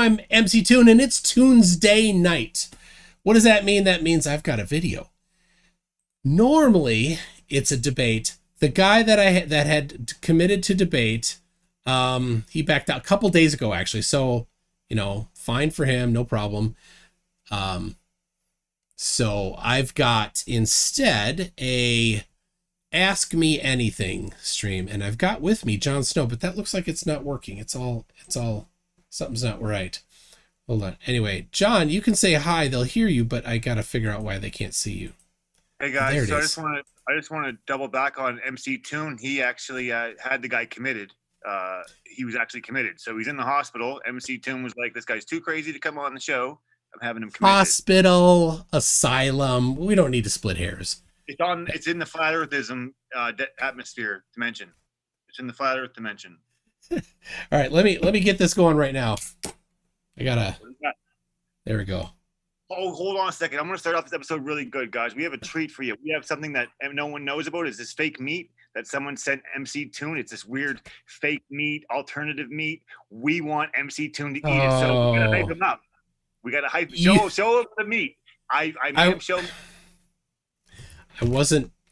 I'm MC Toon, and it's Tuesday night. What does that mean? That means I've got a video. Normally, it's a debate. The guy that had committed to debate, he backed out a couple days ago, actually. So, fine for him, no problem. So I've got instead a Ask Me Anything stream, and I've got with me Jon Snow, but that looks like it's not working. It's all something's not right. Hold on. Anyway, John, you can say hi. They'll hear you, but I got to figure out why they can't see you. Hey guys, so I just want to double back on MC Toon. He actually had the guy committed. He was actually committed, so he's in the hospital. MC Toon was like, "This guy's too crazy to come on the show. I'm having him committed." Hospital, asylum. We don't need to split hairs. It's in the flat earthism atmosphere dimension. It's in the flat earth dimension. All right, let me get this going right now. There we go. Oh, hold on a second. I'm going to start off this episode really good, guys. We have a treat for you. We have something that no one knows about. It's this fake meat that someone sent MC Toon. It's this weird fake meat, alternative meat. We want MC Toon to eat it, so we got to hype him up. We got to hype. Show him the meat. I made him show.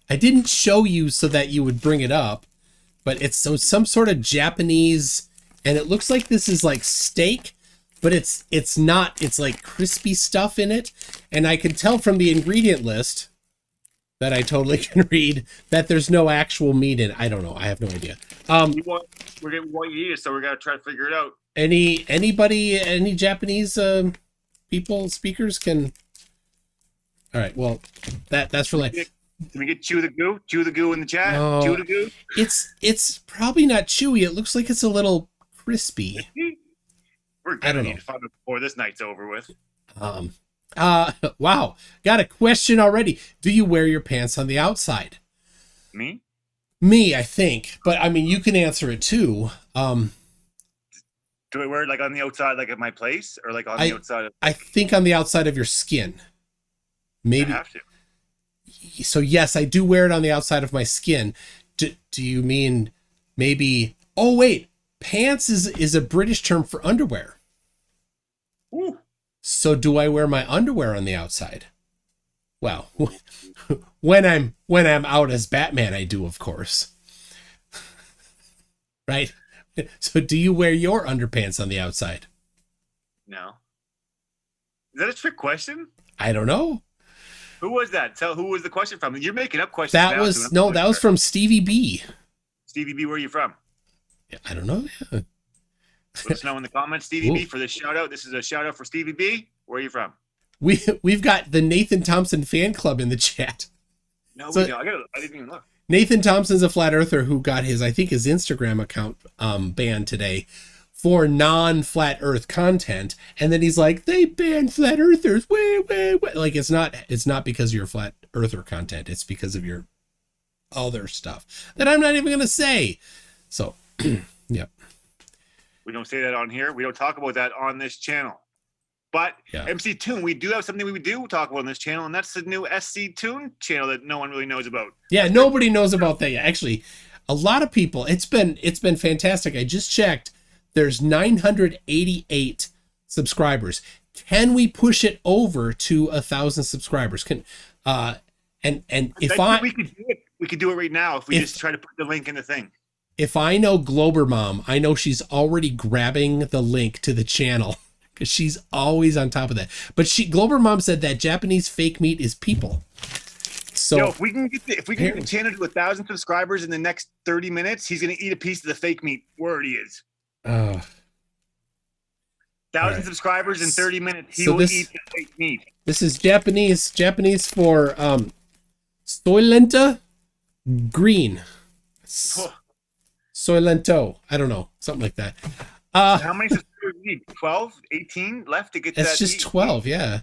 I didn't show you so that you would bring it up, but it's some sort of Japanese, and it looks like this is like steak. But it's not. It's like crispy stuff in it, and I can tell from the ingredient list that I totally can read that there's no actual meat in it. I don't know. I have no idea. We want you to eat it, so we're gonna try to figure it out. Any Japanese speakers can. All right. Well, that's for like. Can we get chew the goo in the chat? Oh, chew the goo. It's probably not chewy. It looks like it's a little crispy. We're gonna need to find it before this night's over with. Wow. Got a question already. Do you wear your pants on the outside? Me, I think. But I mean, you can answer it too. Do I wear it like on the outside, like at my place, or like on the outside? I think on the outside of your skin. Maybe. I have to. So yes, I do wear it on the outside of my skin. Do you mean maybe? Oh wait, pants is a British term for underwear. Ooh. So do I wear my underwear on the outside? Well, when I'm out as Batman, I do, of course. Right? So do you wear your underpants on the outside? No. Is that a trick question? I don't know. Who was that? Who was the question from? You're making up questions. That was from Stevie B. Stevie B, where are you from? Yeah, I don't know. Yeah. Let us know in the comments, Stevie B, for this shout out. This is a shout out for Stevie B. Where are you from? We've got the Nathan Thompson fan club in the chat. No, we don't. I didn't even look. Nathan Thompson's a flat earther who got his Instagram account banned today for non-flat earth content, and then he's like, they banned flat earthers. Wait. Like it's not because of your flat earther content. It's because of your other stuff that I'm not even gonna say. So, yep. We don't say that on here. We don't talk about that on this channel. But yeah. MC Toon, we do have something we do talk about on this channel, and that's the new SC Toon channel that no one really knows about. Yeah, nobody knows about that yet. Actually, a lot of people. It's been fantastic. I just checked. There's 988 subscribers. Can we push it over to 1,000 subscribers? We could do it. We could do it right now if we just try to put the link in the thing. If I know Glober Mom, I know she's already grabbing the link to the channel because she's always on top of that. But Glober Mom said that Japanese fake meat is people. So if we can get the channel to 1,000 subscribers in the next 30 minutes, he's gonna eat a piece of the fake meat. Word he is. 1,000 subscribers in 30 minutes. He will eat the fake meat. This is Japanese for soylenta green. Soylento. I don't know. Something like that. How many subscribers do you need? 12? 18 left to get that? It's just 12, yeah.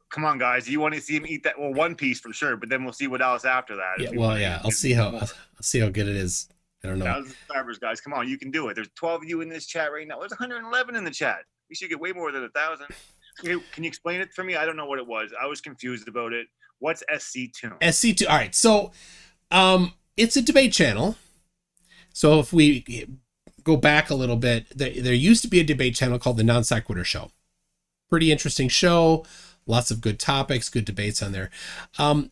Come on, guys. You want to see him eat that? Well, one piece for sure, but then we'll see what else after that. Yeah, well, yeah. I'll see how good it is. I don't know. 1,000 subscribers, guys. Come on, you can do it. There's 12 of you in this chat right now. There's 111 in the chat. We should get way more than 1,000. Can you explain it for me? I don't know what it was. I was confused about it. What's SC Toon? SC Toon. All right. So, it's a debate channel. So if we go back a little bit, there used to be a debate channel called the Non Sequitur Show. Pretty interesting show. Lots of good topics, good debates on there. And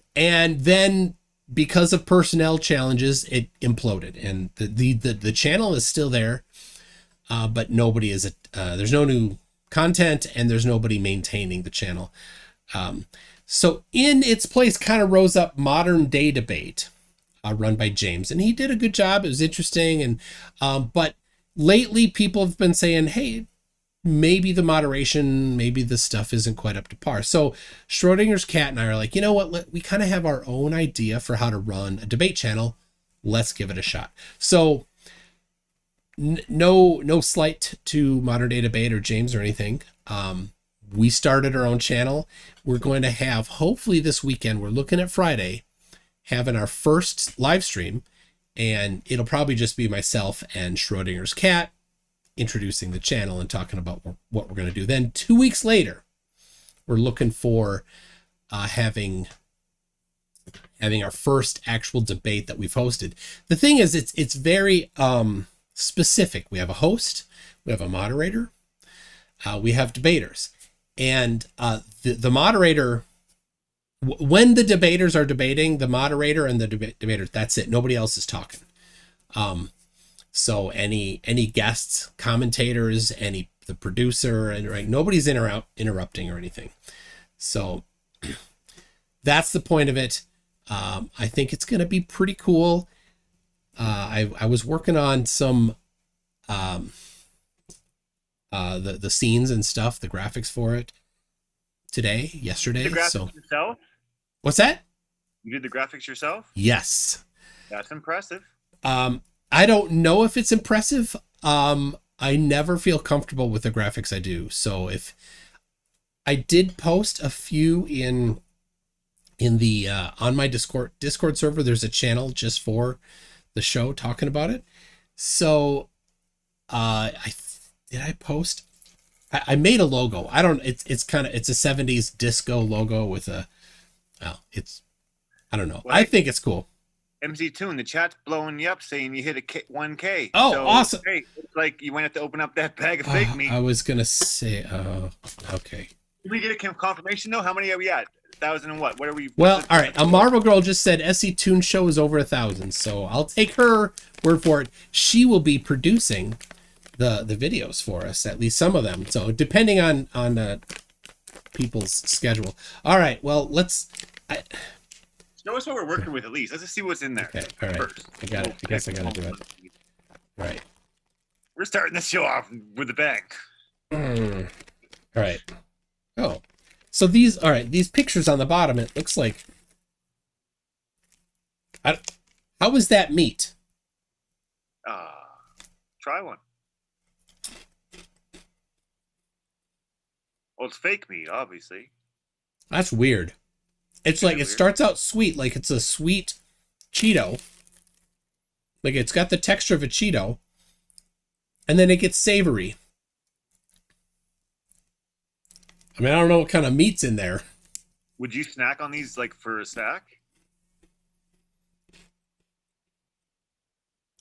then because of personnel challenges, it imploded. And the channel is still there, but nobody is, there's no new content and there's nobody maintaining the channel. So in its place kind of rose up Modern Day Debate, run by James, and he did a good job. It was interesting. And but lately people have been saying, hey, maybe the moderation, maybe the stuff isn't quite up to par. So Schrodinger's cat and I are like, you know what? We kind of have our own idea for how to run a debate channel. Let's give it a shot. So no slight to Modern Day Debate or James or anything. We started our own channel. We're going to have, hopefully this weekend, we're looking at Friday, having our first live stream, and it'll probably just be myself and Schrodinger's cat introducing the channel and talking about what we're going to do. Then 2 weeks later, we're looking for having our first actual debate that we've hosted. The thing is, it's very specific. We have a host, we have a moderator, we have debaters, and the moderator, when the debaters are debating, the moderator and the debater, that's it. Nobody else is talking. So any guests, commentators, the producer, and right, nobody's interrupting or anything. So that's the point of it. I think it's going to be pretty cool. I was working on some the scenes and stuff, the graphics for it yesterday. The graphics yourself? What's that? You did the graphics yourself? Yes. That's impressive. I don't know if it's impressive. I never feel comfortable with the graphics I do. So if I did post a few in the on my Discord server, there's a channel just for the show talking about it. So did I post? I made a logo. It's a 70s disco logo with I don't know. Well, I think it's cool. MC Toon, the chat's blowing you up saying you hit 1K. Oh, so, awesome. Hey, it's like you went to open up that bag of fake meat. I was going to say, okay. Did we get a confirmation though? How many are we at? 1,000 and what? What are we? Well, all right. A Marvel Girl just said SC Toon show is over 1,000. So I'll take her word for it. She will be producing the videos for us, at least some of them. So depending on people's schedule. All right. Well, show us what we're working with at least. Let's just see what's in there. Okay, all right. First. I got it. I guess I got to do it. All right. We're starting this show off with a bang. All right. Oh, so these pictures on the bottom, it looks like. How is that meat? Try one. Well, it's fake meat, obviously. That's weird. It's like it starts out sweet, like it's a sweet Cheeto. Like it's got the texture of a Cheeto. And then it gets savory. I mean, I don't know what kind of meat's in there. Would you snack on these like for a snack?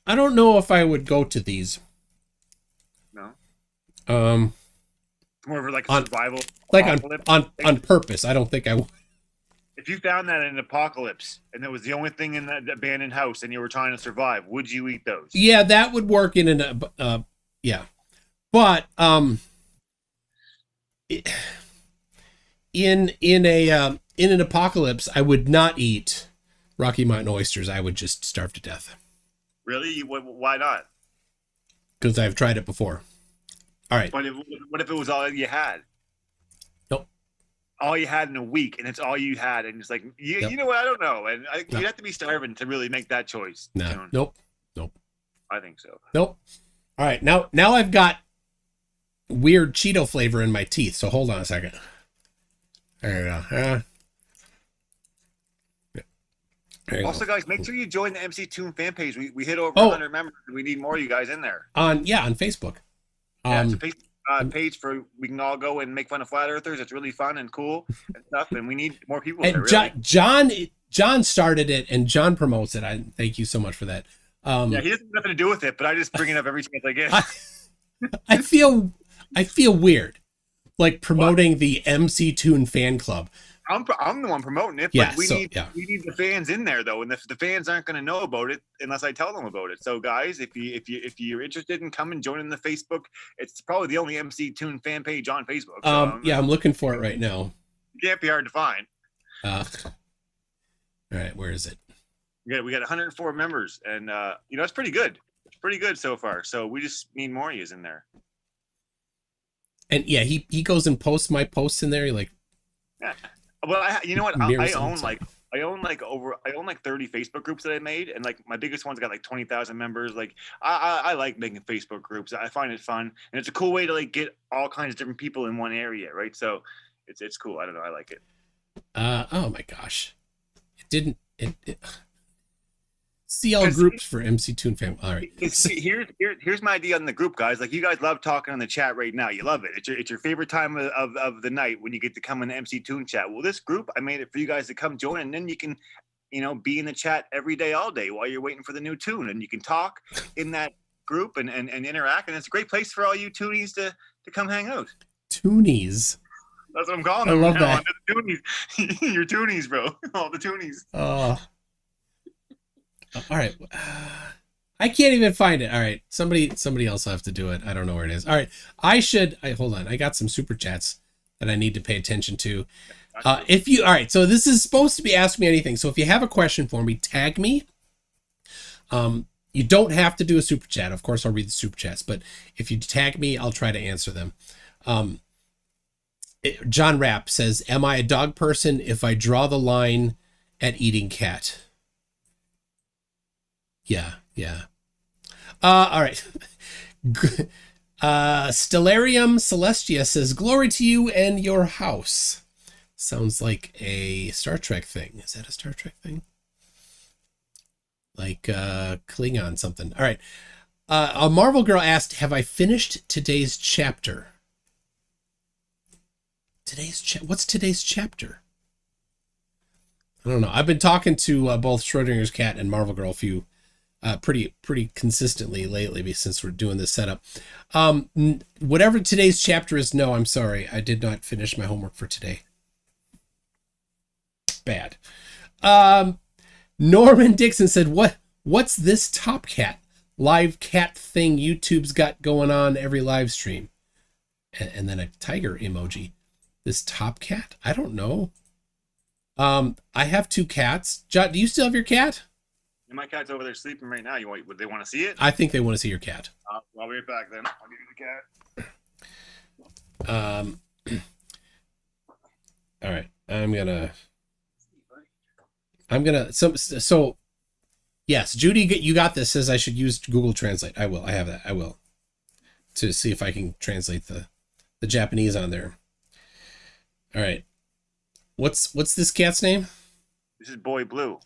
I don't know if I would go to these. No. More of like a survival. Like on purpose. I don't think I would. If you found that in an apocalypse and it was the only thing in that abandoned house and you were trying to survive, would you eat those? Yeah, that would work in yeah. But in an apocalypse, I would not eat Rocky Mountain oysters. I would just starve to death. Really? Why not? Because I've tried it before. All right. But what if it was all you had? Nope. All you had in a week, and it's all you had, and it's like you know what? I don't know, and you'd have to be starving to really make that choice. No. Nope. I think so. Nope. All right. Now I've got weird Cheeto flavor in my teeth. So hold on a second. There you go. Also, guys, make sure you join the MC Toon fan page. We hit over 100 members. We need more of you guys in there. On Facebook. It's a page for we can all go and make fun of flat earthers. It's really fun and cool and stuff, and we need more people. And there, really. John started it, and John promotes it. I thank you so much for that. Yeah, he doesn't have nothing to do with it, but I just bring it up every chance I get. I, I feel weird, like What? promoting the MC Toon fan club. I'm the one promoting it, Yeah, but we so need yeah. we need the fans in there though, and the fans aren't going to know about it unless I tell them about it. So guys, if you're interested in coming joining the Facebook, it's probably the only MC Toon fan page on Facebook. So Yeah, I'm looking for it right now. it can't be hard to find. All right, where is it? We got 104 members, and it's pretty good. It's pretty good so far. So we just need more of yous in there. And yeah, he goes and posts my posts in there. Like, Yeah. Well, you know what? I mirrors own them. like I own like 30 Facebook groups that I made, and like my biggest one's got like 20,000 members. Like I like making Facebook groups. I find it fun, and it's a cool way to like get all kinds of different people in one area, right? So it's cool. I don't know. I like it. Oh my gosh, it didn't. It see all groups for MC Toon fan. All right. Here's my idea on the group, guys. Like you guys love talking on the chat right now. You love it. It's your favorite time of the night when you get to come in the MC Toon chat. Well, this group, I made it for you guys to come join, and then you can, be in the chat every day, all day while you're waiting for the new tune, and you can talk in that group and interact, and it's a great place for all you toonies to come hang out. Toonies. That's what I'm calling I them. love now. that. Toonies. Your toonies, bro. All the toonies. All right. I can't even find it. All right. Somebody else will have to do it. I don't know where it is. All right. Hold on. I got some super chats that I need to pay attention to. All right. So this is supposed to be Ask Me Anything. So if you have a question for me, tag me. You don't have to do a super chat. Of course, I'll read the super chats, but if you tag me, I'll try to answer them. John Rapp says, am I a dog person if I draw the line at eating cat? Yeah. All right. Stellarium Celestia says, glory to you and your house. Sounds like a Star Trek thing. Is that a Star Trek thing? Like Klingon something. All right. A Marvel girl asked, have I finished today's chapter? What's today's chapter? I don't know. I've been talking to both Schrodinger's cat and Marvel Girl pretty consistently lately since we're doing this setup. Whatever today's chapter is, no, I'm sorry. I did not finish my homework for today. Bad. Norman Dixon said, what's this Top Cat live cat thing YouTube's got going on every live stream? And then a tiger emoji. This Top Cat? I don't know. I have 2 cats. John, do you still have your cat? And my cat's over there sleeping right now. Would they want to see it? I think they want to see your cat. I'll be right back then. I'll give you the cat. All right. So yes, Judy, you got this, says I should use Google Translate. I will. I have that. I will. To see if I can translate the Japanese on there. All right. What's this cat's name? This is Boy Blue.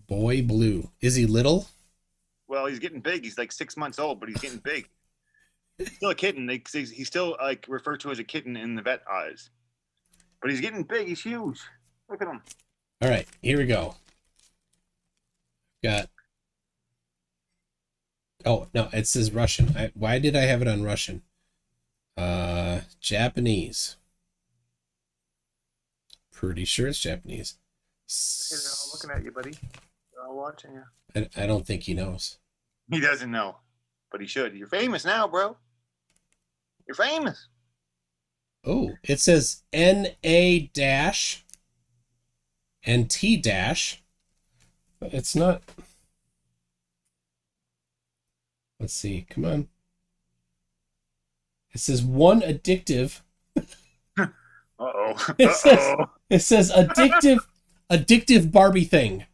Boy Blue. Is he little? Well, he's getting big. He's like 6 months old, but he's getting big. He's still a kitten. He's still like referred to as a kitten in the vet eyes. But he's getting big. He's huge. Look at him. All right, here we go. Oh, no, it says Russian. Why did I have it on Russian? Japanese. Pretty sure it's Japanese. They're all looking at you, buddy. They're all watching you. I don't think he knows. He doesn't know, but he should. You're famous now, bro. You're famous. Oh, it says NA dash and T dash. But it's not. Let's see. Come on. It says one addictive. Uh-oh. It says addictive Barbie thing.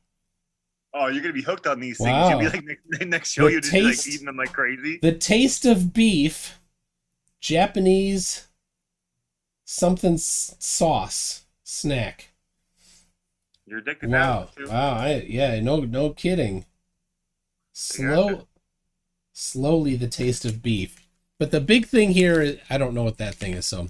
Oh, you're gonna be hooked on these things. Wow. You'll be like next show, you'll just be like eating them like crazy. The taste of beef, Japanese something sauce snack. You're addicted Wow. now. Too. Wow. No kidding. Slowly the taste of beef. But the big thing here is, I don't know what that thing is, so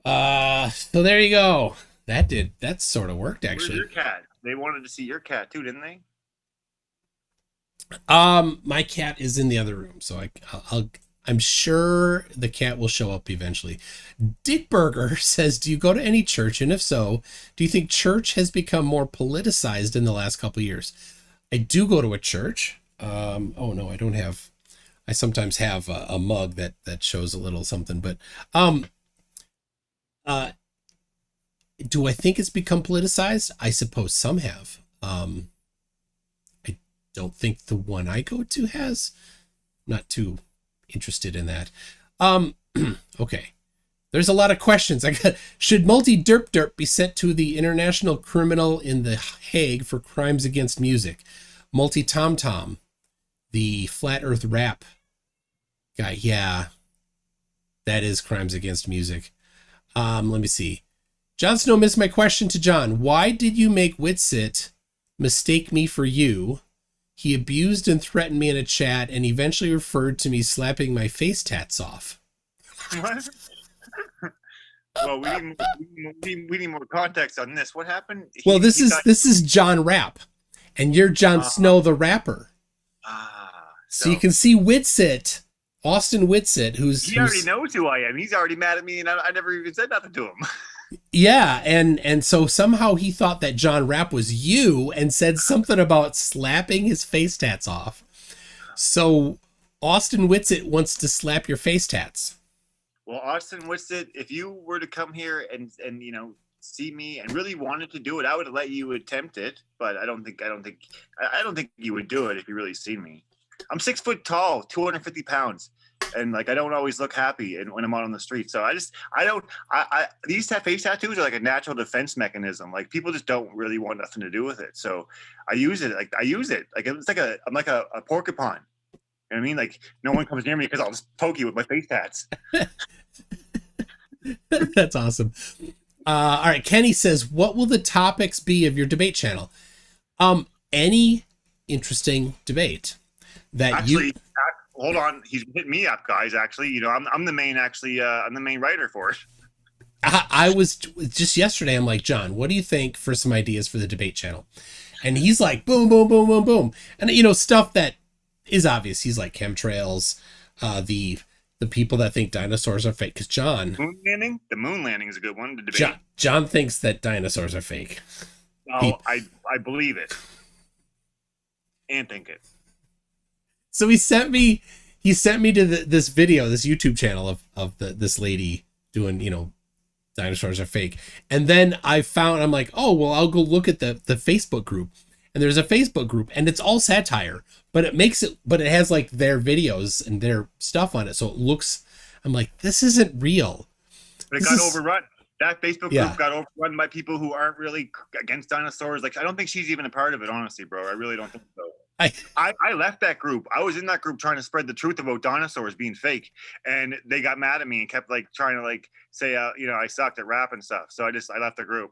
there you go. That sort of worked, actually. Where's your cat? They wanted to see your cat too, didn't they? My cat is in the other room, so I'm sure the cat will show up eventually. Dick Berger says, "Do you go to any church, and if so, do you think church has become more politicized in the last couple of years?" I do go to a church. Oh no, I don't have. I sometimes have a mug that shows a little something, but um, uh, do I think it's become politicized? I suppose some have. I don't think the one I go to has. Not too interested in that. Um, okay. There's a lot of questions. Should multi derp derp be sent to the international criminal in the Hague for crimes against music? Multi tom tom, the flat earth rap guy. Yeah, that is crimes against music. Let me see. Jon Snow missed my question to John. Why did you make Witsit mistake me for you? He abused and threatened me in a chat and eventually referred to me slapping my face tats off. What? Well, we need more context on this. What happened? Well, this is John Rapp, and you're Jon Snow the rapper. So you can see Witsit, Austin Witsit, he already knows who I am. He's already mad at me, and I never even said nothing to him. Yeah, and so somehow he thought that John Rapp was you and said something about slapping his face tats off. So Austin Witsit wants to slap your face tats. Well, Austin Witsit, if you were to come here and see me and really wanted to do it, I would let you attempt it. But I don't think you would do it if you really seen me. I'm 6 foot tall, 250 pounds. And I don't always look happy when I'm out on the street. So these face tattoos are like a natural defense mechanism. Like people just don't really want nothing to do with it. So I use it. Like it's I'm like a porcupine. You know what I mean? Like no one comes near me because I'll just poke you with my face tats. That's awesome. All right. Kenny says, what will the topics be of your debate channel? Any interesting debate that actually, hold on, he's hit me up, guys. Actually, I'm the main. I'm the main writer for it. I was just yesterday. I'm like, John, what do you think for some ideas for the debate channel? And he's like, boom, boom, boom, boom, boom, and stuff that is obvious. He's like chemtrails, the people that think dinosaurs are fake. Because John, the moon landing is a good one to debate. John thinks that dinosaurs are fake. No, I believe it and think it. So he sent me to this video, this YouTube channel of this lady doing, dinosaurs are fake. And then I'm like, oh, well, I'll go look at the Facebook group. And there's a Facebook group and it's all satire, but it has like their videos and their stuff on it. So it looks, I'm like, this isn't real. But it got overrun. That Facebook group got overrun by people who aren't really against dinosaurs. Like, I don't think she's even a part of it, honestly, bro. I really don't think so. I left that group. I was in that group trying to spread the truth about dinosaurs being fake, and they got mad at me and kept trying to say I sucked at rap and stuff. So I left the group.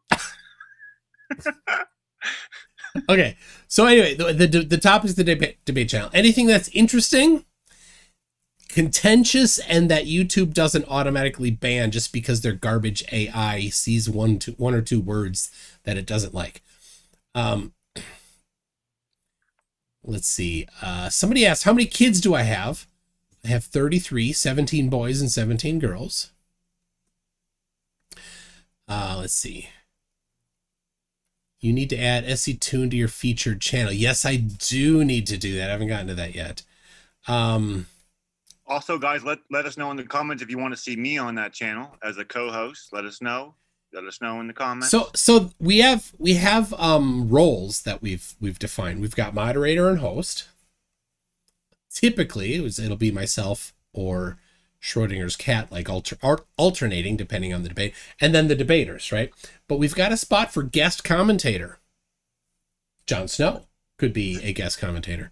Okay, so anyway, the topic is the debate channel. Anything that's interesting, contentious, and that YouTube doesn't automatically ban just because their garbage AI sees one or two words that it doesn't like. Let's see. Somebody asked, how many kids do I have? I have 33, 17 boys and 17 girls. Let's see. You need to add SC Tune to your featured channel. Yes, I do need to do that. I haven't gotten to that yet. Also, guys, let us know in the comments if you want to see me on that channel as a co-host. Let us know. Let us know in the comments. So we have roles that we've defined. We've got moderator and host. Typically, it'll be myself or Schrodinger's cat, alternating depending on the debate, and then the debaters, right? But we've got a spot for guest commentator. Jon Snow could be a guest commentator.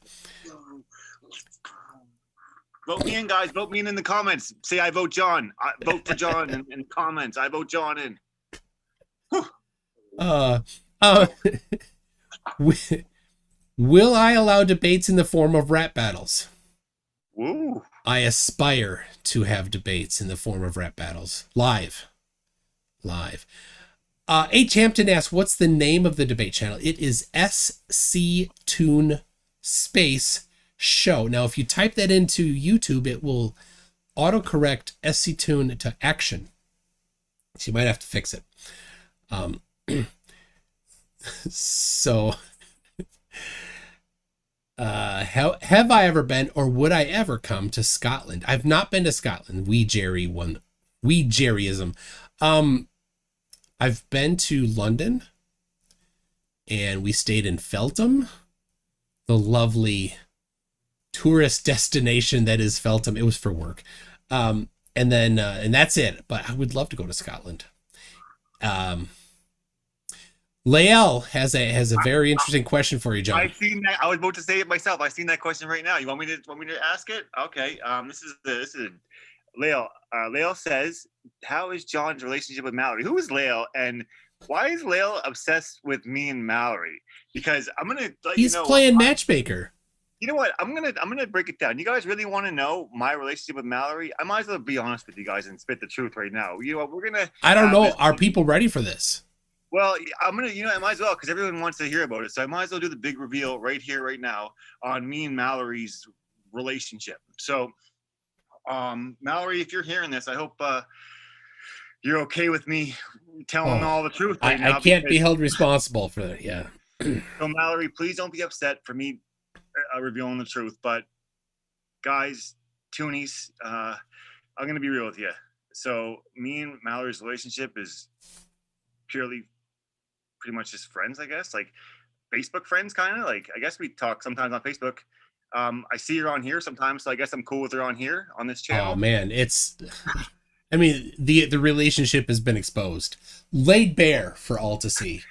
Vote me in, guys. Vote me in the comments. Say I vote John. Vote for John in the comments. I vote John in. Will I allow debates in the form of rap battles? Woo. I aspire to have debates in the form of rap battles. Live. H. Hampton asks, what's the name of the debate channel? It is SC Tune space show. Now, if you type that into YouTube, it will autocorrect SC Tune to action. So you might have to fix it. So, have I ever been, or would I ever come to Scotland? I've not been to Scotland. Jerryism. I've been to London, and we stayed in Feltham, the lovely tourist destination that is Feltham. It was for work. And that's it. But I would love to go to Scotland. Lael has a very interesting question for you, John. I've seen that. I was about to say it myself. I've seen that question right now. You want me to ask it? Okay. This is Lael. Lael says, "How is John's relationship with Mallory? Who is Lael, and why is Lael obsessed with me and Mallory? Because I'm gonna let He's you know, playing matchmaker. You know what? I'm gonna break it down. You guys really want to know my relationship with Mallory? I might as well be honest with you guys and spit the truth right now. You know what? We're gonna. I don't know. Are people ready for this? Well, I'm gonna. I might as well, because everyone wants to hear about it. So I might as well do the big reveal right here, right now, on me and Mallory's relationship. So, Mallory, if you're hearing this, I hope you're okay with me telling all the truth right now. I can't be held responsible for that. Yeah. So, Mallory, please don't be upset for me revealing the truth. But, guys, Toonies, I'm going to be real with you. So, me and Mallory's relationship is purely pretty much just friends, I guess. Like, Facebook friends, kind of. Like, I guess we talk sometimes on Facebook. I see her on here sometimes, so I guess I'm cool with her on here, on this channel. Oh, man. I mean, the relationship has been exposed. Laid bare for all to see.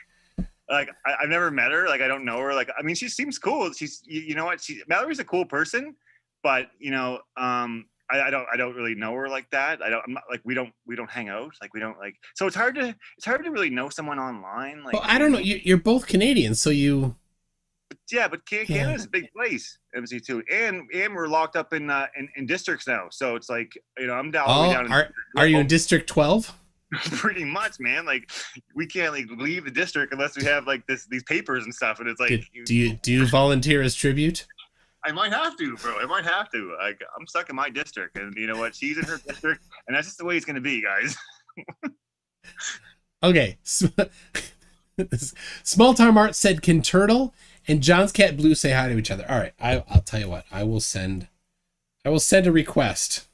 Like, I've never met her. Like, I don't know her. Like, I mean, she seems cool. She's, you know what? Mallory's a cool person, but, I don't really know her like that. I'm not, like, we don't hang out. Like, we don't, like, so it's hard to really know someone online. Like, well, I don't know. You're both Canadians, so you. Yeah, but Canada's a big place, MC2, and we're locked up in districts now. So it's like, I'm down. Are you in District 12? Pretty much, man. Like, we can't like leave the district unless we have like these papers and stuff. And it's like, do you volunteer as tribute? I might have to, bro. I might have to. Like, I'm stuck in my district, and you know what? She's in her district, and that's just the way it's gonna be, guys. Okay. Small Time Art said, "Can Turtle and John's Cat Blue say hi to each other?" All right, I'll tell you what. I will send a request.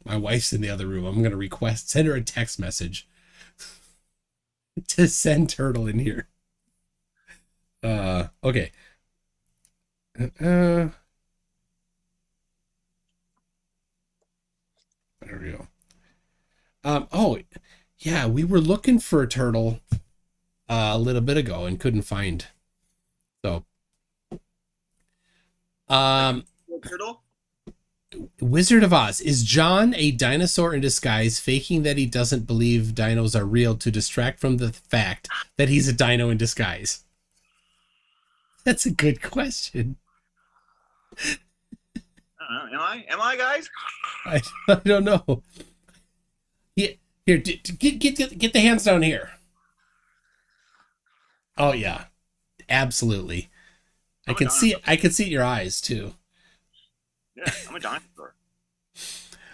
My wife's in the other room. I'm gonna send her a text message to send Turtle in here. Okay. There we go. Oh, yeah, we were looking for a Turtle a little bit ago and couldn't find. So, Turtle? Wizard of Oz, is John a dinosaur in disguise, faking that he doesn't believe dinos are real to distract from the fact that he's a dino in disguise? That's a good question. I don't know. Am I, guys? I don't know. Yeah, here, get the hands down here. Oh yeah, absolutely. I can see it in your eyes too. Yeah, I'm a dinosaur.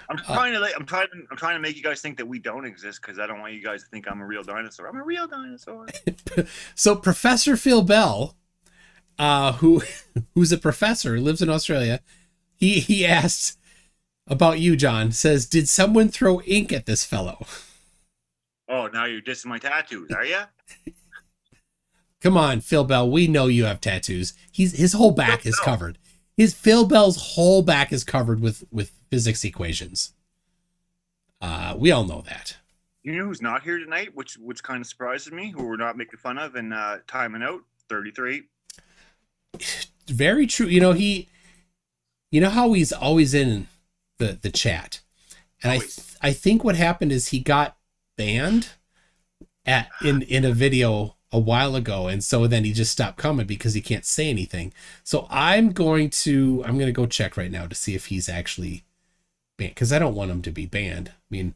I'm trying to make you guys think that we don't exist, because I don't want you guys to think I'm a real dinosaur. I'm a real dinosaur. So Professor Phil Bell, who's a professor who lives in Australia, he asks about you, John. Says, did someone throw ink at this fellow? Oh, now you're dissing my tattoos, are you? Come on, Phil Bell. We know you have tattoos. His whole back is covered. Phil Bell's whole back is covered with physics equations. We all know that. You know who's not here tonight, which kind of surprises me, who we're not making fun of and timing out? 33. Very true. You know how he's always in the chat, and I think what happened is he got banned in a video a while ago, and so then he just stopped coming because he can't say anything. So I'm going to go check right now to see if he's actually banned, because I don't want him to be banned. I mean,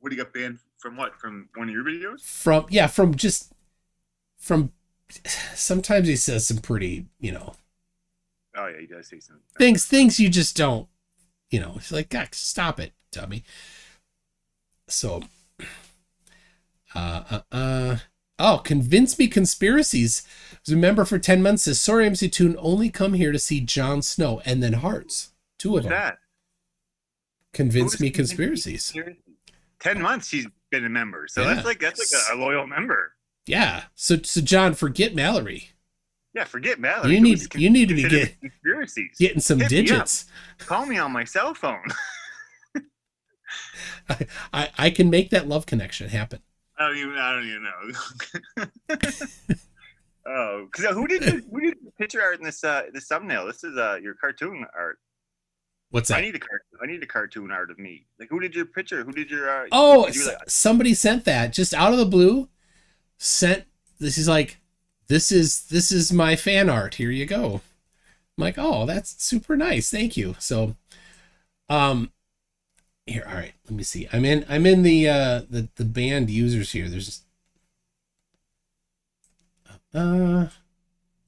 what, he got banned from? What, from one of your videos? From sometimes he says some pretty, Oh yeah, he does say something. things you just don't, it's like, God, stop it, dummy. So, oh, convince me conspiracies. Was a member for 10 months says, sorry, MC Toon, only come here to see Jon Snow and then Hearts. Two Who's of them. that? Convince me conspiracies. 10 months she's been a member, so Yeah. that's like a loyal member. Yeah. So John, forget Mallory. Yeah, forget Mallory. You need to be conspiracies. getting some Hit digits. Call me on my cell phone. I can make that love connection happen. I don't even know. Oh, because who did the picture art in this thumbnail? This is your cartoon art. What's that? I need a cartoon art of me. Like, who did your picture? Who did your? Somebody sent that just out of the blue. This is like, this is my fan art. Here you go. I'm like, oh, that's super nice. Thank you. So, here, all right. Let me see. I'm in the band users here. There's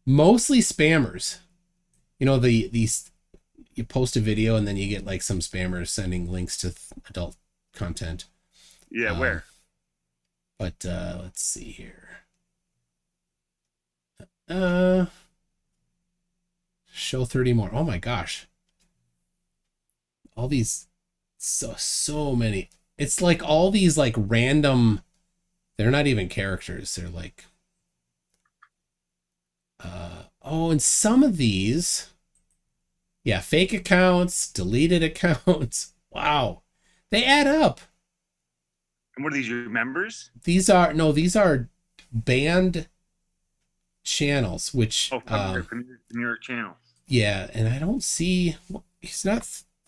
mostly spammers. These you post a video and then you get like some spammers sending links to adult content. Yeah, where? But let's see here. Show 30 more. Oh my gosh. All these, so many. It's like all these like random, they're not even characters. They're like, and some of these, yeah, fake accounts, deleted accounts. Wow. They add up. And what are these, your members? These are band channels, which from your channel. Yeah, and I don't see, he's not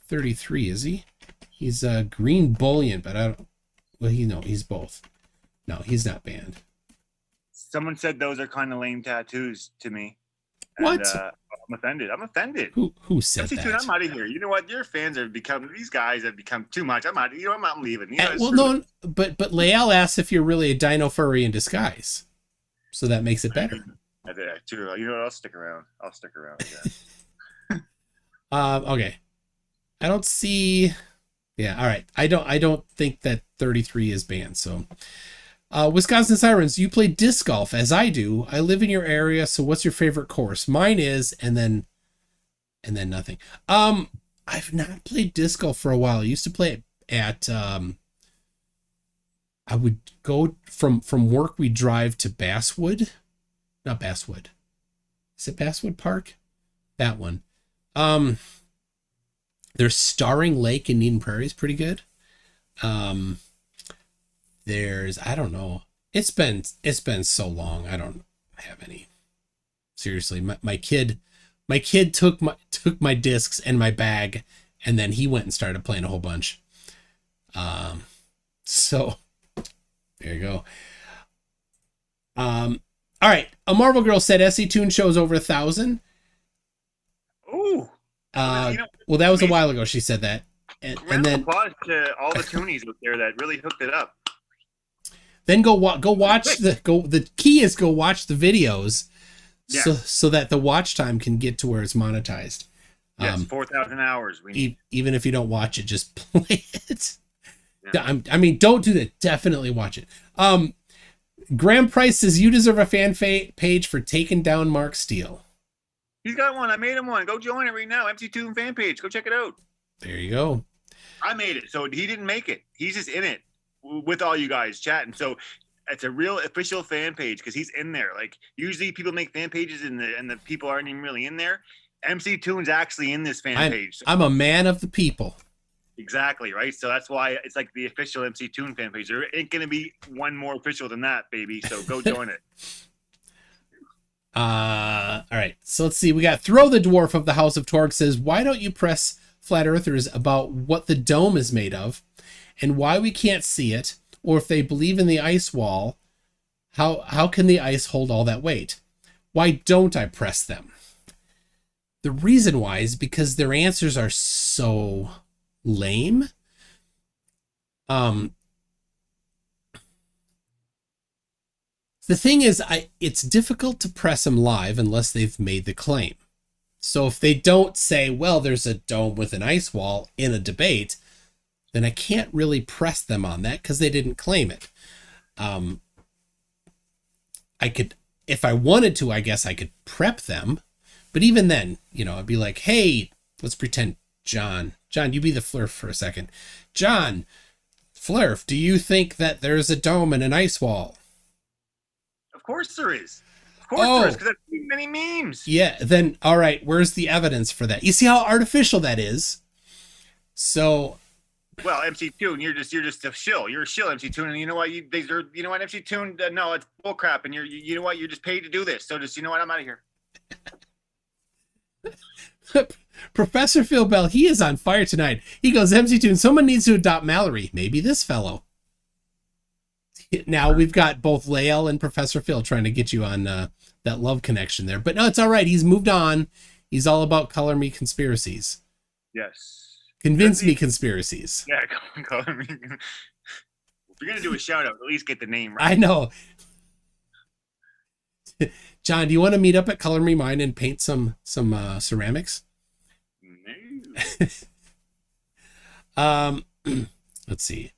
33, is he? He's Green Bullion, but I don't, well, he's both. No, he's not banned. Someone said those are kind of lame tattoos to me. What? I'm offended. Who said MC that? Toon, I'm out of here. You know what? Your fans these guys have become too much. I'm out. I'm leaving. Well, no, but Lael asks if you're really a dino furry in disguise, so that makes it better. I did too. You know what? I'll stick around. Yeah. Okay. I don't see. Yeah. All right. I don't think that 33 is banned. So, Wisconsin Sirens, you play disc golf as I do. I live in your area. So what's your favorite course? Mine is, and then nothing. I've not played disc golf for a while. I used to play it at, I would go from work. We drive to not Basswood. Is it Basswood Park? That one. There's Starring Lake in Eden Prairie is pretty good. There's, I don't know. It's been so long. I don't have any. Seriously, my kid took my discs and my bag, and then he went and started playing a whole bunch. So there you go. All right. A Marvel Girl said SC Toon shows over 1,000. Ooh. Well, that was a while ago. She said that, and then applause to all the Toonies out there that really hooked it up. Then go watch the key is go watch the videos, yeah. so that the watch time can get to where it's monetized. Yes, 4,000 hours. We need. Even if you don't watch it, just play it. Yeah. I mean, don't do that. Definitely watch it. Graham Price says you deserve a fan page for taking down Mark Steele. He's got one. I made him one. Go join it right now. MC Toon fan page. Go check it out. There you go. I made it, so he didn't make it. He's just in it with all you guys chatting. So it's a real official fan page because he's in there. Like usually people make fan pages and the people aren't even really in there. MC Toon's actually in this fan page. So. I'm a man of the people. Exactly, right? So that's why it's like the official MC Toon fan page. There ain't going to be one more official than that, baby. So go join it. All right. So let's see. We got Throw the Dwarf of the House of Torg says, why don't you press flat earthers about what the dome is made of and why we can't see it, or if they believe in the ice wall, how can the ice hold all that weight? Why don't I press them? The reason why is because their answers are so lame. The thing is, it's difficult to press them live unless they've made the claim. So if they don't say, well, there's a dome with an ice wall in a debate, then I can't really press them on that because they didn't claim it. I could, if I wanted to, I guess I could prep them. But even then, I'd be like, hey, let's pretend John, you be the Flurf for a second. John, Flurf, do you think that there's a dome and an ice wall? Of course there is. Of course there is, because I've seen many memes. Yeah, then, all right, where's the evidence for that? You see how artificial that is? So... Well, MC Toon, you're just a shill. You're a shill, MC Toon, and you know what? MC Toon, no, it's bullcrap, and you know what? You're just paid to do this. So just, you know what? I'm out of here. Professor Phil Bell, he is on fire tonight. He goes, MC Toon, someone needs to adopt Mallory. Maybe this fellow. Now we've got both Lael and Professor Phil trying to get you on that love connection there. But no, it's all right. He's moved on. He's all about color me conspiracies. Yes. Convince me conspiracies. Yeah, color me. If you're going to do a shout out, at least get the name right. I know. John, do you want to meet up at Color Me Mine and paint some ceramics? No. Let's see.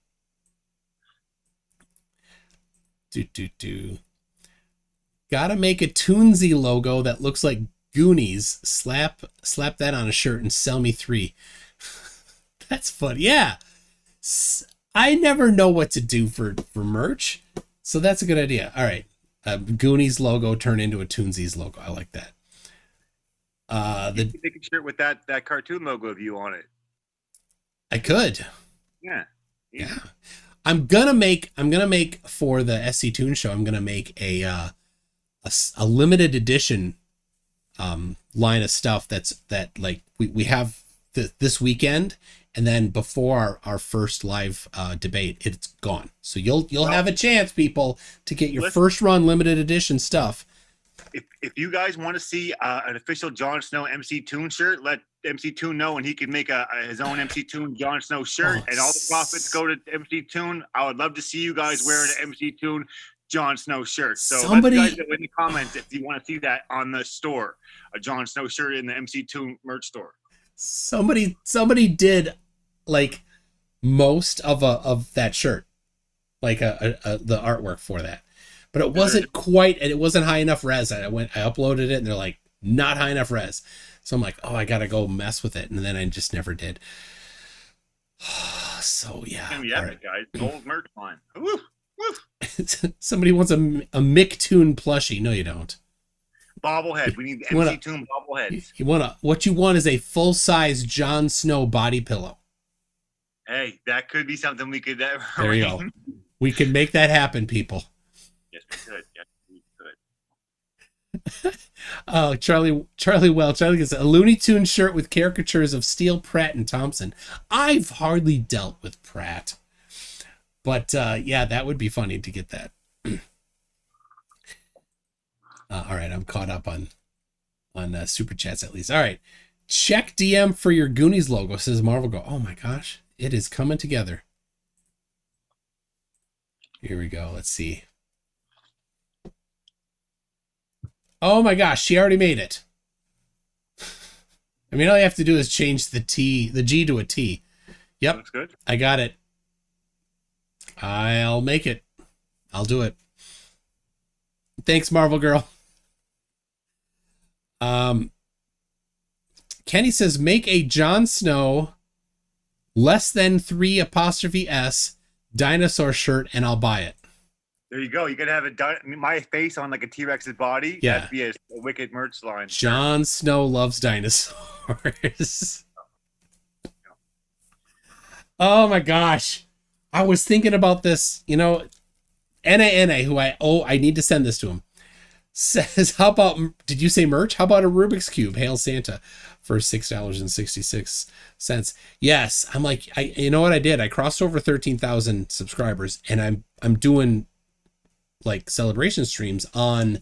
Gotta make a Toonsy logo that looks like Goonies. Slap that on a shirt and sell me 3. That's fun. Yeah. I never know what to do for merch. So that's a good idea. All right. Goonies logo turn into a Toonsies logo. I like that. You can make a shirt with that cartoon logo of you on it. I could. Yeah. I'm gonna make for the SC Toon show. I'm gonna make a limited edition line of stuff that like we have this weekend, and then before our first live debate, it's gone. So you'll have a chance, people, to get your first run limited edition stuff. If you guys want to see an official Jon Snow MC Toon shirt, let MC Toon know, and he can make his own MC Toon Jon Snow shirt, and all the profits go to MC Toon. I would love to see you guys wearing an MC Toon Jon Snow shirt. So let you guys know in the comments if you want to see that on the store, a Jon Snow shirt in the MC Toon merch store. Somebody did like most of that shirt, like the artwork for that, but it wasn't quite, and it wasn't high enough res. I uploaded it, and they're like, not high enough res. So I'm like, oh, I gotta go mess with it, and then I just never did. So yeah, it's gonna be epic, guys. Gold merch line. Woo, woo. Somebody wants a Mick Toon plushie. No, you don't. Bobblehead. We need the MC Toon bobbleheads. What you want is a full size Jon Snow body pillow. Hey, that could be something we could. There you go. We can make that happen, people. Yes, we could. Yes, we could. Oh, Charlie Welch. Charlie gets a Looney Tunes shirt with caricatures of Steele, Pratt, and Thompson. I've hardly dealt with Pratt, but yeah, that would be funny to get that. All right, I'm caught up on super chats at least. All right, check DM for your Goonies logo, says Marvel Girl. Oh my gosh, it is coming together. Here we go. Let's see. Oh my gosh, she already made it. I mean, all you have to do is change the G to a T. Yep, looks good. I got it. I'll make it. I'll do it. Thanks, Marvel Girl. Kenny says, make a Jon Snow less than 3'S dinosaur shirt and I'll buy it. There you go. You could have my face on like a T-Rex's body. Yeah. That'd be a wicked merch line. Jon Snow loves dinosaurs. Oh my gosh. I was thinking about this, NA, who I need to send this to him, says, how about, did you say merch? How about a Rubik's Cube? Hail Santa for $6.66. Yes. I'm like, you know what I did? I crossed over 13,000 subscribers, and I'm doing like celebration streams on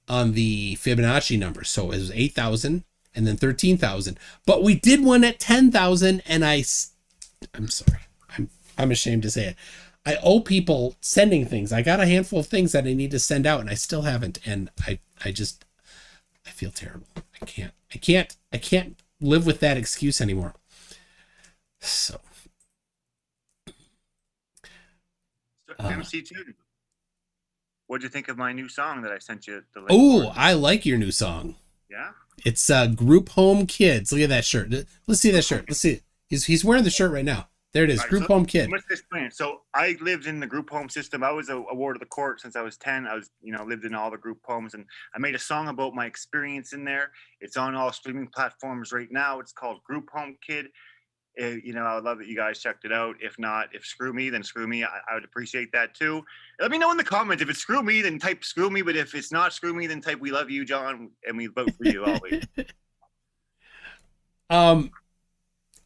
the Fibonacci numbers. So it was 8,000 and then 13,000, but we did one at 10,000. And I'm sorry. I'm ashamed to say it. I owe people sending things. I got a handful of things that I need to send out and I still haven't. And I just, I feel terrible. I can't live with that excuse anymore. So. MC2, what'd you think of my new song that I sent you the link Oh, for? I like your new song. Yeah? It's Group Home Kids. Look at that shirt. Let's see that shirt. Let's see it. He's wearing the shirt right now. There it is. All right, Group so Home Kid. let's explain. So I lived in the group home system. I was a ward of the court since I was 10. I was, lived in all the group homes, and I made a song about my experience in there. It's on all streaming platforms right now. It's called Group Home Kid. I would love that you guys checked it out. If not, if screw me, then screw me. I would appreciate that too. Let me know in the comments. If it's screw me, then type screw me. But if it's not screw me, then type we love you, John, and we vote for you always.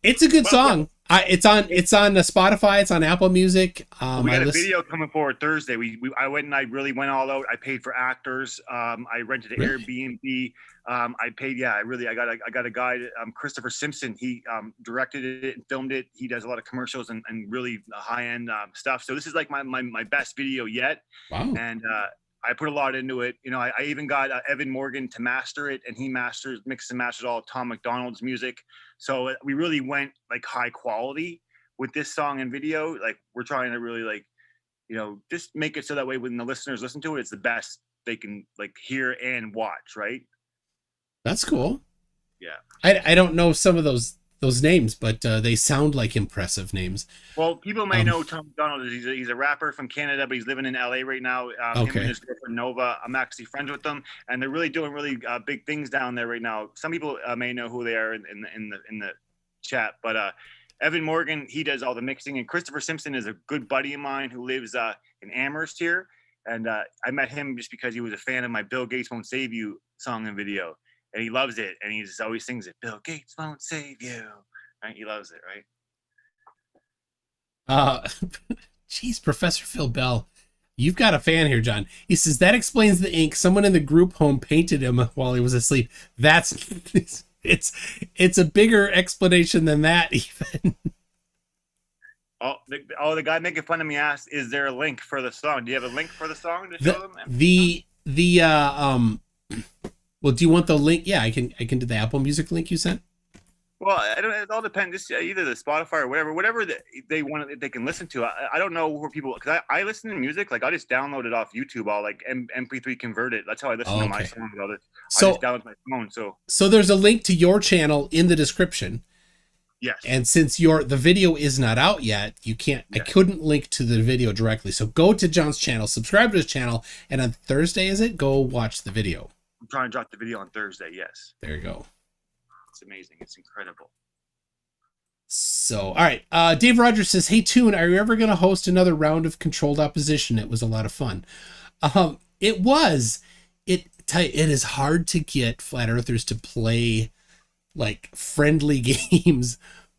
It's a good song. It's on Spotify. It's on Apple Music. We got a video coming forward Thursday. I went and I really went all out. I paid for actors. I rented an Airbnb. I paid. Yeah, I got a guy, Christopher Simpson. He directed it and filmed it. He does a lot of commercials and really high end stuff. So this is like my best video yet. Wow. And I put a lot into it. I even got Evan Morgan to master it, and he mixed and masters all of Tom McDonald's music. So we really went like high quality with this song and video. Like we're trying to really just make it so that way when the listeners listen to it, it's the best they can like hear and watch. Right. That's cool. Yeah. I don't know some of those names, but they sound like impressive names. Well, people may know Tom McDonald. He's a rapper from Canada, but he's living in LA right now. Him and his girlfriend Nova. I'm actually friends with them, and they're really doing really big things down there right now. Some people may know who they are in the chat, but Evan Morgan, he does all the mixing, and Christopher Simpson is a good buddy of mine who lives in Amherst here, and I met him just because he was a fan of my "Bill Gates Won't Save You" song and video. And he loves it, and he just always sings it. Bill Gates won't save you, right? He loves it, right? Geez, Professor Phil Bell, you've got a fan here, John. He says that explains the ink. Someone in the group home painted him while he was asleep. That's it's a bigger explanation than that, even. The guy making fun of me asked, "Is there a link for the song? Do you have a link for the song to show them?" Well, do you want the link? Yeah, I can do the Apple Music link you sent. Well, it all depends. Just either the Spotify or whatever they want, they can listen to. I don't know where people, because I listen to music. Like I just download it off YouTube. I'll like MP3 convert it. That's how I listen to my songs. I just download my phone. So there's a link to your channel in the description. Yes. And since the video is not out yet, you can't. Yes. I couldn't link to the video directly. So go to John's channel, subscribe to his channel, and on Thursday, go watch the video. I'm trying to drop the video on Thursday. Yes. There you go. It's amazing. It's incredible. So, all right. Dave Rogers says, "Hey, Toon, are you ever going to host another round of Controlled Opposition? It was a lot of fun." It was. It is hard to get flat earthers to play like friendly games,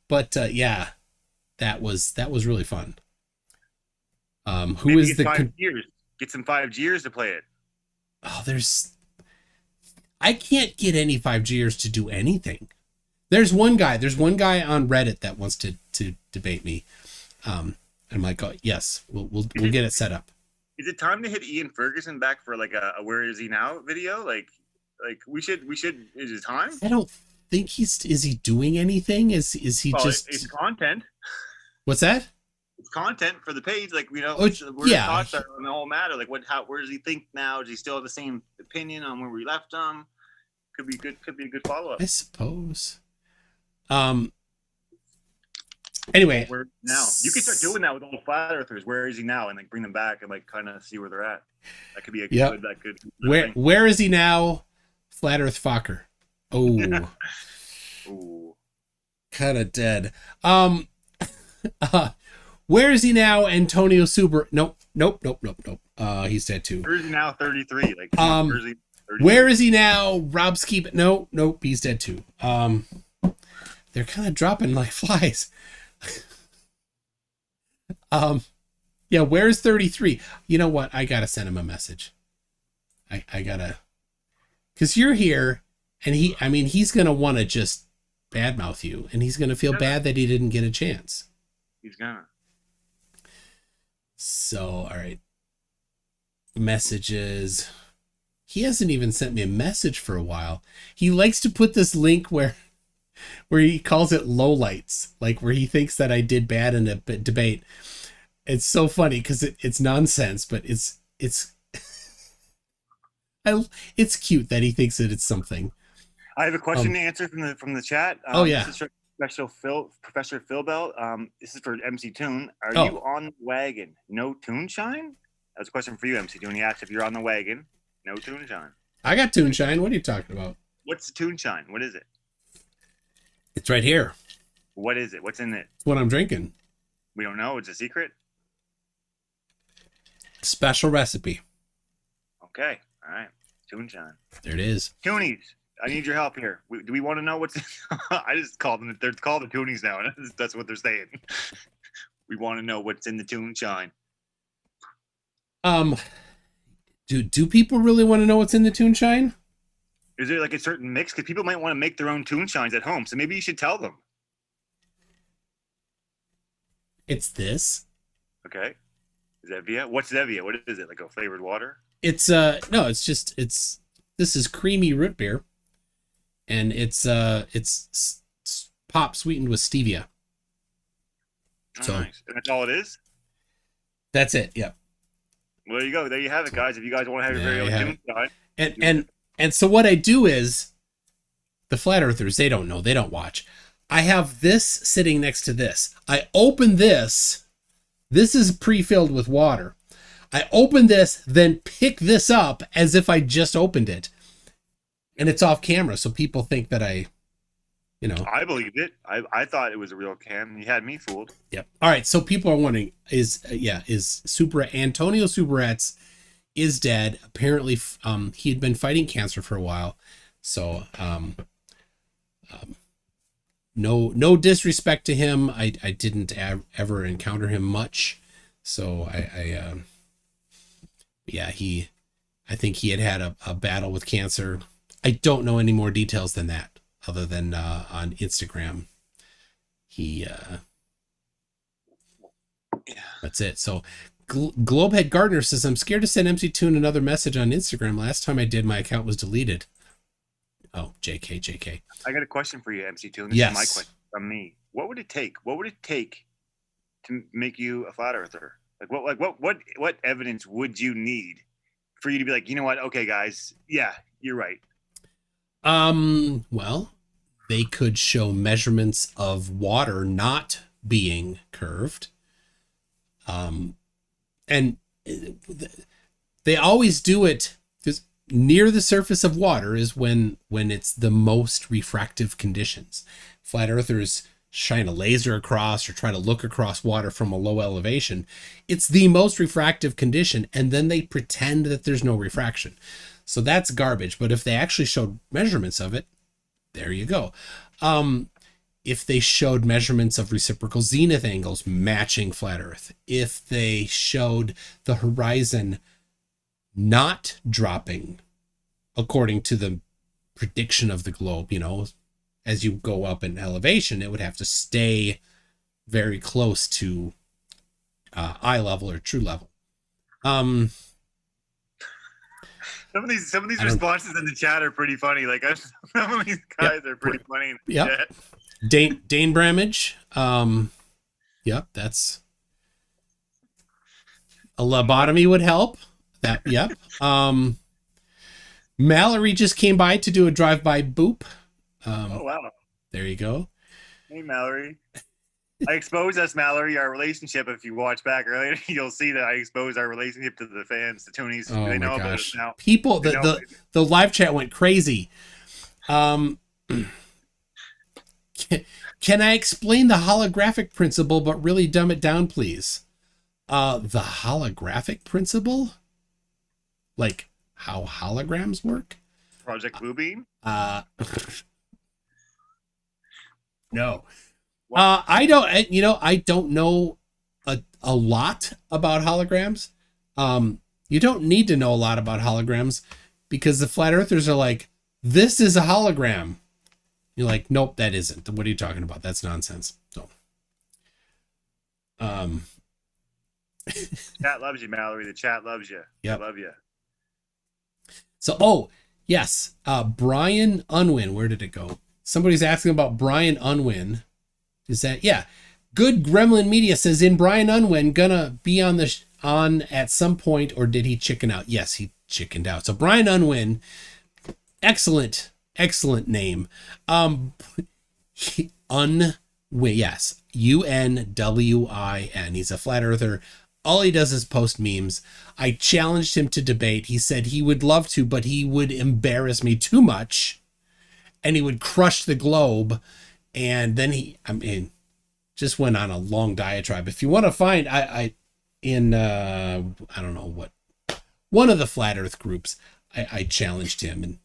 but yeah, that was really fun. Who Maybe is the 5Gers? Get some 5Gers to play it. Oh, I can't get any 5Gers to do anything. There's one guy on Reddit that wants to debate me. I'm like, oh, yes, we'll get it set up. Is it time to hit Ian Ferguson back for like a "Where Is He Now" video? Like we should. Is it time? I don't think is he doing anything? Is he just? It's content. What's that? It's content for the page. Like where thoughts are on the whole matter. Like where does he think now? Does he still have the same opinion on where we left him? Could be good. Could be a good follow up. I suppose. Anyway, where now you can start doing that with all the flat earthers. Where is he now? And like bring them back and like kind of see where they're at. That could be a good. That could. Where is he now? Flat Earth Fokker. Oh. Ooh. Kind of dead. Where is he now? Antonio Suber. Nope. He's dead too. Where is he now? 33. Like where is he? 33? Where is he now? Rob Skeep. Nope. He's dead too. They're kind of dropping like flies. Yeah. Where's 33? You know what? I gotta send him a message. I gotta, because you're here, and he's gonna want to just badmouth you, and he's gonna feel bad that he didn't get a chance. He's gonna. So, all right. Messages. He hasn't even sent me a message for a while. He likes to put this link where he calls it lowlights, like where he thinks that I did bad in a debate. It's so funny because it's nonsense, but it's cute that he thinks that it's something. I have a question to answer from the chat. Oh yeah. This is Professor Phil Bell. This is for MC Toon. Are Oh. you on the wagon? No Toon Shine? That's a question for you, MC Toon. He asked if you're on the wagon. No Toon Shine. I got Toon Shine. What are you talking about? What's the Toon Shine? What is it? It's right here. What is it? What's in it? It's what I'm drinking. We don't know. It's a secret. Special recipe. Okay. All right. Toon Shine. There it is. Toonies. I need your help here. Do we want to know what's? I just called them. They're called the Toonies now. That's what they're saying. We want to know what's in the Toon Shine. Do people really want to know what's in the Toon Shine? Is there like a certain mix? Because people might want to make their own Toon Shines at home. So maybe you should tell them. It's this. Okay. Zevia? What's Zevia? What is it? Like a flavored water? It's no, this is creamy root beer. And it's pop sweetened with stevia. Oh, So nice. And that's all it is? That's it. Yeah. Well, there you go. There you have it, guys. If you guys want to have your very own Toon Shine. And so what I do is, the flat earthers, they don't know, they don't watch. I have this sitting next to this. I open this. This is pre-filled with water. I open this, then pick this up as if I just opened it. And it's off camera, so people think that I believed it. I thought it was a real can. You had me fooled. Yep. All right, so people are wondering, is Antonio Subaretz is dead. Apparently he had been fighting cancer for a while. So no disrespect to him. I didn't ever encounter him much. So I think he had a battle with cancer. I don't know any more details than that, other than on Instagram. That's it. So Globehead Gardner says, I'm scared to send MC Toon another message on Instagram. Last time I did, my account was deleted. Oh, JK. I got a question for you, MC Toon. This Yes. is my question from me. What would it take? What would it take to make you a flat earther? What evidence would you need for you to be like, you know what? Okay, guys. Yeah, you're right. Well, they could show measurements of water not being curved. And they always do it because near the surface of water is when it's the most refractive conditions. Flat earthers shine a laser across or try to look across water from a low elevation. It's the most refractive condition, and then they pretend that there's no refraction. So that's garbage. But if they actually showed measurements of it, there you go. If they showed measurements of reciprocal zenith angles matching flat Earth, if they showed the horizon not dropping according to the prediction of the globe, as you go up in elevation, it would have to stay very close to eye level or true level. Some of these responses in the chat are pretty funny. Like some of these guys are pretty funny. Yeah. Dane Bramage. Yep, that's a lobotomy would help. Yep. Mallory just came by to do a drive-by boop. Oh wow. There you go. Hey Mallory. I exposed us, Mallory, our relationship. If you watch back earlier, you'll see that I exposed our relationship to the fans, the Toonies. Oh they know my about gosh. us now. People, the live chat went crazy. Can I explain the holographic principle, but really dumb it down, please? The holographic principle? Like how holograms work? Project Bluebeam? No. I don't know a lot about holograms. You don't need to know a lot about holograms because the flat earthers are like, this is a hologram. You're like, nope, that isn't. What are you talking about? That's nonsense. So, Chat loves you, Mallory. The chat loves you. They Yep. love you. So, oh, yes. Brian Unwin. Where did it go? Somebody's asking about Brian Unwin. Is that, yeah. Good Gremlin Media says, in Brian Unwin gonna be on on at some point, or did he chicken out? Yes, he chickened out. So Brian Unwin, excellent, excellent name. Unwin, yes, Unwin. He's a flat earther. All he does is post memes. I challenged him to debate. He said he would love to, but he would embarrass me too much, and he would crush the globe. And then I mean, just went on a long diatribe. If you want to find, I don't know what, one of the flat Earth groups, I challenged him, and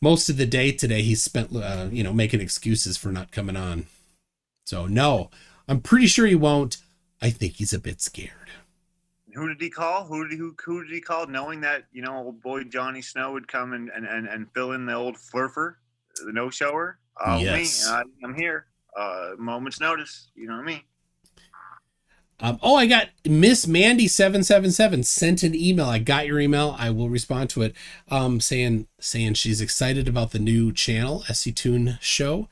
most of the day today he spent, making excuses for not coming on. So no, I'm pretty sure he won't. I think he's a bit scared. Who did he call? Who did he call? Knowing that old boy Johnny Snow would come and fill in the old flurfer, the no shower. Yes. I'm here. Moment's notice. You know what I mean? I got Miss Mandy 777 sent an email. I got your email. I will respond to it. Saying she's excited about the new channel, SC Tune Show,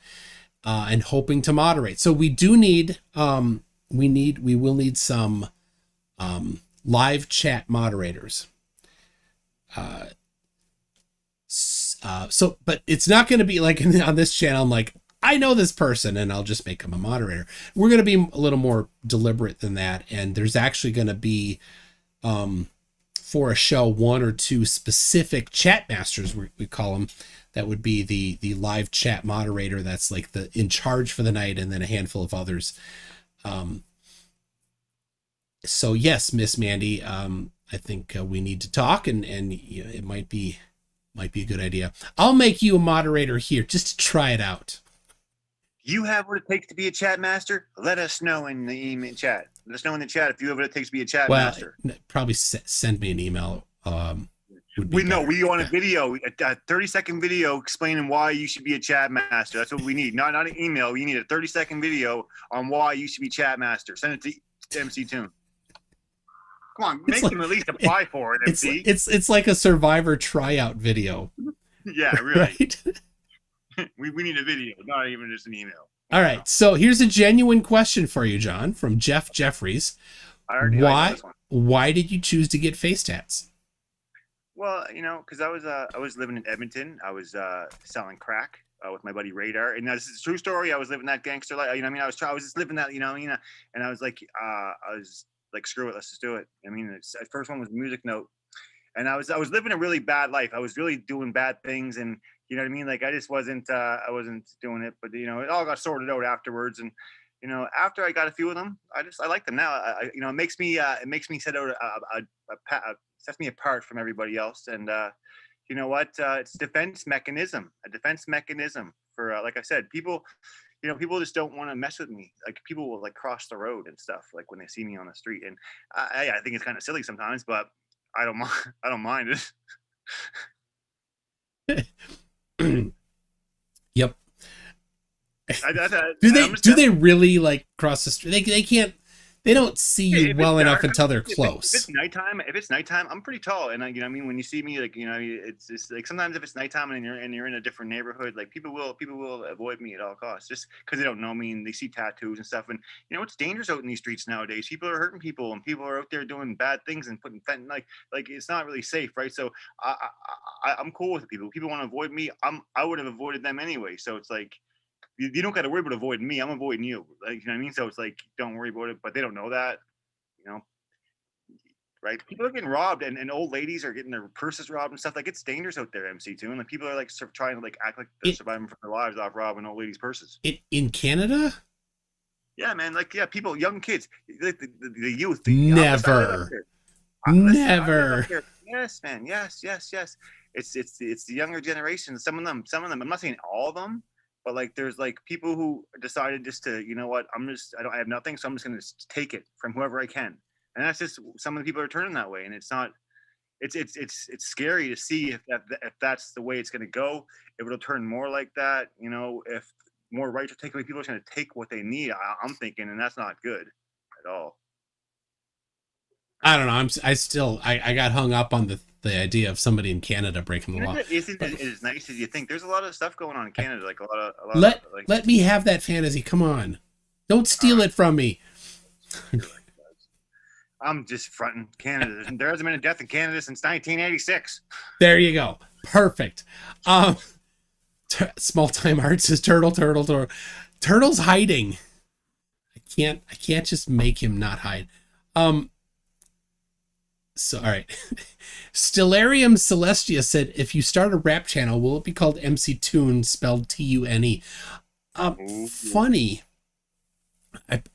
and hoping to moderate. So we do need, we will need some live chat moderators. But it's not going to be like on this channel. I'm like, I know this person and I'll just make him a moderator. We're going to be a little more deliberate than that. And there's actually going to be, for a show, 1 or 2 specific chat masters, we call them. That would be the live chat moderator. That's like the in charge for the night, and then a handful of others. So yes, Miss Mandy, I think we need to talk, and it might be a good idea. I'll make you a moderator here just to try it out. You have what it takes to be a chat master? Let us know in the email chat. Let us know in the chat if you have what it takes to be a chat master. Probably send me an email. We want a video, a 30-second video explaining why you should be a chat master. That's what we need. Not an email. You need a 30-second video on why you should be chat master. Send it to MC Tune. Come on, make them at least apply for it, MC. It's like a Survivor tryout video. Yeah, really. Right? we need a video, not even just an email. All right, so here's a genuine question for you, John, from Jeff Jeffries. Why did you choose to get face tats? Well, because I was living in Edmonton. I was selling crack with my buddy Radar, and this is a true story. I was living that gangster life. I was just living that, and I was like, screw it, let's just do it. The first one was Music Note, and I was living a really bad life. I was really doing bad things, and you know what I mean. Like I just wasn't doing it, but it all got sorted out afterwards, and after I got a few of them, I like them now. It makes me set out sets me apart from everybody else, and you know what? It's a defense mechanism for like I said, people. People just don't want to mess with me. Like people will like cross the road and stuff, like when they see me on the street, and I think it's kind of silly sometimes, but I don't mind. I don't mind it. Yep. Do they really like cross the street? They can't. They don't see you well enough until they're close. If it's nighttime, I'm pretty tall, and when you see me, like it's just like sometimes if it's nighttime and you're in a different neighborhood, like people will avoid me at all costs just because they don't know me and they see tattoos and stuff, and it's dangerous out in these streets nowadays. People are hurting people, and people are out there doing bad things and putting fentanyl, like it's not really safe, right? So I'm cool with people. People want to avoid me. I would have avoided them anyway. So it's like. You don't got to worry about avoiding me. I'm avoiding you. Like, you know what I mean? So it's like, don't worry about it. But they don't know that, right? People are getting robbed, and old ladies are getting their purses robbed and stuff. Like, it's dangerous out there, MC2. And like, people are like trying to like act like they're surviving for their lives off robbing old ladies' purses. In Canada? Yeah, man. Like, yeah, people, young kids, the youth. Never. Yes, man. Yes. It's the younger generation. Some of them. I'm not saying all of them. But like, there's like people who decided just to, I have nothing, so I'm just going to take it from whoever I can, and that's just some of the people are turning that way, and it's not, it's scary to see if that's the way it's going to go. If it'll turn more like that, if more rights are taken away, people are going to take what they need. I'm thinking, and that's not good at all. I don't know. I got hung up on the idea of somebody in Canada breaking the law. Canada isn't as nice as you think. There's a lot of stuff going on in Canada, like a lot of Let like. let me have that fantasy. Come on. Don't steal it from me. I'm just fronting Canada. There hasn't been a death in Canada since 1986. There you go. Perfect. Small time art says turtle. Turtle's hiding. I can't just make him not hide. So all right. Stellarium Celestia said, if you start a rap channel, will it be called MC Tune, spelled Tune? Funny.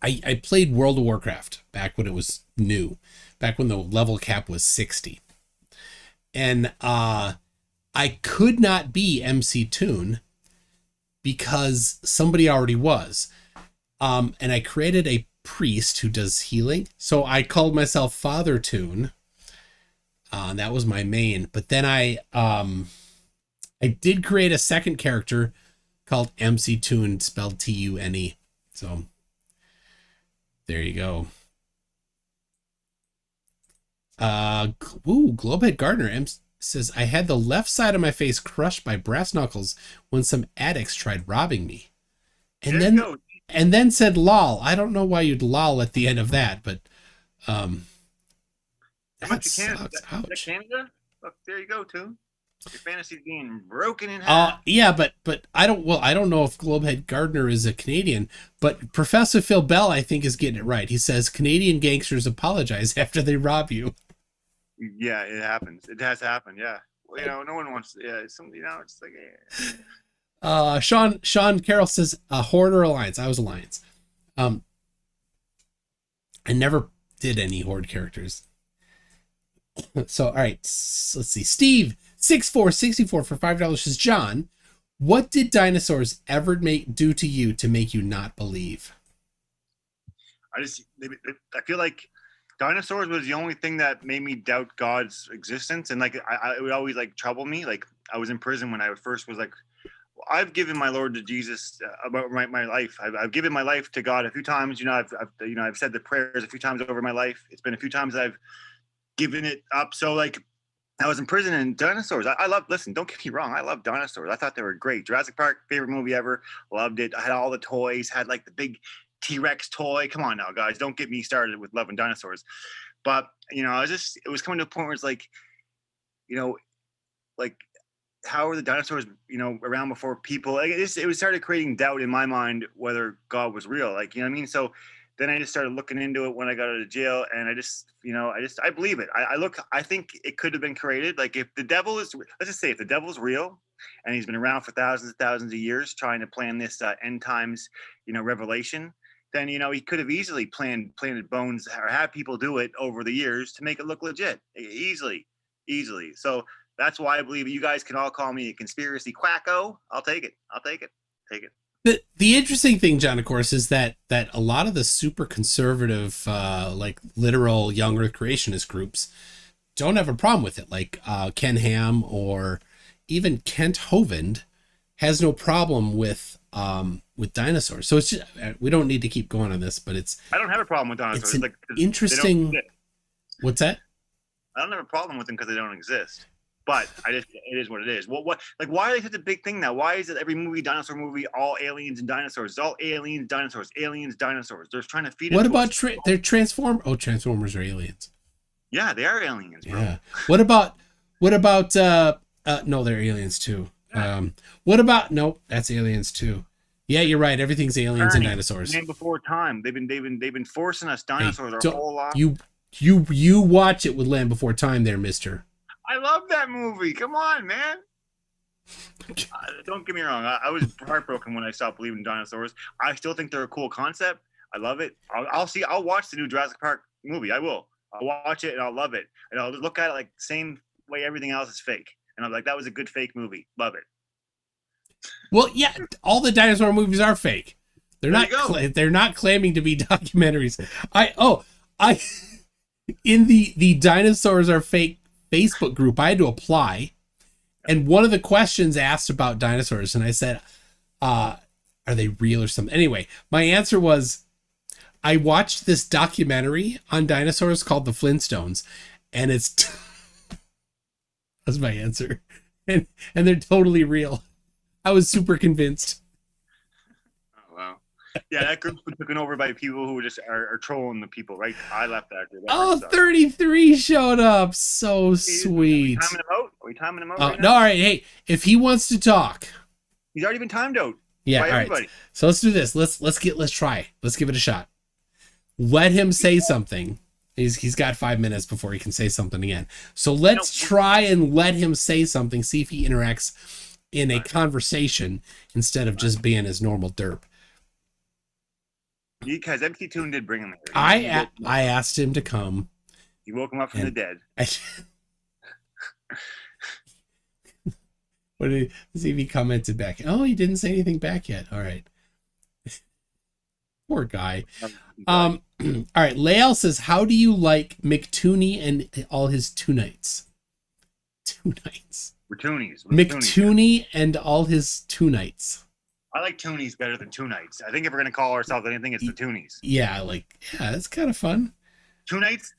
I played World of Warcraft back when it was new, back when the level cap was 60. And I could not be MC Tune because somebody already was. And I created a priest who does healing. So I called myself Father Tune. That was my main. But then I did create a second character called MC Tune, spelled Tune. So there you go. Globehead Gardner says, I had the left side of my face crushed by brass knuckles when some addicts tried robbing me. And then said lol. I don't know why you'd lol at the end of that, but that sucks. Ouch. Canada? Look, there you go, too. Your fantasy's being broken in half. Yeah, but I don't know if Globehead Gardner is a Canadian, but Professor Phil Bell, I think, is getting it right. He says Canadian gangsters apologize after they rob you. Yeah, it happens. It has happened. Yeah. Well, no one wants. Yeah, it's like. Yeah. Sean Carroll says Horde or Alliance. I was Alliance. I never did any Horde characters. So all right, let's see. Steve 6464 for $5 says, John, what did dinosaurs ever do to you to make you not believe? I feel like dinosaurs was the only thing that made me doubt God's existence, and like it would always like trouble me. Like I was in prison when I first was like, I've given my Lord to Jesus about my life. I've given my life to God a few times. I've said the prayers a few times over my life. It's been a few times I've given it up. So like I was in prison, and dinosaurs. I love. Listen, don't get me wrong. I love dinosaurs. I thought they were great. Jurassic Park, favorite movie ever. Loved it. I had all the toys. Had like the big T-Rex toy. Come on now, guys. Don't get me started with loving dinosaurs. But it was coming to a point where it's like, like how are the dinosaurs, around before people? Like it started creating doubt in my mind whether God was real. Like, you know what I mean? So then I just started looking into it when I got out of jail, and I believe it. I think it could have been created. Like if the devil is, let's just say if the devil's real and he's been around for thousands and thousands of years trying to plan this end times, revelation, then, he could have easily planted bones or had people do it over the years to make it look legit easily. So that's why I believe you guys can all call me a conspiracy quacko. I'll take it. Take it. The interesting thing, John, of course, is that a lot of the super conservative, like literal young Earth creationist groups don't have a problem with it. Like Ken Ham or even Kent Hovind has no problem with dinosaurs. So it's just, we don't need to keep going on this, but I don't have a problem with dinosaurs. It's interesting. What's that? I don't have a problem with them because they don't exist. But it is what it is. What like why are they such a big thing now? Why is it every dinosaur movie, all aliens and dinosaurs? It's all aliens, dinosaurs. They're trying to feed it. What about they're Transformers are aliens. Yeah, they are aliens, bro. Yeah. What about no, they're aliens too. What about that's aliens too. Yeah, you're right. Everything's aliens and dinosaurs. Land Before Time. They've been forcing us dinosaurs our whole life. You watch it with Land Before Time there, mister. I love that movie. Come on, man. Don't get me wrong. I was heartbroken when I stopped believing in dinosaurs. I still think they're a cool concept. I love it. I'll watch the new Jurassic Park movie. I will. I'll watch it and I'll love it. And I'll look at it like the same way everything else is fake. And I'm like, that was a good fake movie. Love it. Well, yeah, all the dinosaur movies are fake. They're not claiming to be documentaries. In the dinosaurs are fake Facebook group, I had to apply, and one of the questions asked about dinosaurs, and I said, are they real or something? Anyway, my answer was, I watched this documentary on dinosaurs called The Flintstones, and it's that's my answer, and they're totally real. I was super convinced. Oh, wow. Yeah, that group's been taken over by people who just are trolling the people, right? I left that group. Oh, 33 showed up. So sweet. Are we timing him out right No, now? all right. Hey, if he wants to talk. He's already been timed out. Yeah, by all everybody. right. So let's do this. Let's try. Let's give it a shot. Let him say something. He's got 5 minutes before he can say something again. So let's try and let him say something, see if he interacts in a conversation instead of just being his normal derp. Because MC Toon did bring him here. I asked him to come. He woke him up from the dead. What did he see if he commented back? Oh, he didn't say anything back yet. All right. Poor guy. All right. Lael says, how do you like McTooney and all his Toonites? Toonites. We're Toonies. McTooney and all his Toonites. I like Toonies better than Toonites. I think if we're gonna call ourselves anything, it's the Toonies. Yeah, that's kind of fun. Toonites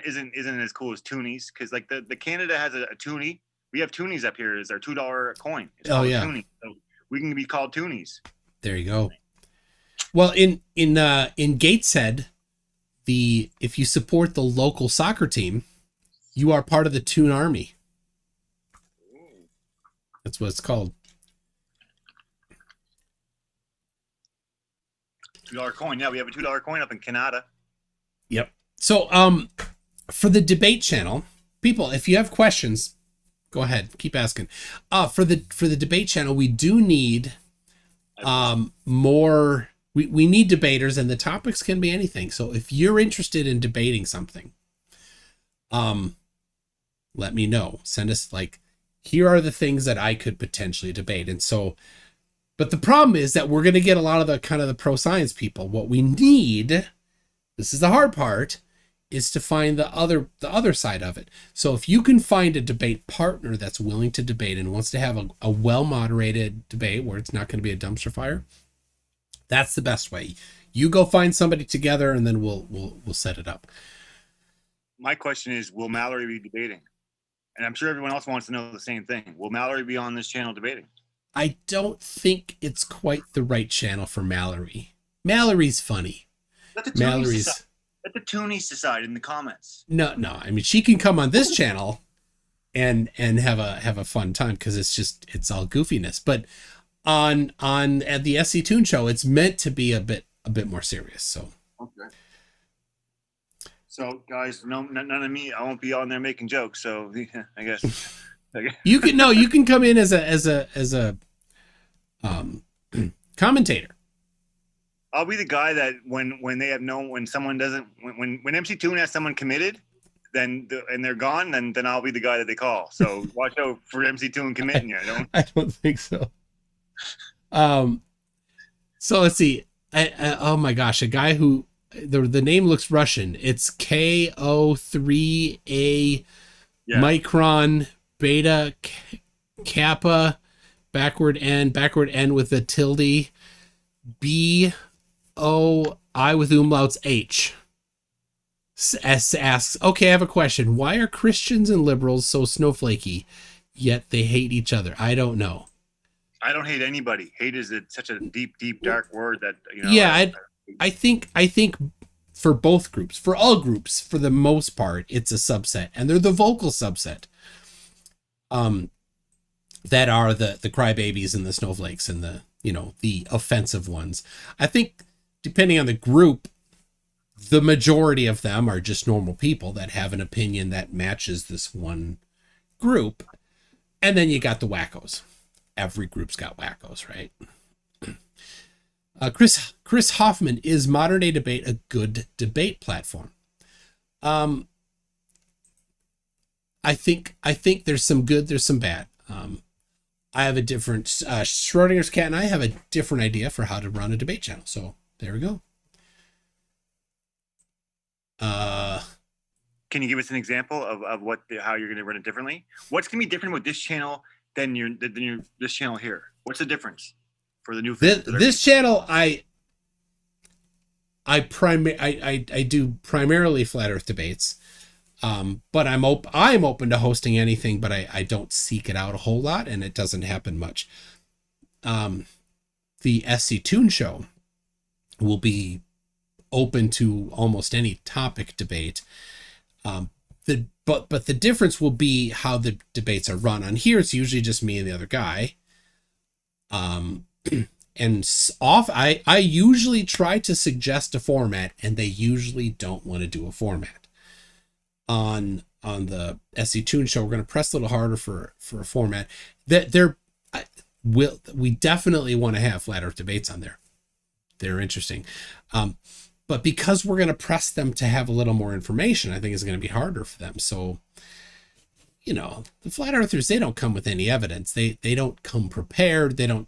isn't as cool as Toonies, because like the Canada has a Toonie. We have Toonies up here as our $2 coin. It's called Toonie. So we can be called Toonies. There you go. Well, in Gateshead, if you support the local soccer team, you are part of the Toon Army. That's what it's called. $2 coin. Yeah, we have a $2 coin up in Canada. Yep. So, for the debate channel, people, if you have questions, go ahead, keep asking. For the debate channel, we do need more. We need debaters, and the topics can be anything. So if you're interested in debating something, let me know. Send us here are the things that I could potentially debate. And so, but the problem is that we're going to get a lot of the pro science people. What we need, this is the hard part, is to find the other side of it. So if you can find a debate partner that's willing to debate and wants to have a well-moderated debate where it's not going to be a dumpster fire, that's the best way. You go find somebody together, and then we'll set it up. My question is, will Mallory be debating? And I'm sure everyone else wants to know the same thing. Will Mallory be on this channel debating? I don't think it's quite the right channel for Mallory. Mallory's funny. Let the Toonies decide in the comments. No. I mean, she can come on this channel and have a fun time because it's all goofiness. But at the SC Toon Show, it's meant to be a bit more serious. So okay. So guys, none of me. I won't be on there making jokes. So I guess you can come in as a commentator. I'll be the guy that when they have when someone doesn't when MC Toon has someone committed, and they're gone, then I'll be the guy that they call. So watch out for MC Toon committing you. I don't think so. So let's see. Oh my gosh, a guy who the name looks Russian. It's KO3A micron beta kappa backward N with a tilde BOI with umlauts H. S asks, okay, I have a question. Why are Christians and liberals so snowflakey, yet they hate each other? I don't know. I don't hate anybody. Hate is such a deep, dark word that, Yeah, I think for both groups, for all groups, for the most part, it's a subset, and they're the vocal subset. That are the crybabies and the snowflakes and the offensive ones. I think depending on the group, the majority of them are just normal people that have an opinion that matches this one group. And then you got the wackos. Every group's got wackos, right? Chris Hoffman, is modern day debate a good debate platform? I think there's some good, there's some bad. I have a different Schrodinger's cat and I have a different idea for how to run a debate channel. So there we go. Can you give us an example of how you're going to run it differently? What's going to be different with this channel than this channel here? What's the difference for the new this channel? I I do primarily flat Earth debates, but I'm open to hosting anything, but I don't seek it out a whole lot, and it doesn't happen much. The SC Toon Show will be open to almost any topic debate. But the difference will be how the debates are run. On here, it's usually just me and the other guy. I usually try to suggest a format, and they usually don't want to do a format. On the SC Toon Show, we're going to press a little harder for a format. We definitely want to have flat Earth debates on there. They're interesting. But because we're going to press them to have a little more information, I think it's going to be harder for them. So, the flat earthers, they don't come with any evidence. They don't come prepared. They don't,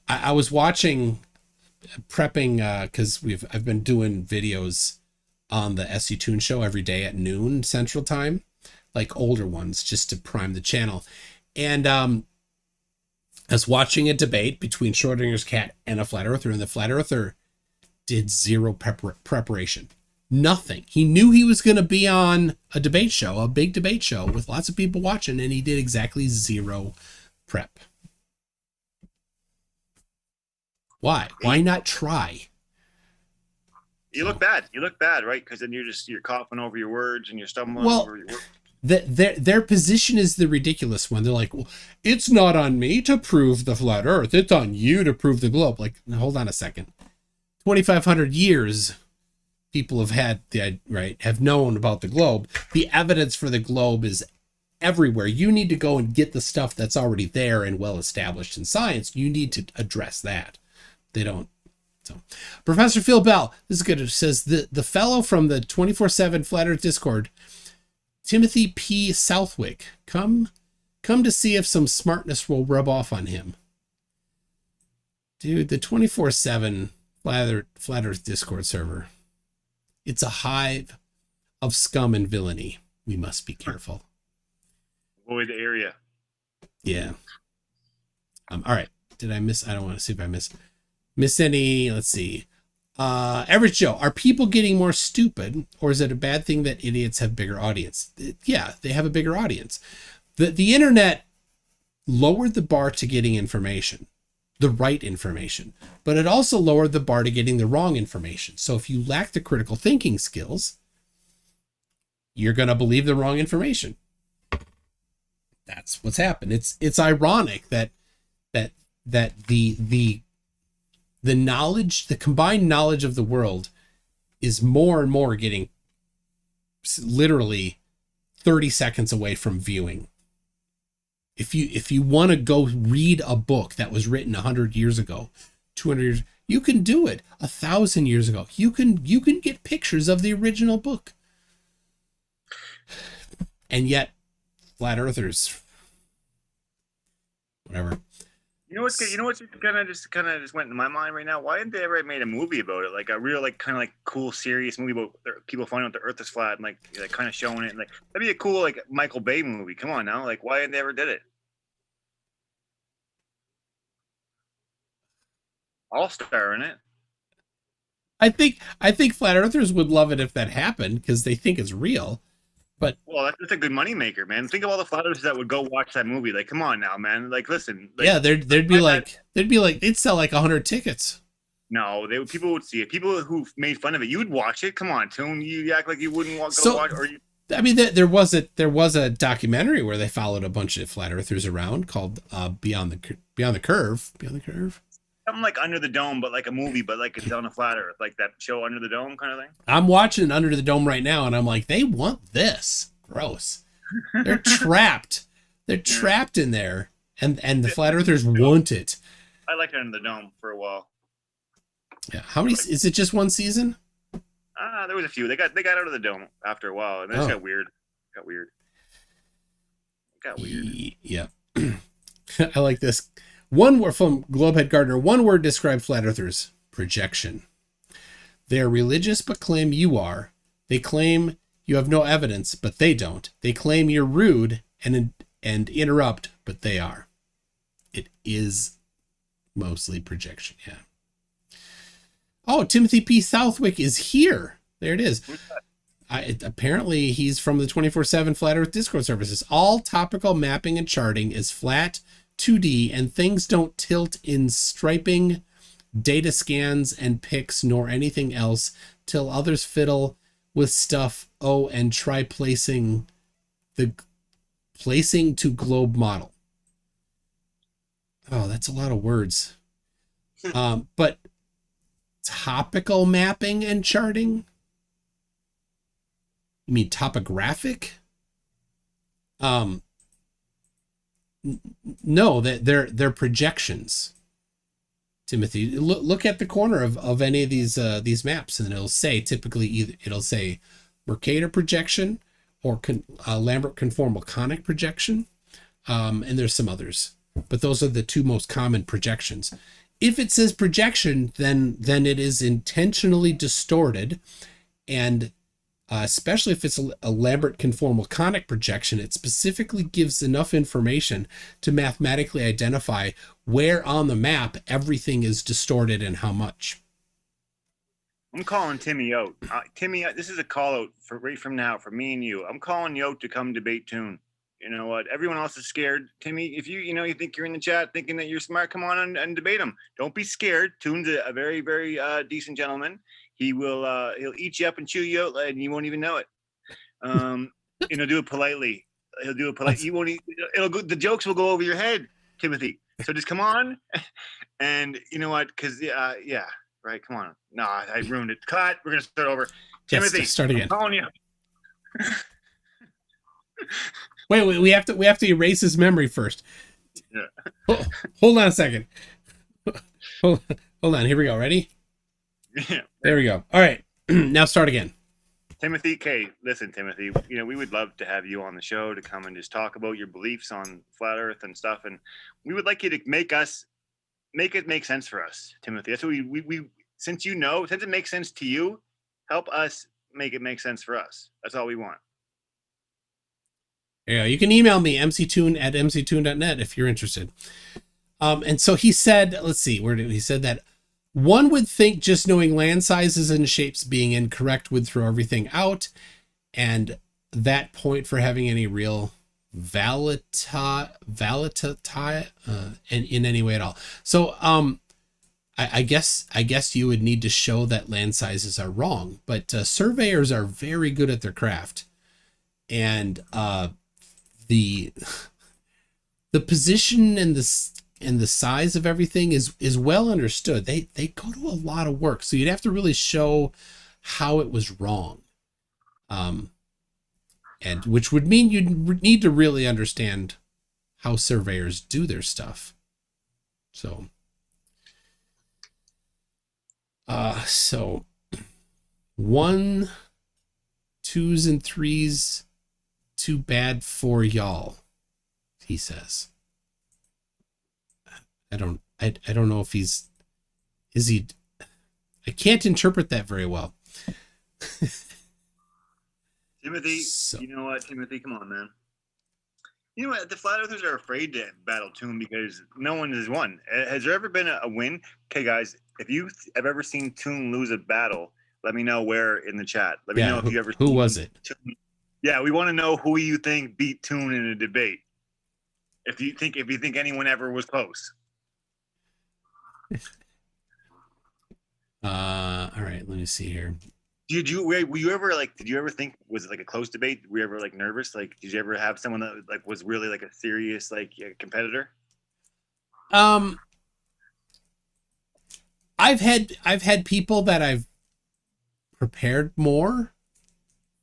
I was prepping, cause I've been doing videos on the SC Toon Show every day at noon Central Time, like older ones, just to prime the channel. And, I was watching a debate between Schrodinger's cat and a flat earther, and the flat earther did zero preparation. Nothing. He knew he was going to be on a debate show, a big debate show with lots of people watching, and he did exactly zero prep. Why? Why not try? You look bad. You look bad, right? Because then you're coughing over your words and you're stumbling over your words. Their position is the ridiculous one. They're like, well, it's not on me to prove the flat earth. It's on you to prove the globe. Like, hold on a second. 2,500 years people have known about the globe. The evidence for the globe is everywhere. You need to go and get the stuff that's already there and well established in science. You need to address that. They don't. So Professor Phil Bell, this is good. It says the fellow from the 24/7 Flat Earth Discord, Timothy P. Southwick, come to see if some smartness will rub off on him. Dude, the 24/7 Flat Earth Discord server, it's a hive of scum and villainy. We must be careful. Avoid the area. Yeah. All right. Did I miss? I don't want to see if I miss any. Let's see. Average Joe, are people getting more stupid, or is it a bad thing that idiots have bigger audience? Yeah, they have a bigger audience. The internet lowered the bar to getting information, the right information, but it also lowered the bar to getting the wrong information. So if you lack the critical thinking skills, you're going to believe the wrong information. That's what's happened. It's ironic that the knowledge, the combined knowledge of the world, is more and more getting literally 30 seconds away from viewing. If you want to go read a book that was written 100 years ago, 200 years, you can do it. 1,000 years ago, you can get pictures of the original book. And yet, flat earthers, whatever. You know what's kind of just went in my mind right now? Why didn't they ever made a movie about it? Like a real, kind of cool, serious movie about people finding out the Earth is flat and like kind of showing it. Like that'd be a cool Michael Bay movie. Come on now, why didn't they ever did it? All-star in it. I think flat earthers would love it if that happened because they think it's real. But that's a good money maker, man. Think of all the flat earthers that would go watch that movie. Like, come on now, man. Listen. Yeah, they'd sell 100 tickets. No, people would see it. People who made fun of it, you would watch it. Come on, Toon. You act like you wouldn't watch. I mean, there was a documentary where they followed a bunch of flat earthers around called Beyond the Curve. Something like Under the Dome, but like a movie, but it's on a flat earth, like that show Under the Dome kind of thing. I'm watching Under the Dome right now, and I'm like, they want this. Gross. They're trapped. They're trapped in there, and the flat earthers want it. I liked Under the Dome for a while. Yeah. How many? Is it just one season? There was a few. They got out of the dome after a while, and then it got weird. Got weird. Yeah. I like this. One word from Globehead Gardner. One word describes flat earthers: projection. They are religious, but claim you are. They claim you have no evidence, but they don't. They claim you're rude and interrupt, but they are. It is mostly projection. Yeah. Oh, Timothy P. Southwick is here. There it is. Apparently, he's from the 24/7 Flat Earth Discord services. All topical mapping and charting is flat, 2D, and things don't tilt in striping, data scans, and pics, nor anything else, till others fiddle with stuff. Oh, and try placing to globe model. Oh, that's a lot of words. But topical mapping and charting? You mean topographic? No, they're projections. Timothy, look at the corner of any of these maps, and it'll say typically it'll say Mercator projection or Lambert conformal conic projection, and there's some others, but those are the two most common projections. If it says projection, then it is intentionally distorted, and especially if it's a Lambert conformal conic projection, it specifically gives enough information to mathematically identify where on the map everything is distorted and how much. I'm calling Timmy out. Timmy, this is a call out for right from now for me and you. I'm calling you out to come debate Toon. You know what? Everyone else is scared. Timmy, if you think you're in the chat thinking that you're smart, come on and debate him. Don't be scared. Toon's a very, very decent gentleman. He will he'll eat you up and chew you out, and you won't even know it. Do it politely. He'll do it politely. You won't. It'll go. The jokes will go over your head, Timothy. So just come on, and you know what? Because yeah, right. Come on. No, I ruined it. Cut. We're gonna start over. Yes, Timothy, start again. I'm calling you. Wait, we have to erase his memory first. Yeah. Hold on a second. Hold on. Here we go. Ready? Yeah. There we go. All right. Now start again. Timothy, listen, Timothy, we would love to have you on the show to come and just talk about your beliefs on flat earth and stuff. And we would like you to make it make sense for us, Timothy. That's what we since it makes sense to you, help us make it make sense for us. That's all we want. Yeah, you can email me, mctoon@mctoon.net if you're interested. And so he said, let's see, he said that one would think just knowing land sizes and shapes being incorrect would throw everything out, and that point for having any real validity in any way at all. So I guess you would need to show that land sizes are wrong, but surveyors are very good at their craft, and the position and the size of everything is well understood. They go to a lot of work, so you'd have to really show how it was wrong, and which would mean you'd need to really understand how surveyors do their stuff. So 1, 2s, and 3s, too bad for y'all, he says. I don't know if is he, I can't interpret that very well. Timothy, you know what, Timothy, come on, man. You know what, the flat earthers are afraid to battle Toon because no one has won. Has there ever been a win? Okay, guys, if you have ever seen Toon lose a battle, let me know where in the chat. Let me know if you ever who was it? Toon. Yeah, we want to know who you think beat Toon in a debate. If you think anyone ever was close. All right, let me see here. Did you ever think, was it like a close debate? Were you ever like nervous? Like, did you ever have someone that like was really like a serious like competitor? I've had people that I've prepared more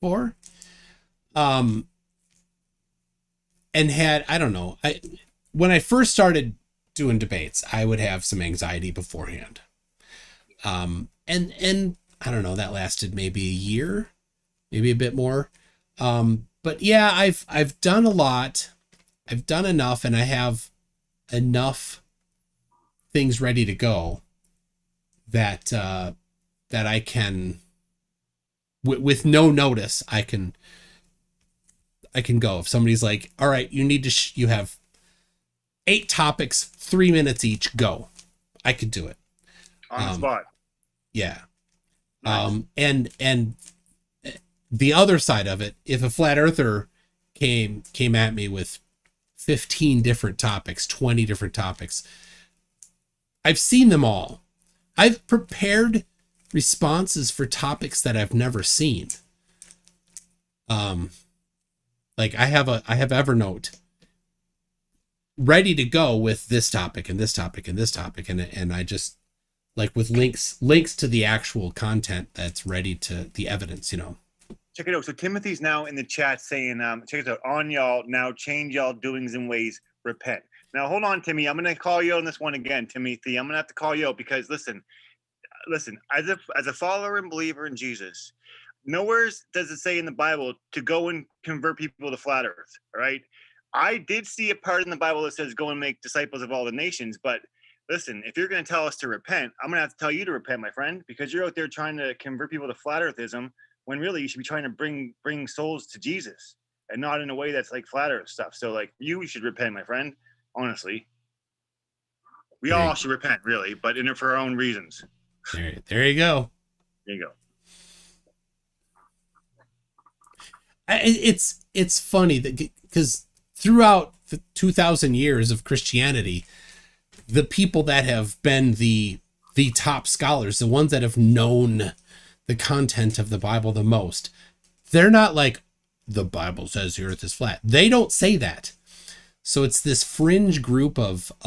for, and had, I don't know, when I first started doing debates, I would have some anxiety beforehand. And I don't know, that lasted maybe a year, maybe a bit more. But yeah, I've done a lot. I've done enough, and I have enough things ready to go that I can, with no notice, I can go. If somebody's like, all right, you need to, you have 8 topics, 3 minutes each, go. I could do it. On the spot. Yeah. Nice. And the other side of it, if a flat earther came at me with 15 different topics, 20 different topics, I've seen them all. I've prepared responses for topics that I've never seen. Like I have Evernote ready to go with this topic and this topic and this topic, and I just like with links to the actual content that's ready to the evidence, you know. Check it out. So Timothy's now in the chat saying, check it out. On y'all now, change y'all doings and ways, repent. Now hold on, Timmy. I'm gonna call you on this one again, Timothy. I'm gonna have to call you out because listen, as a follower and believer in Jesus, nowhere does it say in the Bible to go and convert people to flat earth. All right. I did see a part in the Bible that says go and make disciples of all the nations, but listen, if you're going to tell us to repent, I'm going to have to tell you to repent, my friend, because you're out there trying to convert people to flat earthism when really you should be trying to bring souls to Jesus and not in a way that's like flat earth stuff. So like you should repent, my friend. Honestly, we all should repent, really, but in it for our own reasons. There you go. There you go. It's funny that because throughout the 2,000 years of Christianity, the people that have been the top scholars, the ones that have known the content of the Bible the most, they're not like the Bible says the earth is flat. They don't say that. So it's this fringe group of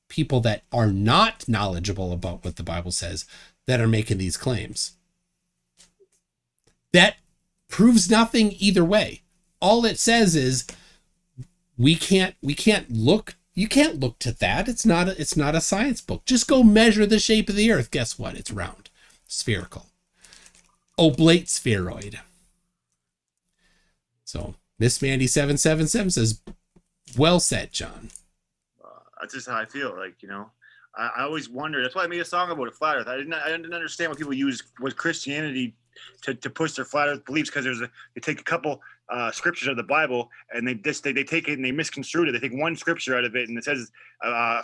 people that are not knowledgeable about what the Bible says that are making these claims. That proves nothing either way. All it says is we can't look. You can't look to that. It's not a science book. Just go measure the shape of the earth. Guess what? It's round, spherical, oblate spheroid. So Miss Mandy 777 says, "Well said, John." That's just how I feel. Like, you know, I always wonder. That's why I made a song about a flat Earth. I didn't understand why people use with Christianity to push their flat Earth beliefs, because they take a couple scriptures of the Bible and they take it and they misconstrue it. They take one scripture out of it and it says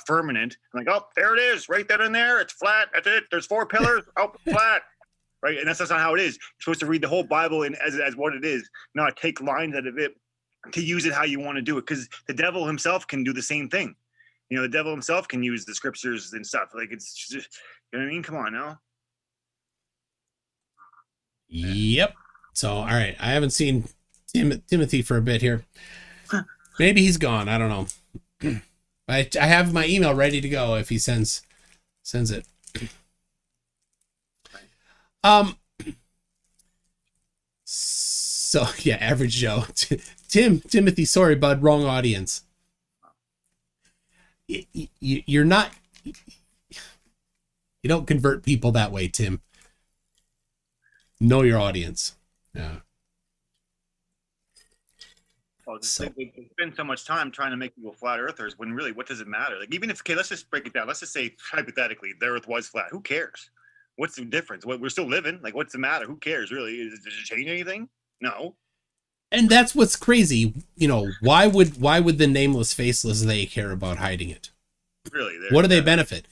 firmament. I'm like, oh, there it is, right there and there. It's flat. That's it. There's 4 pillars. Oh, flat. Right, and that's not how it is. You're supposed to read the whole Bible as what it is, not take lines out of it to use it how you want to do it. Because the devil himself can do the same thing. You know, the devil himself can use the scriptures and stuff. Like, it's just, you know what I mean? Come on now. Yep. So, all right. I haven't seen Timothy for a bit here. Maybe he's gone. I don't know. I have my email ready to go if he sends it. So yeah, average Joe. Timothy, sorry, bud, wrong audience. You're not. You don't convert people that way, Tim. Know your audience. Yeah. Well, they spend so much time trying to make people flat earthers when really, what does it matter? Like, even if, okay, let's just break it down. Let's just say hypothetically the earth was flat. Who cares? What's the difference? We're still living. Like, what's the matter? Who cares, really? Does it change anything? No. And that's what's crazy. You know, why would the nameless, faceless they care about hiding it? Really? What do they benefit?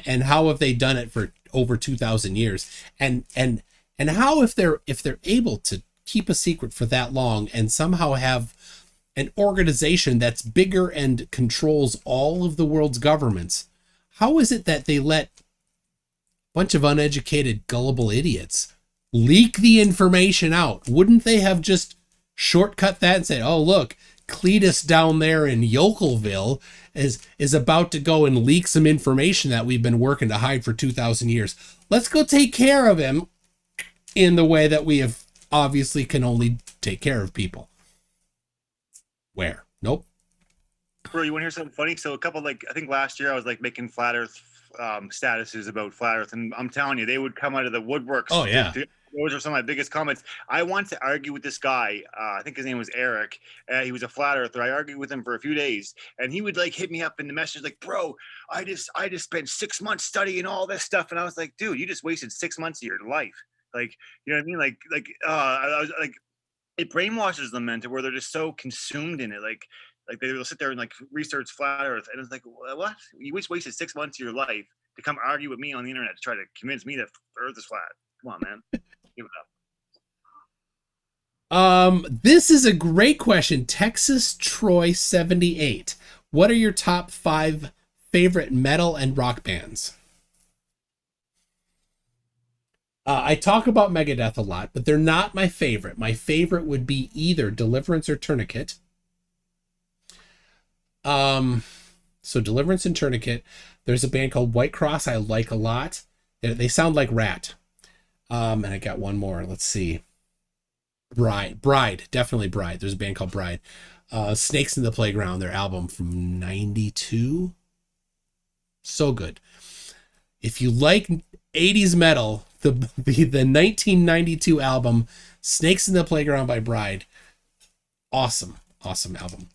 And how have they done it for over 2,000 years? And how, if they're able to keep a secret for that long and somehow have an organization that's bigger and controls all of the world's governments, how is it that they let a bunch of uneducated, gullible idiots leak the information out? Wouldn't they have just shortcut that and say, oh, look, Cletus down there in Yokelville is about to go and leak some information that we've been working to hide for 2,000 years. Let's go take care of him in the way that we have obviously can only take care of people. Where? Nope. Bro, you want to hear something funny? So a couple, like, I think last year I was like making flat earth statuses about flat earth, and I'm telling you, they would come out of the woodworks. Oh yeah. Those are some of my biggest comments. I want to argue with this guy. I think his name was Eric. He was a flat earther. I argued with him for a few days, and he would like hit me up in the message like, "Bro, I just spent 6 months studying all this stuff," and I was like, "Dude, you just wasted 6 months of your life." Like, you know what I mean? I was like, it brainwashes them, man, to where they're just so consumed in it. Like they will sit there and like research flat earth, and it's like, what? You just wasted 6 months of your life to come argue with me on the internet to try to convince me that Earth is flat. Come on, man. Give it up. This is a great question. Texas Troy 78. What are your top 5 favorite metal and rock bands? I talk about Megadeth a lot, but they're not my favorite. My favorite would be either Deliverance or Tourniquet. So Deliverance and Tourniquet. There's a band called White Cross I like a lot. They sound like Rat. And I got one more. Let's see. Bride, definitely Bride. There's a band called Bride. Snakes in the Playground, their album from 92. So good. If you like 80s metal, the 1992 album Snakes in the Playground by Bride, awesome album.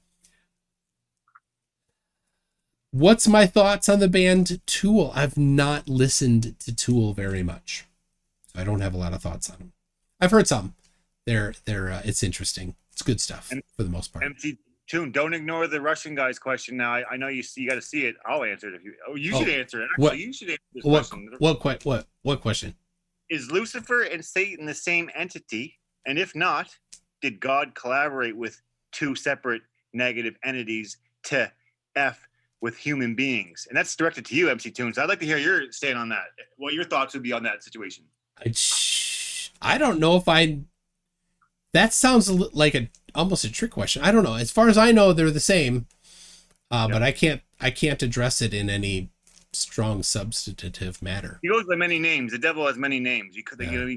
What's my thoughts on the band Tool? I've not listened to Tool very much, so I don't have a lot of thoughts on them. I've heard some. They're it's interesting. It's good stuff for the most part. MC Tune, don't ignore the Russian guy's question. Now I know you got to see it. I'll answer it if you. Oh, you should answer it. Actually, you should answer this question. What question? Is Lucifer and Satan the same entity? And if not, did God collaborate with 2 separate negative entities to F with human beings? And that's directed to you, MC Tunes. I'd like to hear your stand on that. What your thoughts would be on that situation. I don't know if that sounds like almost a trick question. I don't know. As far as I know, they're the same, but I can't address it in any strong substantive matter. He goes by many names. The devil has many names. He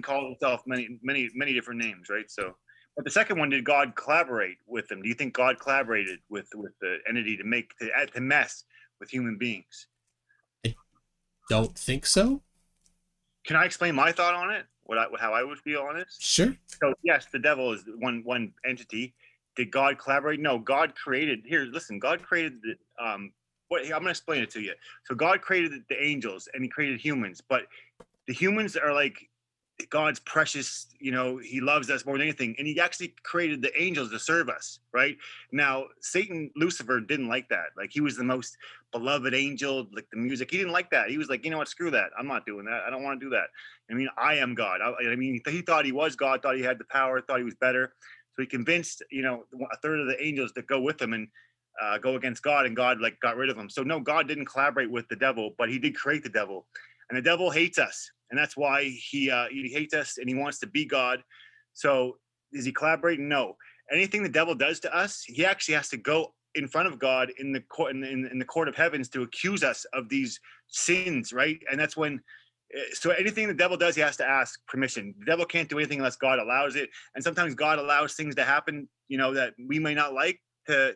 calls himself many different names, right? So, but the second one, did God collaborate with them? Do you think God collaborated with the entity to mess with human beings? I don't think so. Can I explain my thought on it? How I would feel on it? Sure. So yes, the devil is one entity. Did God collaborate? No, God created. Here, listen. God created the I'm going to explain it to you. So God created the angels and He created humans, but the humans are like God's precious. He loves us more than anything, and He actually created the angels to serve us. Right now, Satan, Lucifer, didn't like that. Like he was the most beloved angel, like the music. He didn't like that. He was like, you know what? Screw that. I'm not doing that. I don't want to do that. I am God. He thought he was God. Thought he had the power. Thought he was better. So he convinced, a third of the angels to go with him and go against God, and God got rid of him. So no, God didn't collaborate with the devil, but He did create the devil, and the devil hates us, and that's why he hates us, and he wants to be God. So is he collaborating? No. Anything the devil does to us, he actually has to go in front of God in the court in the court of heavens to accuse us of these sins, right? And that's when. So anything the devil does, he has to ask permission. The devil can't do anything unless God allows it, and sometimes God allows things to happen, that we may not like to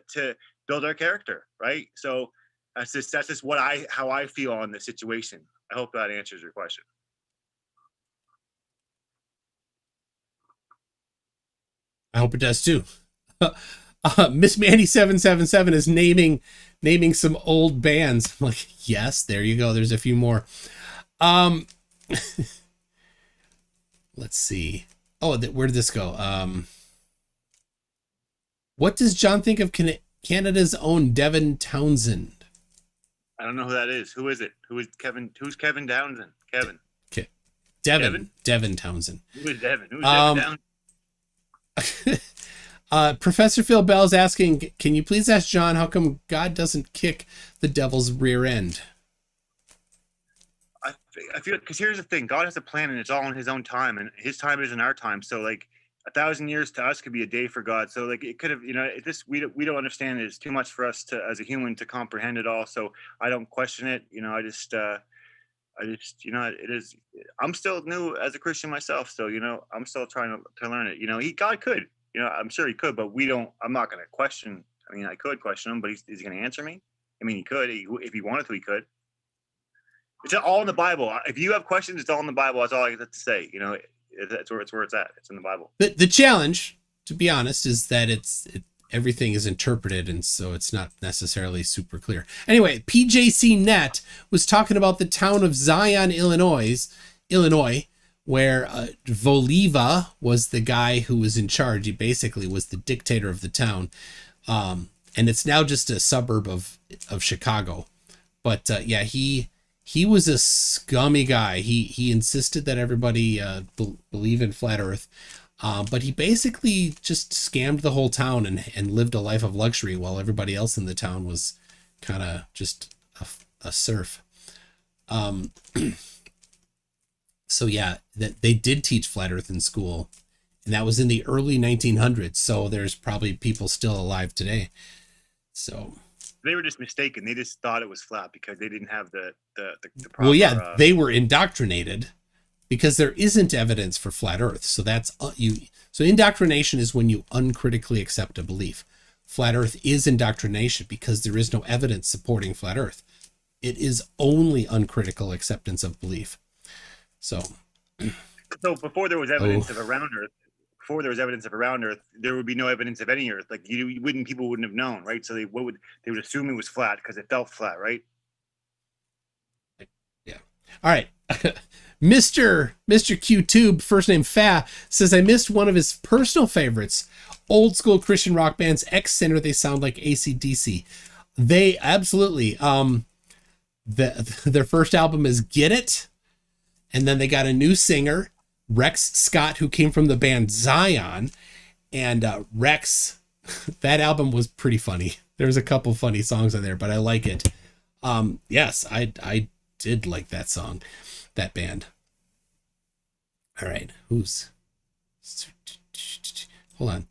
build our character, right? So that's just how I feel on the situation. I hope that answers your question. I hope it does too. Miss Mandy 777 is naming some old bands. I'm like, yes, there you go. There's a few more. Let's see. Oh, where did this go? What does John think of Canada's own Devin Townsend? I don't know who that is. Who is it? Who's Kevin Townsend? Kevin. Okay. Devin Townsend. Who is Devin? Who's Devin Townsend? Professor Phil Bell is asking, can you please ask John how come God doesn't kick the devil's rear end? I feel, because here's the thing, God has a plan and it's all in His own time, and His time isn't our time. So 1,000 years to us could be a day for God. So it could have, we don't understand it. It's too much for us to, as a human, to comprehend it all. So I don't question it. I just it is, I'm still new as a Christian myself. So, I'm still trying to learn it. God could, I'm sure He could, but I'm not going to question. I could question Him, but is He going to answer me? He could, if He wanted to, He could. It's all in the Bible. If you have questions, it's all in the Bible. That's all I have to say. That's where it's at. It's in the Bible. The challenge, to be honest, is that everything is interpreted, and so it's not necessarily super clear. Anyway, PJC Net was talking about the town of Zion, Illinois, where Voliva was the guy who was in charge. He basically was the dictator of the town, and it's now just a suburb of Chicago. But he he was a scummy guy. He insisted that everybody believe in flat Earth, but he basically just scammed the whole town and lived a life of luxury while everybody else in the town was kind of just a serf. So yeah, that they did teach flat Earth in school, and that was in the early 1900s. So there's probably people still alive today. So they were just mistaken. They just thought it was flat because they didn't have the proper. Well, yeah, they were indoctrinated because there isn't evidence for flat Earth. So that's you. So indoctrination is when you uncritically accept a belief. Flat Earth is indoctrination because there is no evidence supporting flat Earth. It is only uncritical acceptance of belief. So before there was evidence of a round Earth, there would be no evidence of any Earth. Like people wouldn't have known, right? So they would assume it was flat because it felt flat, right? Yeah. All right. Mr. Q-Tube, first name Fa, says I missed one of his personal favorites. Old school Christian rock bands, X-Center, they sound like AC/DC. They absolutely. Their first album is Get It. And then they got a new singer, Rex Scott, who came from the band Zion. And Rex, that album was pretty funny. There's a couple funny songs on there, but I like it. Yes, I did like that song, that band. All right, hold on.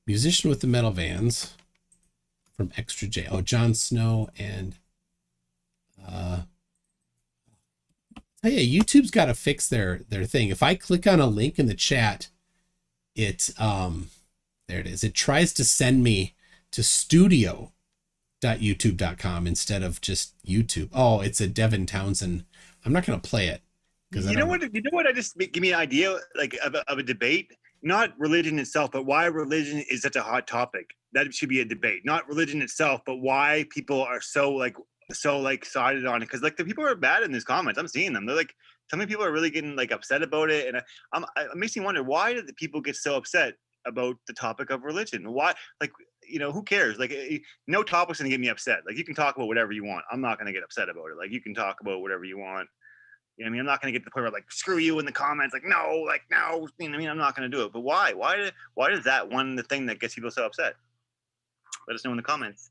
Musician with the Metal Vans from Extra J. Oh, Jon Snow and yeah, YouTube's got to fix their thing. If I click on a link in the chat, it there it is. It tries to send me to studio.youtube.com instead of just YouTube. Oh, it's a Devin Townsend. I'm not going to play it. You know what? I just give me an idea like of a debate. Not religion itself, but why religion is such a hot topic. That should be a debate. Not religion itself, but why people are so sided on it. Because like the people are bad in these comments. I'm seeing them. They're like, so many people are really getting like upset about it, and it makes me wonder, why do the people get so upset about the topic of religion? Why, like, who cares? Like, no topic's gonna get me upset. Like, you can talk about whatever you want. I'm not gonna get upset about it. Like, you can talk about whatever you want. I mean, I'm not going to get to the point where like, screw you in the comments. Like, no. I'm not going to do it. But why? Why is that the thing that gets people so upset? Let us know in the comments.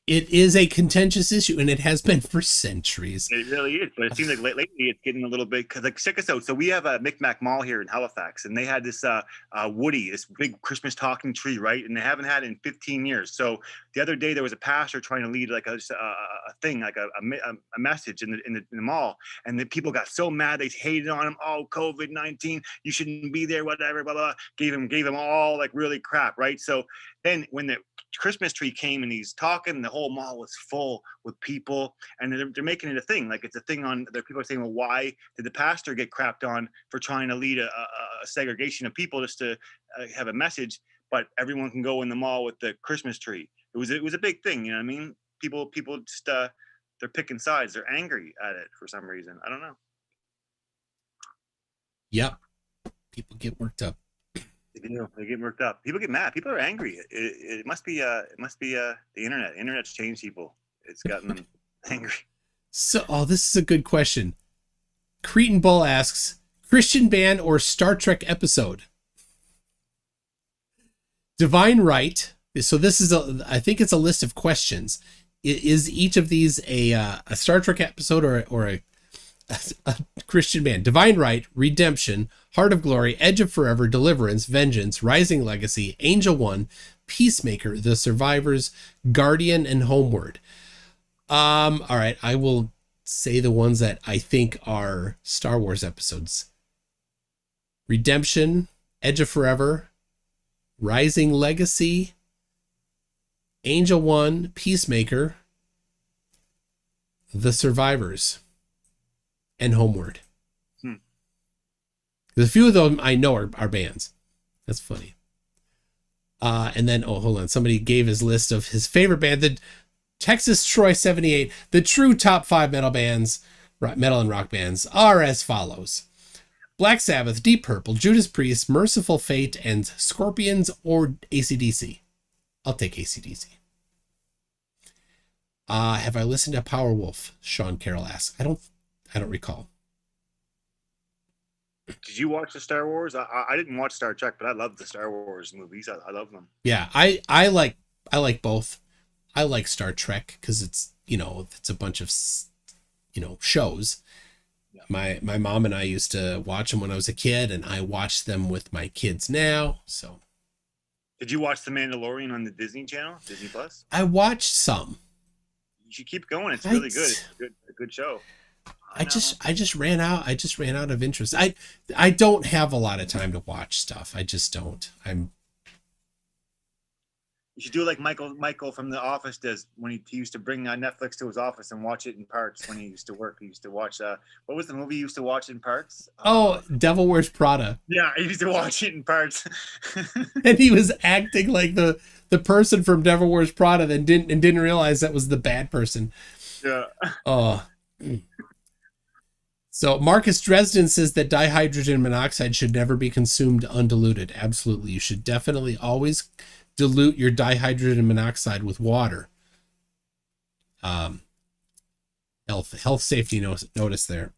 It is a contentious issue, and it has been for centuries. It really is, but it seems like lately it's getting a little bit, because like, check us out. So we have a Micmac Mall here in Halifax, and they had this Woody, this big Christmas talking tree, right? And they haven't had it in 15 years. So the other day there was a pastor trying to lead like a thing, like a message in the mall, and the people got so mad, they hated on him. Oh, COVID-19, you shouldn't be there, whatever, blah blah. Gave him all like really crap, right? So then when the Christmas tree came and he's talking, the whole mall was full with people, and they're making it a thing. Like, it's a thing on there. People are saying, well, why did the pastor get crapped on for trying to lead a segregation of people just to have a message, but everyone can go in the mall with the Christmas tree? It was a big thing. You know what I mean? People just they're picking sides. They're angry at it for some reason. I don't know. Yep. People get worked up. They get worked up. People get mad. People are angry. It must be the internet. The internet's changed people. It's gotten them angry. So, this is a good question. Cretan Bull asks, Christian band or Star Trek episode? Divine Right. So this is I think it's a list of questions. Is each of these a Star Trek episode or a Christian band? Divine Right, Redemption, Heart of Glory, Edge of Forever, Deliverance, Vengeance, Rising Legacy, Angel One, Peacemaker, The Survivors, Guardian, and Homeward. All right, I will say the ones that I think are Star Wars episodes. Redemption, Edge of Forever, Rising Legacy, Angel One, Peacemaker, The Survivors, and Homeward. There's a few of them I know are bands. That's funny. And then, hold on. Somebody gave his list of his favorite band, the Texas Troy 78. The true top 5 metal bands, metal and rock bands, are as follows: Black Sabbath, Deep Purple, Judas Priest, Merciful Fate, and Scorpions, or AC/DC. I'll take AC/DC. Have I listened to Powerwolf? Sean Carroll asks. I don't recall. Did you watch the Star Wars? I didn't watch Star Trek, but I love the Star Wars movies. I love them. Yeah, I like both. I like Star Trek because it's, it's a bunch of, shows. Yeah. My mom and I used to watch them when I was a kid, and I watch them with my kids now. So, did you watch The Mandalorian on the Disney Channel, Disney Plus? I watched some. You should keep going. It's really good. It's a good show. I just ran out. I just ran out of interest. I don't have a lot of time to watch stuff. I just don't. You should do it like Michael from The Office does when he used to bring Netflix to his office and watch it in parts when he used to work. He used to watch what was the movie he used to watch in parts? Devil Wears Prada. Yeah, he used to watch it in parts. And he was acting like the person from Devil Wears Prada that didn't realize that was the bad person. Yeah. Oh. So Marcus Dresden says that dihydrogen monoxide should never be consumed undiluted. Absolutely. You should definitely always dilute your dihydrogen monoxide with water. Health safety notice there.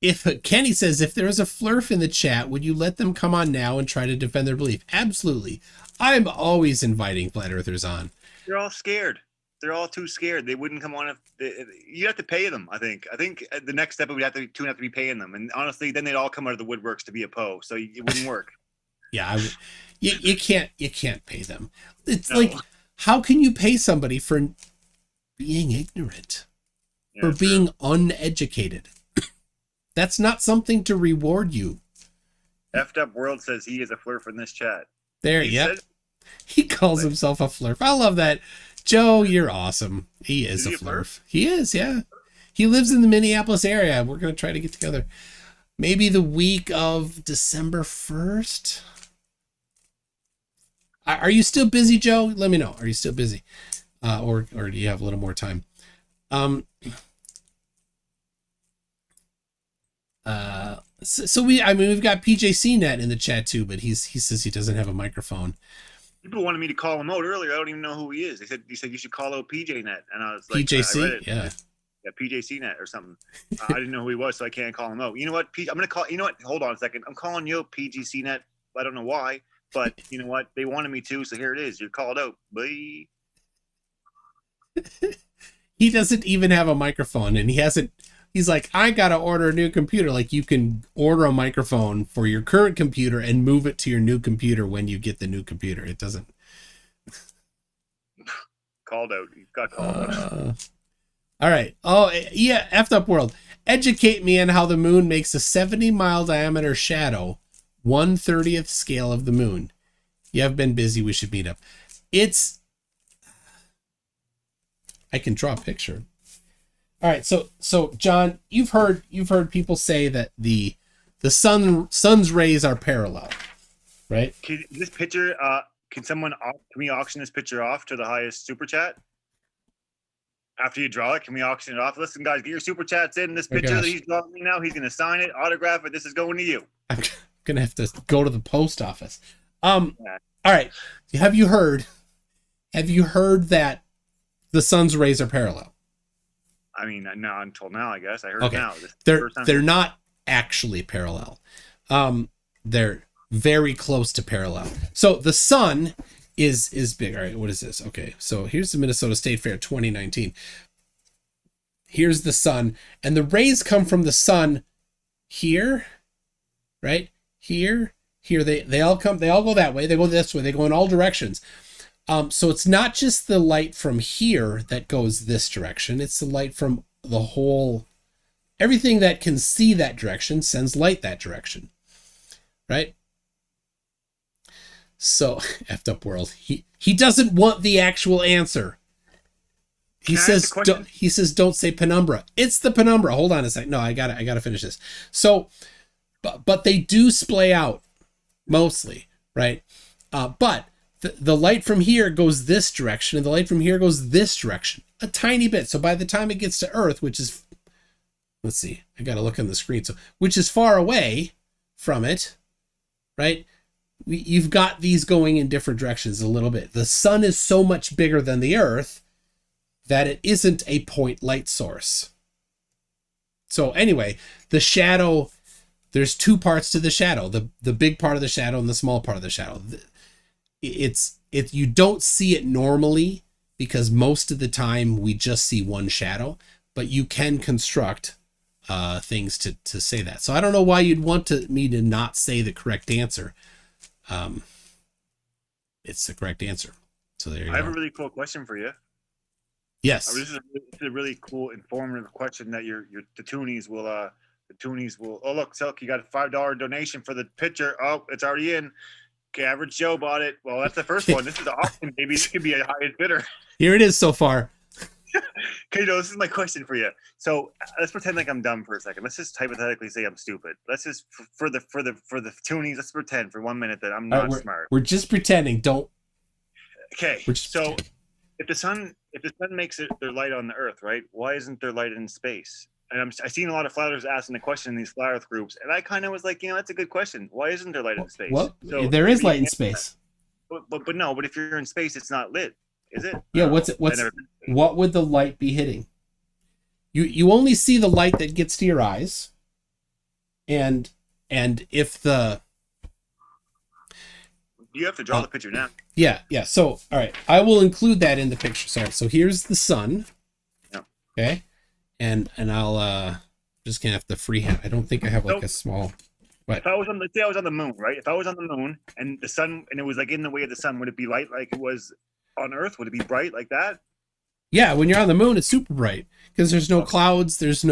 If Kenny says, if there is a flurf in the chat, would you let them come on now and try to defend their belief? Absolutely. I'm always inviting flat earthers on. They're all scared. They're all too scared. They wouldn't come on you have to pay them. I think the next step would have to be paying them. And honestly, then they'd all come out of the woodworks to be a Poe. So it wouldn't work. Yeah, you can't pay them. It's like, how can you pay somebody for being ignorant, for being uneducated? That's not something to reward you. Effed Up World says he is a flurf in this chat. There, yep. He calls himself a flurf. I love that. Joe, you're awesome. He is a flurf. He is, yeah. He lives in the Minneapolis area. We're going to try to get together. Maybe the week of December 1st. Are you still busy, Joe? Let me know. Are you still busy? Or do you have a little more time? So we've got PJCnet in the chat too, but he says he doesn't have a microphone. People wanted me to call him out earlier. I don't even know who he is. He said you should call out PJNet, and I was like, PJC, yeah, PJCnet or something. I didn't know who he was, so I can't call him out. You know what? I'm gonna call. You know what? Hold on a second. I'm calling you PGCnet. I don't know why, but you know what? They wanted me to, so here it is. You're called out. Bye. He doesn't even have a microphone, and he's like, I gotta order a new computer. Like, you can order a microphone for your current computer and move it to your new computer when you get the new computer. It doesn't. Called out. You got called out. All right. Oh, yeah. Effed Up World. Educate me on how the moon makes a 70-mile diameter shadow, 1/30th scale of the moon. You have been busy. We should meet up. I can draw a picture. All right, so John, you've heard people say that the sun's rays are parallel, right? Can this picture? Can we auction this picture off to the highest super chat? After you draw it, can we auction it off? Listen, guys, get your super chats in. This picture that he's drawing me now, he's gonna sign it, autograph it. This is going to you. I'm gonna have to go to the post office. All right. Have you heard that the sun's rays are parallel? I mean, not until now, I guess. I heard okay. Now. They're not actually parallel. They're very close to parallel. So the sun is big. All right, what is this? Okay, so here's the Minnesota State Fair 2019. Here's the sun, and the rays come from the sun here, right? Here. They all go that way. They go this way. They go in all directions. So it's not just the light from here that goes this direction. It's the light from the whole, everything that can see that direction sends light that direction, right? So, effed up world. He doesn't want the actual answer. He says don't say penumbra. It's the penumbra. Hold on a second. No, I gotta finish this. So, but they do splay out mostly, right? But the light from here goes this direction, and the light from here goes this direction, a tiny bit. So by the time it gets to Earth, which is, let's see, I got to look on the screen. So, which is far away from it, right? you've got these going in different directions a little bit. The sun is so much bigger than the Earth that it isn't a point light source. So anyway, the shadow, there's two parts to the shadow, the big part of the shadow and the small part of the shadow. You don't see it normally because most of the time we just see one shadow, but you can construct things to say that. So I don't know why you'd want me to not say the correct answer. It's the correct answer. So there you go. I have a really cool question for you. Yes. This is a really cool, informative question that the Toonies will. Oh look, Silk, you got a $5 donation for the picture. Oh, it's already in. Okay, Average Joe bought it. Well, that's the first one. This is the auction, baby. This could be a highest bidder. Here it is so far. Okay, this is my question for you. So let's pretend like I'm dumb for a second. Let's just hypothetically say I'm stupid. Let's just for the Toonies. Let's pretend for 1 minute that I'm not smart. We're just pretending. Don't. Okay. So if the sun makes their light on the Earth, right? Why isn't there light in space? And I've seen a lot of flat earthers asking the question in these flat Earth groups, and I kind of was like, that's a good question. Why isn't there light in space? Well, so there is light in space. But no. But if you're in space, it's not lit, is it? Yeah. What would the light be hitting? You only see the light that gets to your eyes, and if the you have to draw the picture now. Yeah. So, all right, I will include that in the picture. Sorry. So here's the sun. Yeah. Okay. And I'll just gonna have to freehand. I don't think I have like a small. What? If I was let's say I was on the moon, right? If I was on the moon and the sun, and it was like in the way of the sun, would it be light like it was on Earth? Would it be bright like that? Yeah. When you're on the moon, it's super bright because there's no clouds. There's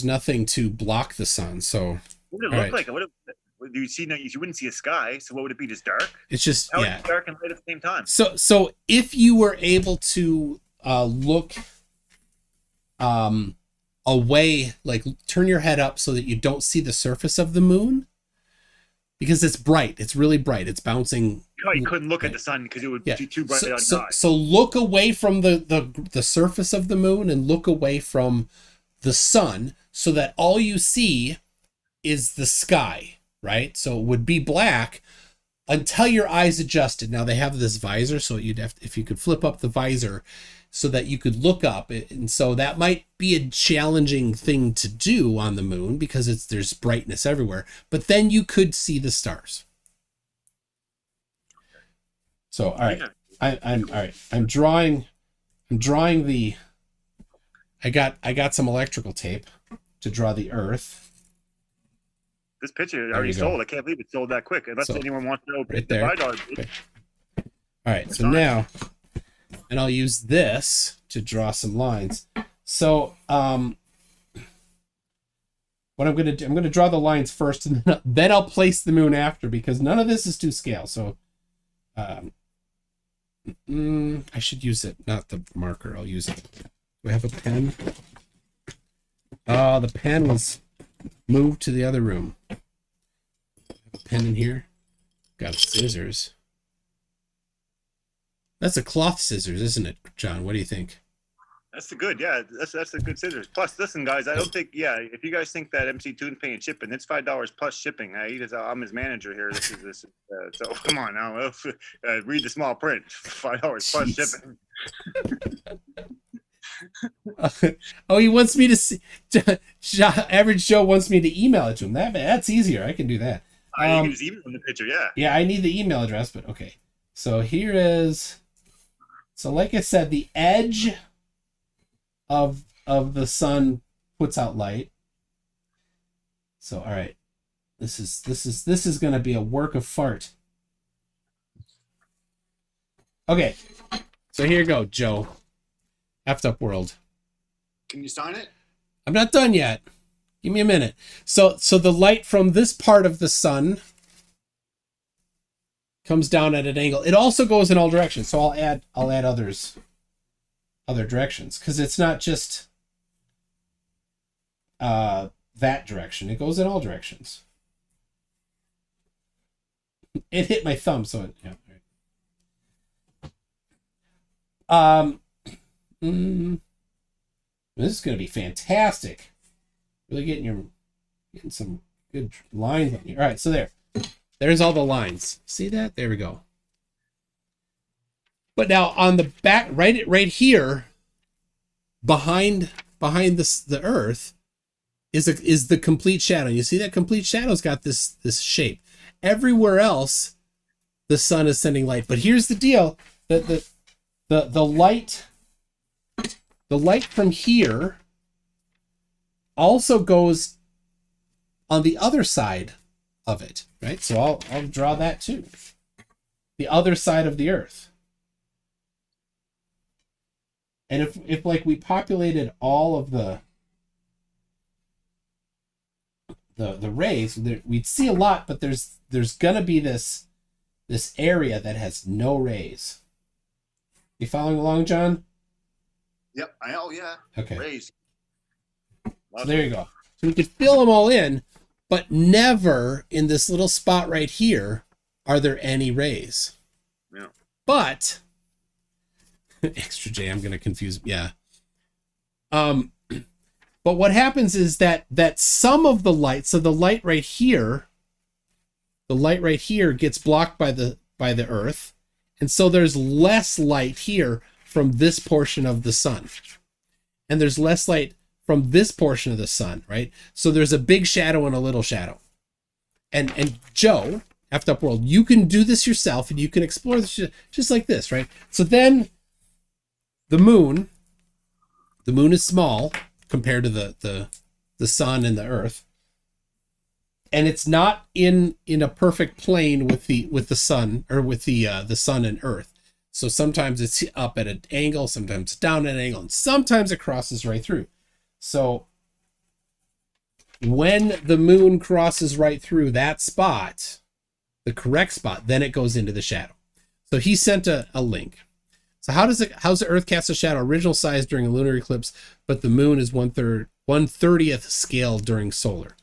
nothing to block the sun. So. What would it look like? You wouldn't see a sky, so what would it be? Just dark? It's just How would it be dark and light at the same time? So if you were able to look away, like turn your head up so that you don't see the surface of the moon, because it's bright, it's really bright, it's bouncing. Oh, you couldn't look at the sun because it would be too bright on your eyes. So look away from the surface of the moon and look away from the sun so that all you see is the sky. Right? So it would be black until your eyes adjusted. Now they have this visor, so if you could flip up the visor so that you could look up. And so that might be a challenging thing to do on the moon because there's brightness everywhere, but then you could see the stars. So, all right, I'm all right. I'm drawing the, I got some electrical tape to draw the Earth. This picture already sold. I can't believe it sold that quick. Unless anyone wants to open the $5. Okay. All right. So now, and I'll use this to draw some lines. So, what I'm going to do, I'm going to draw the lines first, and then I'll place the moon after, because none of this is to scale. So, I should use it, not the marker. I'll use it. Do I have a pen? Oh, the pen was moved to the other room. A pen in here. Got scissors. That's a cloth scissors, isn't it, John? What do you think? That's the good, yeah. That's the good scissors. Plus, listen, guys, I don't think, if you guys think that MC Toon's paying shipping, it's $5 plus shipping. I'm his manager here. So come on now, read the small print. $5 plus shipping. Oh, he wants me to see. Average Joe wants me to email it to him. That's easier. I can do that. You can just email him the picture, yeah. Yeah, I need the email address, but okay. So here is. So like I said, the edge of the sun puts out light. So all right, this is going to be a work of fart. Okay, so here you go, Joe. Effed up world. Can you sign it? I'm not done yet. Give me a minute. So the light from this part of the sun comes down at an angle. It also goes in all directions. So I'll add other directions, because it's not just that direction. It goes in all directions. It hit my thumb, so it, yeah. This is going to be fantastic. Really getting some good lines on here. All right, so there. There's all the lines. See that? There we go. But now on the back, right here, behind the Earth, is the complete shadow. You see that complete shadow's got this shape. Everywhere else, the sun is sending light. But here's the deal: the light from here also goes on the other side of it, right? So I'll draw that too. The other side of the Earth. And if like we populated all of the rays, we'd see a lot, but there's gonna be this area that has no rays. You following along, John? Yep. Yeah. Okay. Rays. So there you go. So we could fill them all in, but never in this little spot right here are there any rays. Yeah. But extra J, I'm gonna confuse. Yeah. But what happens is that some of the light, so the light right here gets blocked by the Earth, and so there's less light here from this portion of the sun, and there's less light from this portion of the sun, right? So there's a big shadow and a little shadow. And Joe, Effed Up World, you can do this yourself, and you can explore this just like this, right? So then the moon is small compared to the sun and the Earth, and it's not in a perfect plane with the sun, or with the sun and Earth. So sometimes it's up at an angle, sometimes down at an angle, and sometimes it crosses right through. So when the moon crosses right through that spot, the correct spot, then it goes into the shadow. So he sent a link. So how's the Earth cast a shadow original size during a lunar eclipse, but the moon is 1/30th scale during solar?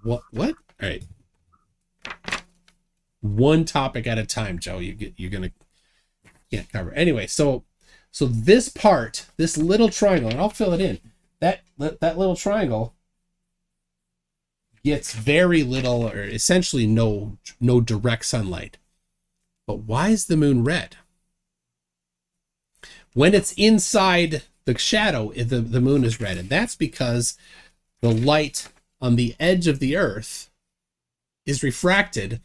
What? All right. One topic at a time, Joe. Can't cover. Anyway, so this part, this little triangle, and I'll fill it in. That little triangle gets very little, or essentially no direct sunlight. But why is the moon red? When it's inside the shadow, the moon is red. And that's because the light on the edge of the Earth is refracted.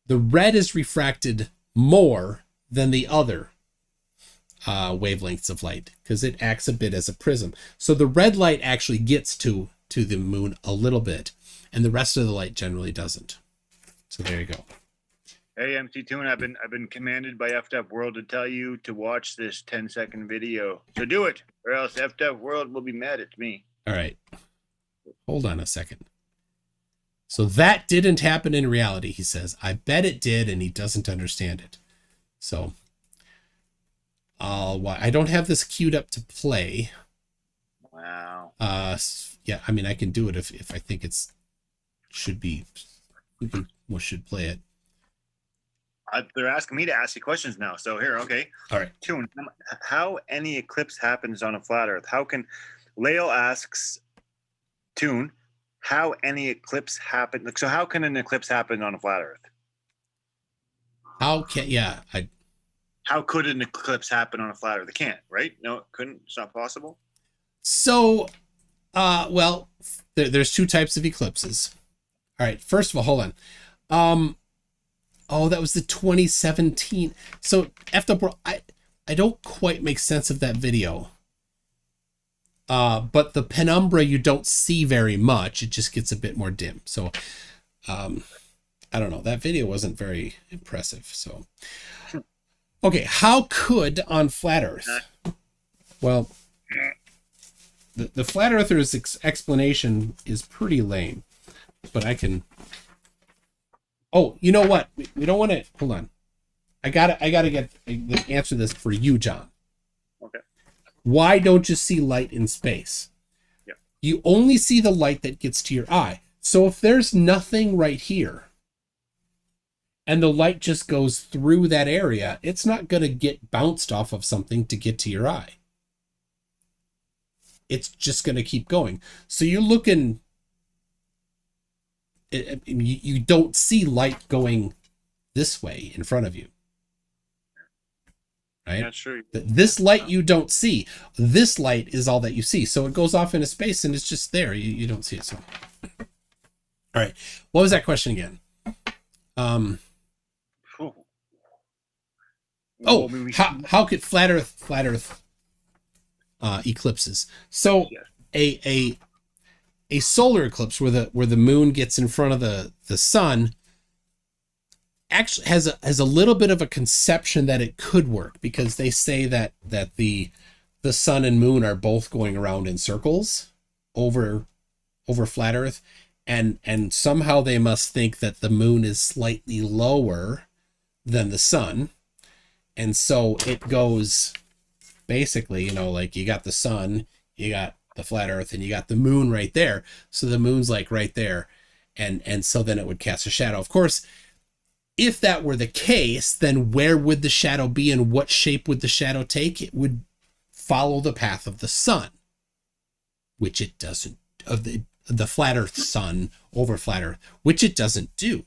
The red is refracted more than the other wavelengths of light, because it acts a bit as a prism. So the red light actually gets to the moon a little bit, and the rest of the light generally doesn't. So there you go. Hey, MC Toon, I've been commanded by Effed Up World to tell you to watch this 10-second video. So do it, or else Effed Up World will be mad at me. All right. Hold on a second. So that didn't happen in reality, he says. I bet it did, and he doesn't understand it. So I don't have this queued up to play. Wow. Yeah, I mean, I can do it if I think should play it. They're asking me to ask you questions now. So here, okay. All right. Toon, how any eclipse happens on a flat Earth? How can Lael asks Toon, how any eclipse happen? So how can an eclipse happen on a flat Earth? How could an eclipse happen on a flat Earth? It can't, right? No, it couldn't. It's not possible. So, well, there's two types of eclipses. All right. First of all, hold on. Oh, that was the 2017. So Effed Up World, I don't quite make sense of that video. But the penumbra, you don't see very much. It just gets a bit more dim. So, I don't know. That video wasn't very impressive. So, okay. How could on flat Earth? Well, the flat earther's explanation is pretty lame, but I can. Oh, you know what? We don't want to. Hold on. I gotta answer this for you, John. Okay. Why don't you see light in space? Yeah. You only see the light that gets to your eye. So if there's nothing right here, and the light just goes through that area, it's not going to get bounced off of something to get to your eye. It's just going to keep going. So you're looking you don't see light going this way in front of you, right? That's true. This light you don't see. This light is all that you see. So it goes off into space and it's just there. You don't see it. So, all right. What was that question again? How could flat Earth eclipses? So a solar eclipse where the moon gets in front of the sun actually has a little bit of a conception that it could work, because they say that the sun and moon are both going around in circles over flat Earth, and somehow they must think that the moon is slightly lower than the sun, and so it goes basically, like you got the sun, you got the flat Earth, and you got the moon right there. So the moon's like right there, and so then it would cast a shadow. Of course, if that were the case, then where would the shadow be and what shape would the shadow take? It would follow the path of the sun, which it doesn't, of the flat Earth sun over flat Earth, which it doesn't do.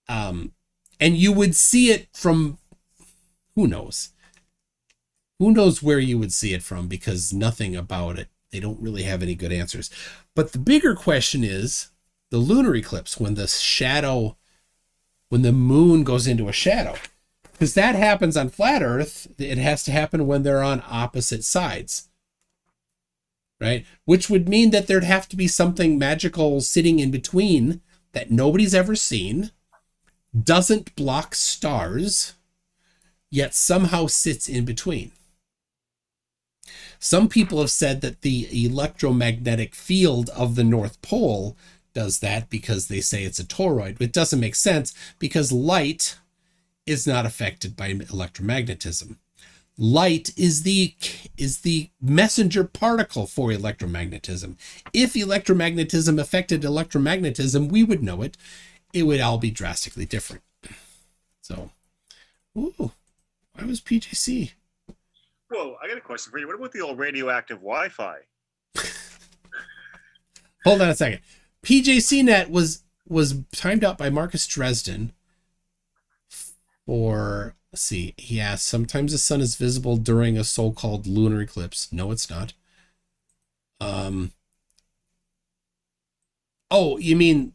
And you would see it from, who knows where you would see it from, because nothing about it, they don't really have any good answers. But the bigger question is the lunar eclipse, when the moon goes into a shadow, because that happens on flat Earth. It has to happen when they're on opposite sides, right? Which would mean that there'd have to be something magical sitting in between that nobody's ever seen, doesn't block stars, yet somehow sits in between. Some people have said that the electromagnetic field of the North Pole does that, because they say it's a toroid. It doesn't make sense, because light is not affected by electromagnetism. Light is the messenger particle for electromagnetism. If electromagnetism affected electromagnetism, we would know it. It would all be drastically different. So, why was PJC? Whoa, I got a question for you. What about the old radioactive Wi-Fi? Hold on a second. PJCnet was timed out by Marcus Dresden for, let's see, he asked, sometimes the sun is visible during a so-called lunar eclipse. No, it's not. Oh, you mean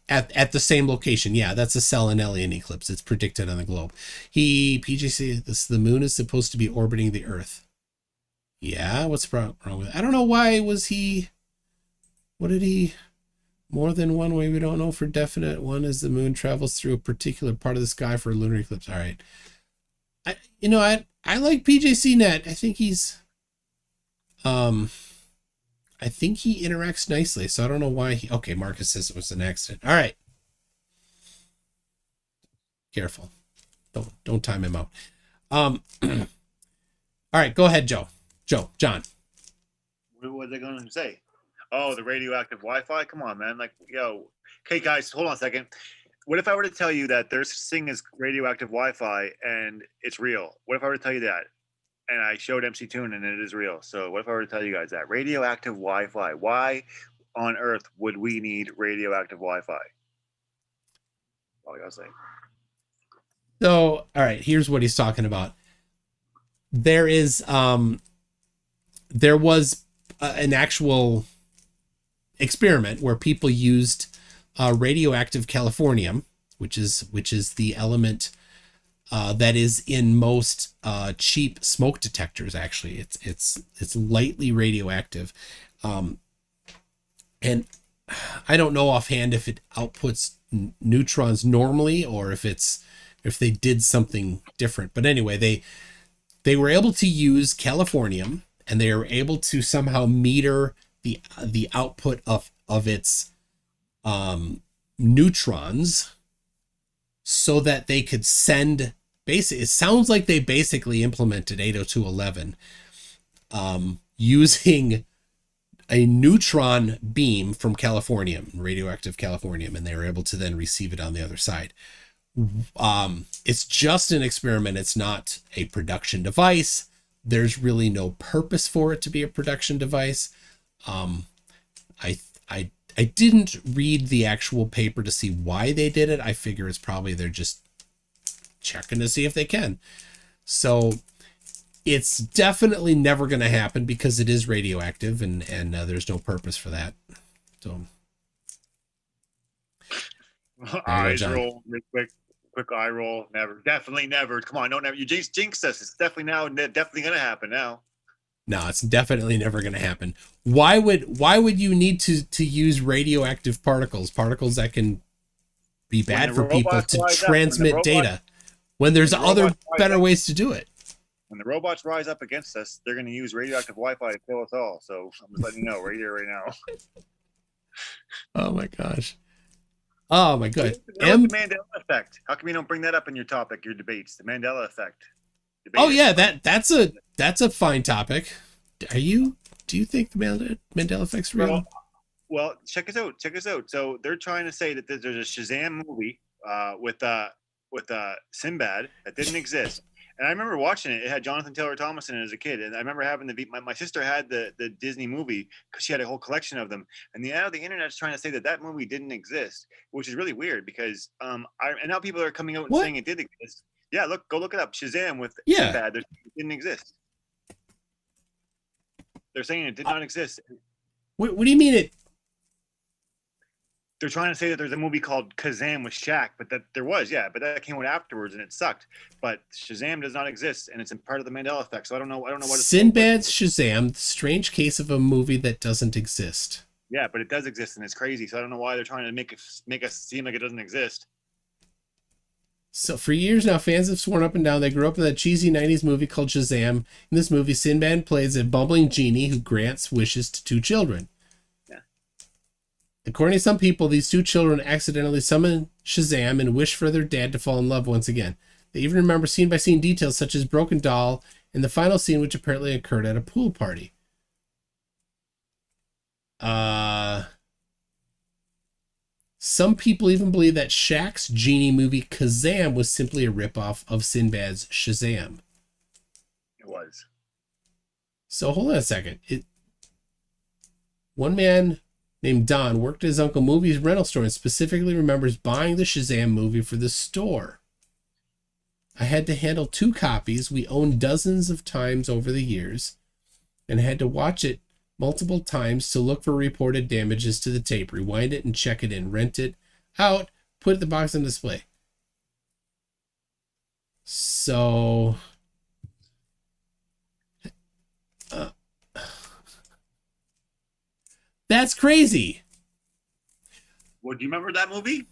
at the same location? Yeah, that's a Salinellian eclipse. It's predicted on the globe. PJC, the moon is supposed to be orbiting the Earth. Yeah, what's wrong with it? I don't know why what did he, more than one way we don't know for definite. One is the moon travels through a particular part of the sky for a lunar eclipse. All right. I like PJCnet. I think he interacts nicely, so I don't know why okay, Marcus says it was an accident. All right. Careful. Don't time him out. All right, go ahead, John. What was I going to say? Oh, the radioactive Wi-Fi? Come on, man. Like, yo. Okay, guys, hold on a second. What if I were to tell you that there's this thing as radioactive Wi-Fi and it's real? What if I were to tell you that? And I showed MC Toon and it is real. So what if I were to tell you guys that? Radioactive Wi-Fi. Why on earth would we need radioactive Wi-Fi? All I gotta say. So, all right, here's what he's talking about. There was an actual experiment where people used radioactive californium, which is the element that is in most cheap smoke detectors. Actually, it's lightly radioactive, and I don't know offhand if it outputs neutrons normally or if they did something different. But anyway, they were able to use californium, and they were able to somehow meter the output of its neutrons, so that they could send. Basically, it sounds like they basically implemented 802.11 using a neutron beam from californium, radioactive californium, and they were able to then receive it on the other side. It's just an experiment. It's not a production device. There's really no purpose for it to be a production device. I didn't read the actual paper to see why they did it. I figure it's probably they're just checking to see if they can. So it's definitely never going to happen because it is radioactive, and there's no purpose for that. So Eyes roll, quick eye roll. Never, definitely never. Come on, don't never. You jinxed us. It's definitely definitely going to happen now. No, it's definitely never going to happen. Why would you need to use radioactive particles that can be bad for people to transmit data when there's other better ways to do it? When the robots rise up against us, they're going to use radioactive Wi-Fi to kill us all. So I'm just letting you know right here, right now. Oh my gosh. Oh my god. The Mandela effect. How come you don't bring that up in your topic, your debates? The Mandela effect. Oh yeah, that's a fine topic. Do you think the Mandela effect's real? Well, check us out. So they're trying to say that there's a Shazam movie with Sinbad that didn't exist. And I remember watching it. It had Jonathan Taylor Thomas in it as a kid, and I remember having my sister had the Disney movie because she had a whole collection of them. And the internet's trying to say that movie didn't exist, which is really weird because and now people are coming out and saying it did exist. Yeah, go look it up. Shazam with Sinbad. It didn't exist. They're saying it did not exist. What do you mean it? They're trying to say that there's a movie called Kazam with Shaq, but that there was, but that came out afterwards and it sucked. But Shazam does not exist, and it's part of the Mandela effect. So I don't know what it's Sinbad's Shazam: The Strange Case of a Movie That Doesn't Exist. Yeah, but it does exist, and it's crazy. So I don't know why they're trying to make us seem like it doesn't exist. So for years now, fans have sworn up and down they grew up with that cheesy 90s movie called Shazam. In this movie, Sinbad plays a bumbling genie who grants wishes to two children. According to some people, these two children accidentally summon Shazam and wish for their dad to fall in love once again. They even remember scene-by-scene details such as broken doll in the final scene, which apparently occurred at a pool party. Some people even believe that Shaq's genie movie Kazam was simply a ripoff of Sinbad's Shazam. It was. So hold on a second. One man named Don worked at his Uncle Movie's rental store and specifically remembers buying the Shazam movie for the store. I had to handle 2 copies we owned dozens of times over the years and had to watch it multiple times to look for reported damages to the tape, rewind it and check it in, rent it out, put the box on display. So that's crazy. Well, do you remember that movie?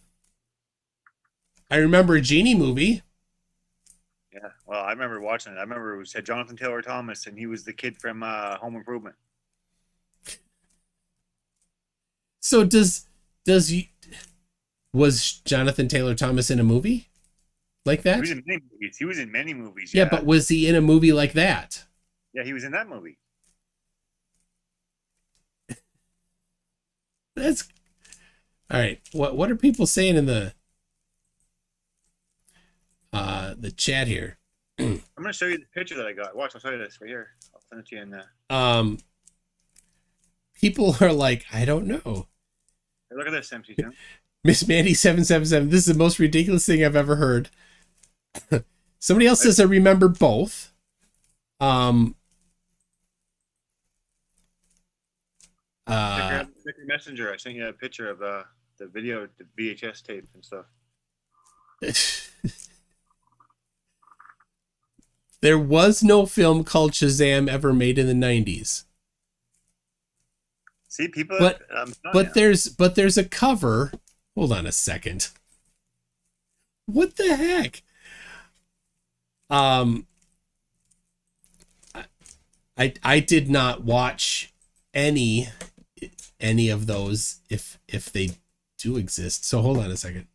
I remember a genie movie. Yeah, well, I remember watching it. I remember it had Jonathan Taylor Thomas, and he was the kid from Home Improvement. So was Jonathan Taylor Thomas in a movie like that? He was in many movies. Yeah, but was he in a movie like that? Yeah, he was in that movie. That's all right. What are people saying in the chat here? I'm gonna show you the picture that I got. Watch, I'll show you this right here. I'll send it to you in the. People are like, I don't know. Hey, look at this, MC2. Miss Mandy 777. This is the most ridiculous thing I've ever heard. Somebody else says I remember both. Messenger. I sent you a picture of the video, the VHS tape and stuff. There was no film called Shazam ever made in the 90s. See, people. But there's a cover. Hold on a second. What the heck? I did not watch any of those if they do exist. So hold on a second.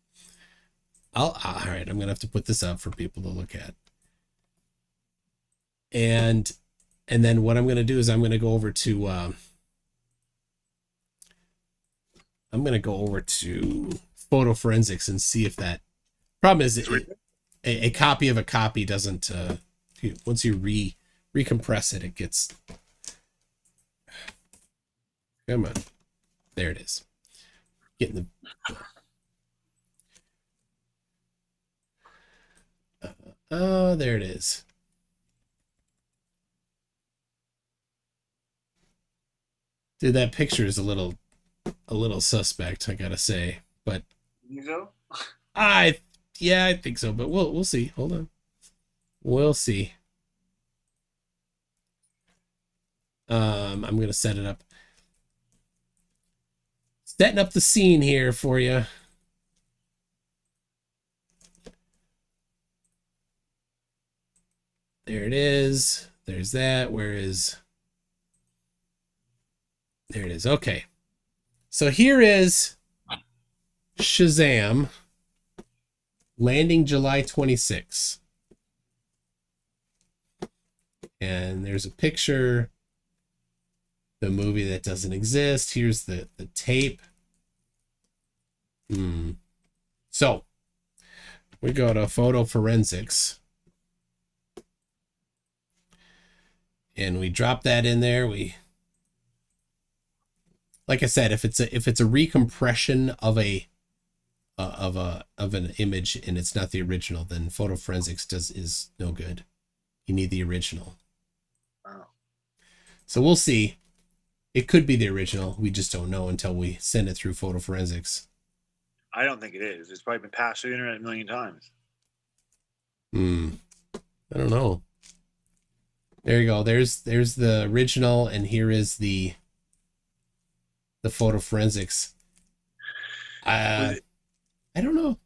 All right, I'm gonna have to put this up for people to look at. And then what I'm gonna do is I'm gonna go over to photo forensics and see if that problem is a copy of a copy doesn't once you recompress it gets. Come on, there it is. Getting there it is. Dude, that picture is a little suspect, I gotta say. But You know? I yeah, I think so, but we'll see. Hold on. We'll see. I'm gonna set it up. Setting up the scene here for you. There it is. There's that. Where is... There it is. Okay. So here is Shazam, landing July 26th. And there's a picture. The movie that doesn't exist. Here's the tape. So we go to photo forensics. And we drop that in there. We, like I said, if it's a recompression of an image and it's not the original, then photo forensics is no good. You need the original. Oh. So we'll see. It could be the original. We just don't know until we send it through photo forensics. I don't think it is. It's probably been passed through the internet a million times. I don't know. There you go. There's the original, and here is the photo forensics. I don't know.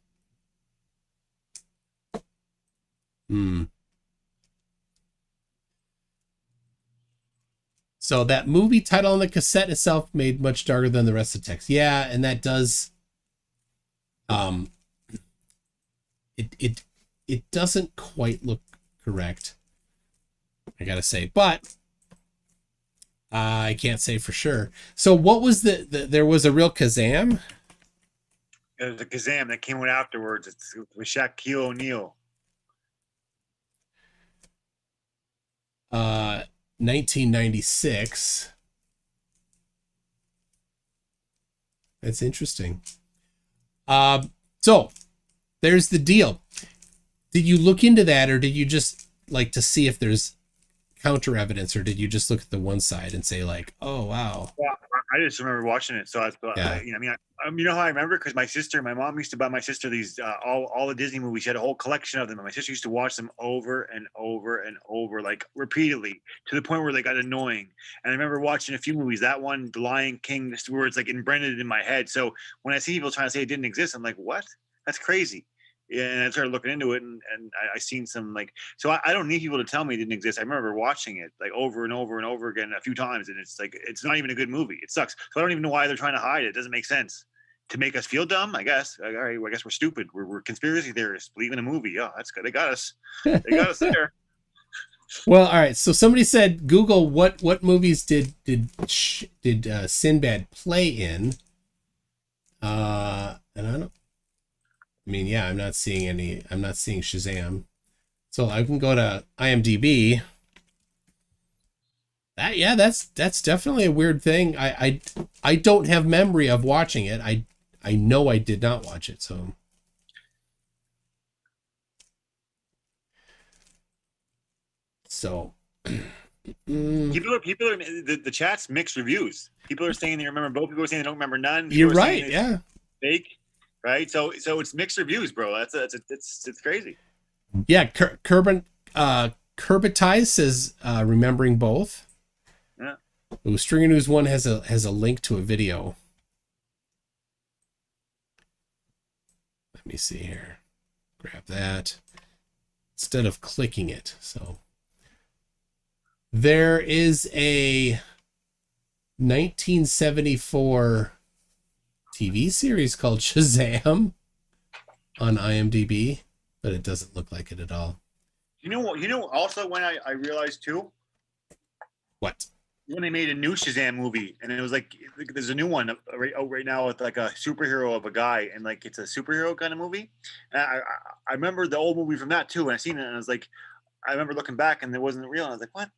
So that movie title on the cassette itself made much darker than the rest of the text. Yeah, and that does it doesn't quite look correct, I gotta say, but I can't say for sure. So what was there was a real Kazam? There's a Kazam that came out afterwards. It's with Shaquille O'Neal. 1996. That's interesting. So there's the deal. Did you look into that, or did you just like to see if there's counter evidence, or did you just look at the one side and say like, oh wow? Yeah, I just remember watching it. So Yeah. you know how I remember, because my mom used to buy my sister these all the Disney movies. She had a whole collection of them, and my sister used to watch them over and over and over, like repeatedly, to the point where they got annoying. And I remember watching a few movies. That one, The Lion King, where it's like inbrented in my head. So when I see people trying to say it didn't exist, I'm like, what? That's crazy. Yeah, and I started looking into it, and I seen some, like, so I don't need people to tell me it didn't exist. I remember watching it like over and over and over again a few times, and it's like, it's not even a good movie. It sucks. So I don't even know why they're trying to hide it. It doesn't make sense. To make us feel dumb, I guess. Like, all right, well, I guess we're stupid. We're conspiracy theorists. Believe in a movie. Oh, that's good. They got us. They got us there. Well, all right. So somebody said, Google what movies did Sinbad play in? And I don't. I mean, yeah, I'm not seeing any. I'm not seeing Shazam. So I can go to IMDb. That's definitely a weird thing. I don't have memory of watching it. I know I did not watch it. So People are the chat's mixed reviews. People are saying they remember both. People are saying they don't remember none. You're right. Yeah. Fake. Right. So it's mixed reviews, bro. It's crazy. Yeah. Curbitize says remembering both. Yeah. Ooh, Stringer News 1 has a link to a video. Let me see here. Grab that instead of clicking it. So there is a 1974 TV series called Shazam on IMDb, but it doesn't look like it at all. You know what? Also, when I realized too. What? When they made a new Shazam movie, and it was like, there's a new one right now with like a superhero of a guy, and like it's a superhero kind of movie. And I remember the old movie from that too, and I seen it, and I was like, I remember looking back, and it wasn't real, and I was like, what?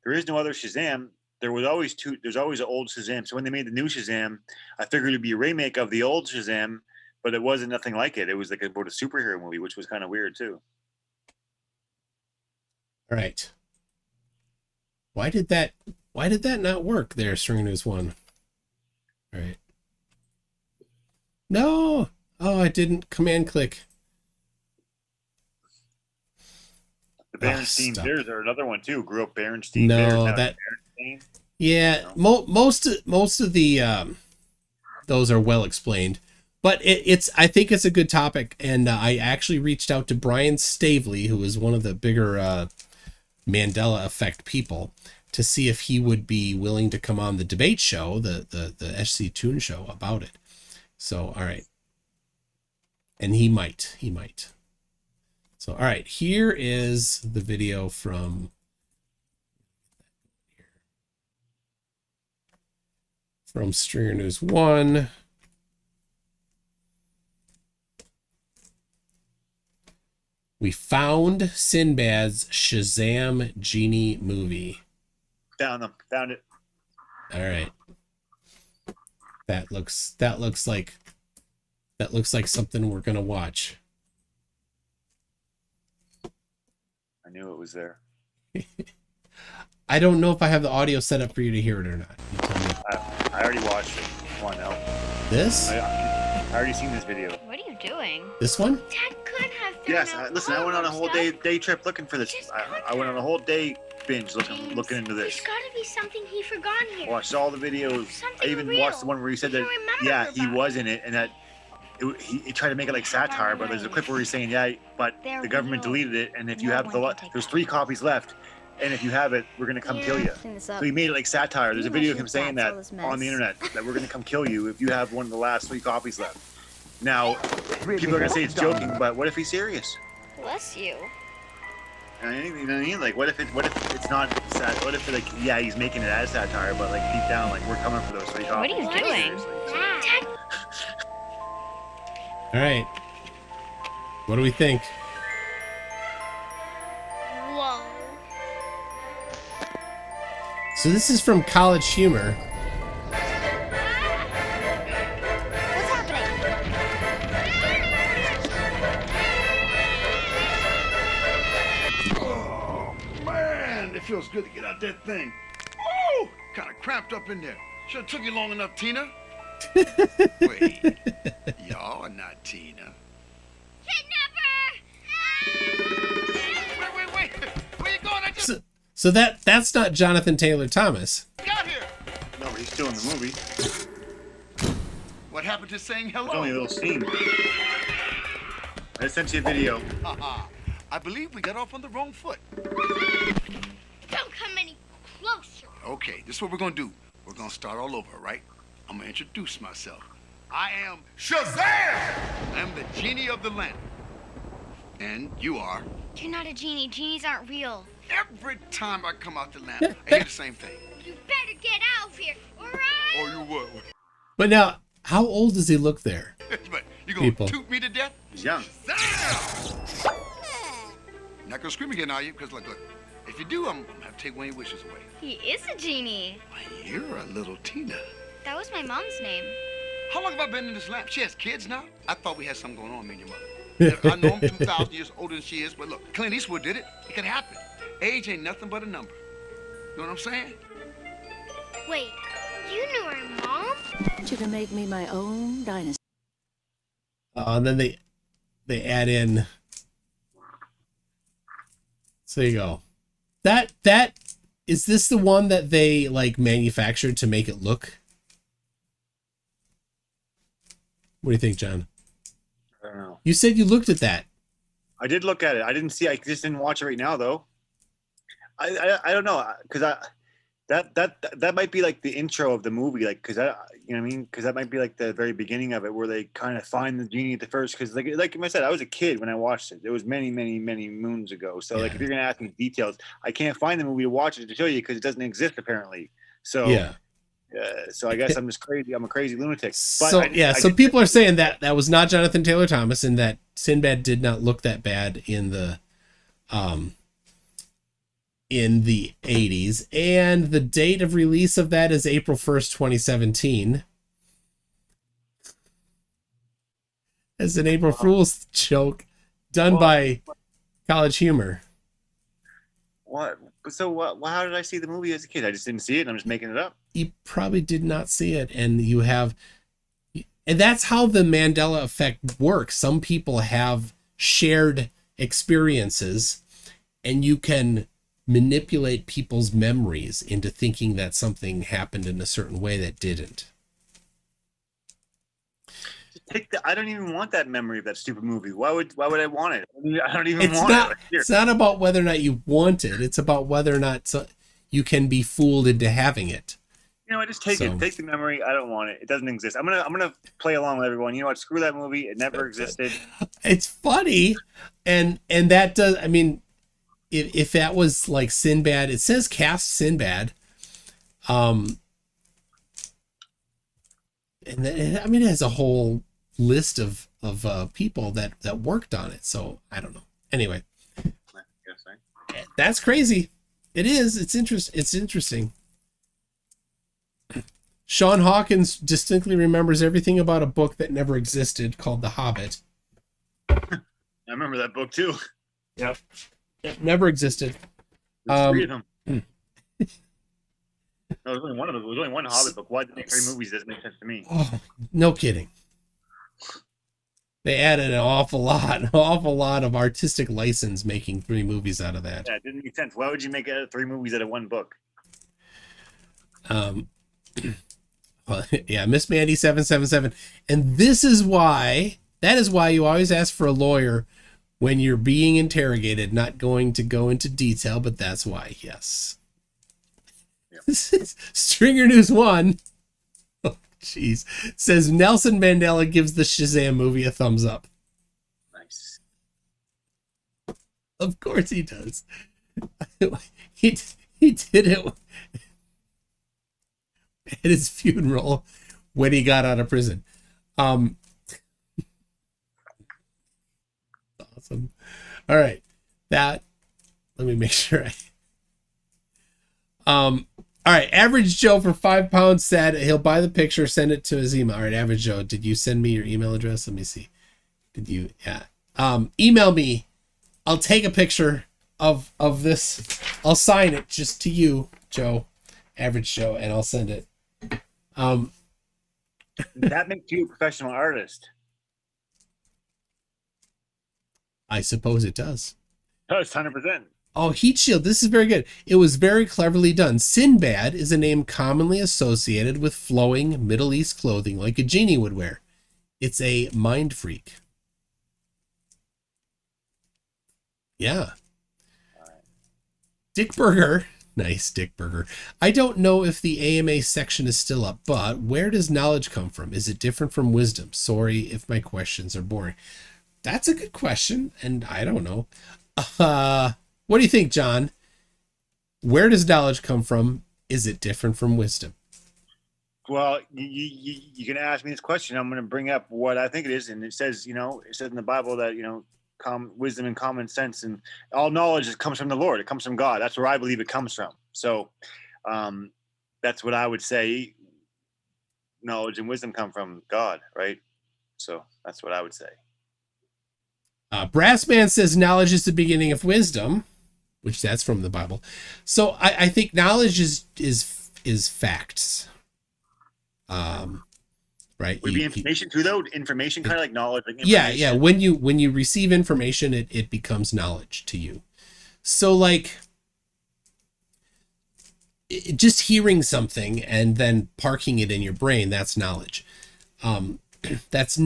There is no other Shazam. There's always an old Shazam. So when they made the new Shazam, I figured it'd be a remake of the old Shazam, but it wasn't nothing like it. It was like about a superhero movie, which was kind of weird too. All right. Why did that not work there, String News 1? All right. No. Oh, I didn't command click. The Berenstein Bears are another one too. Grew up Berenstein no, Bears. That Berenstein. Yeah, most of the those are well explained, but I think it's a good topic, and I actually reached out to Brian Stavely, who is one of the bigger Mandela Effect people, to see if he would be willing to come on the debate show, the SC Toon show, about it. So, all right, and he might. So, all right, here is the video from Stringer News 1. We found Sinbad's Shazam Genie movie. Found it. All right. That looks like something we're gonna watch. I knew it was there. I don't know if I have the audio set up for you to hear it or not. You tell me. I already watched it. Come on now. This? I already seen this video. What are you doing? This one? Dad could have found Yes. out Listen, I went on a whole stuff. day trip looking for this. I went on a whole day binge looking into this. There's got to be something he forgot here. Watched all the videos. Something I even real. watched the one where he said You that, can remember yeah, he about was in it, and that he tried to make it like satire, but there's a clip where he's saying, yeah, but They're the government real. deleted it, and if you No have one can take there's that. 3 copies left, and if you have it, we're gonna come kill you. So he made it like satire. There's a video of him saying that on the internet, that we're gonna come kill you if you have one of the last 3 copies left. Now, people are gonna say it's joking, but what if he's serious? Bless you. You know what I mean? Like, what if it's not sad? What if like, yeah, he's making it as satire, but like deep down, like we're coming for those 3 copies. What are you doing? Seriously. All right. What do we think? Whoa. So this is from College Humor. What's happening? Oh, man, it feels good to get out that thing. Oh, kind of cramped up in there. Should have took you long enough, Tina. Wait, y'all are not Tina. Wait. Where you going? I just So that's not Jonathan Taylor Thomas. got here. No, but he's still in the movie. What happened to saying It's only a hello? little scene. I sent you a video. Haha. I believe we got off on the wrong foot. Don't come any closer. Okay, this is what we're gonna do. We're gonna start all over, right? I'm gonna introduce myself. I am Shazam! I'm the genie of the lamp. And you are. You're not a genie. Genies aren't real. Every time I come out the lamp, I hear the same thing. You better get out of here, all right? Oh, you what? But now, how old does he look there? But you gonna People. toot me to death? He's young. Shazam! Not gonna scream again, are you? Because look, if you do, I'm gonna have to take one of your wishes away. He is a genie. You're a little Tina. That was my mom's name. How long have I been in this lamp? She has kids now? I thought we had something going on, me and your mother. I know I'm 2,000 years older than she is, but look, Clint Eastwood did it. It could happen. Age ain't nothing but a number. You know what I'm saying? Wait, you knew her mom? You can make me my own dinosaur. And then they add in. So there you go. That is this the one that they like manufactured to make it look? What do you think, John? I don't know. You said you looked at that. I did look at it. I didn't see. I just didn't watch it right now, though. I don't know, because that might be like the intro of the movie, like, because you know what I mean, because that might be like the very beginning of it, where they kind of find the genie at the first. Because like I said, I was a kid when I watched it. It was many moons ago. So like, if you're gonna ask me details, I can't find the movie to watch it to show you because it doesn't exist apparently. So Yeah. So I guess I'm just crazy. I'm a crazy lunatic. But So I so did- people are saying that was not Jonathan Taylor Thomas, and that Sinbad did not look that bad in the in the 80s, and the date of release of that is April 1st, 2017. As an April Fool's joke done by College Humor. What? So what? How did I see the movie as a kid? I just didn't see it, and I'm just making it up. You probably did not see it, and that's how the Mandela effect works. Some people have shared experiences, and you can manipulate people's memories into thinking that something happened in a certain way that didn't. I don't even want that memory of that stupid movie. Why would I want it? I don't even want it. It's not about whether or not you want it. It's about whether or not you can be fooled into having it. You know, I just take it. Take the memory. I don't want it. It doesn't exist. I'm gonna play along with everyone. You know what? Screw that movie. It never existed. It's funny, and that does. I mean, if that was like Sinbad, it says cast Sinbad. And then, I mean, it has a whole list of people that worked on it. So I don't know. Anyway, that's crazy. It is. It's interesting. Sean Hawkins distinctly remembers everything about a book that never existed called The Hobbit. I remember that book too. Yep. It never existed. There's 3 of them. No, there was only one of them. There was only one Hobbit book. Why did they make 3 movies? Doesn't make sense to me. Oh, no kidding. They added an awful lot of artistic license making 3 movies out of that. Yeah, it didn't make sense. Why would you make 3 movies out of one book? Well, yeah, Miss Mandy 777. And that is why you always ask for a lawyer when you're being interrogated, not going to go into detail, but that's why, yes. Yep. Stringer News 1. Oh, jeez. Says Nelson Mandela gives the Shazam movie a thumbs up. Nice. Of course he does. he did it at his funeral when he got out of prison. Awesome. All right. Let me make sure all right. Average Joe for £5 said he'll buy the picture, send it to his email. All right. Average Joe, did you send me your email address? Let me see. Did you? Yeah. Email me. I'll take a picture of this. I'll sign it just to you, Joe, Average Joe, and I'll send it. That makes you a professional artist. I suppose it does. That's 100%. Oh, Heat Shield. This is very good. It was very cleverly done. Sinbad is a name commonly associated with flowing Middle East clothing like a genie would wear. It's a mind freak. Yeah. Dick Burger. Nice, Dick Burger. I don't know if the AMA section is still up, but where does knowledge come from? Is it different from wisdom? Sorry if my questions are boring. That's a good question, and I don't know. What do you think, John? Where does knowledge come from? Is it different from wisdom? Well, you can ask me this question. I'm going to bring up what I think it is, and it says, it says in the Bible that wisdom and common sense and all knowledge comes from the Lord. It comes from God. That's where I believe it comes from. So that's what I would say. Knowledge and wisdom come from God, right? So that's what I would say. Brassman says knowledge is the beginning of wisdom, which that's from the Bible. So I think knowledge is facts. Right. Would it be information too, though? Information, kind of like knowledge. Like information. Yeah. When you receive information, it becomes knowledge to you. So like just hearing something and then parking it in your brain, that's knowledge. It's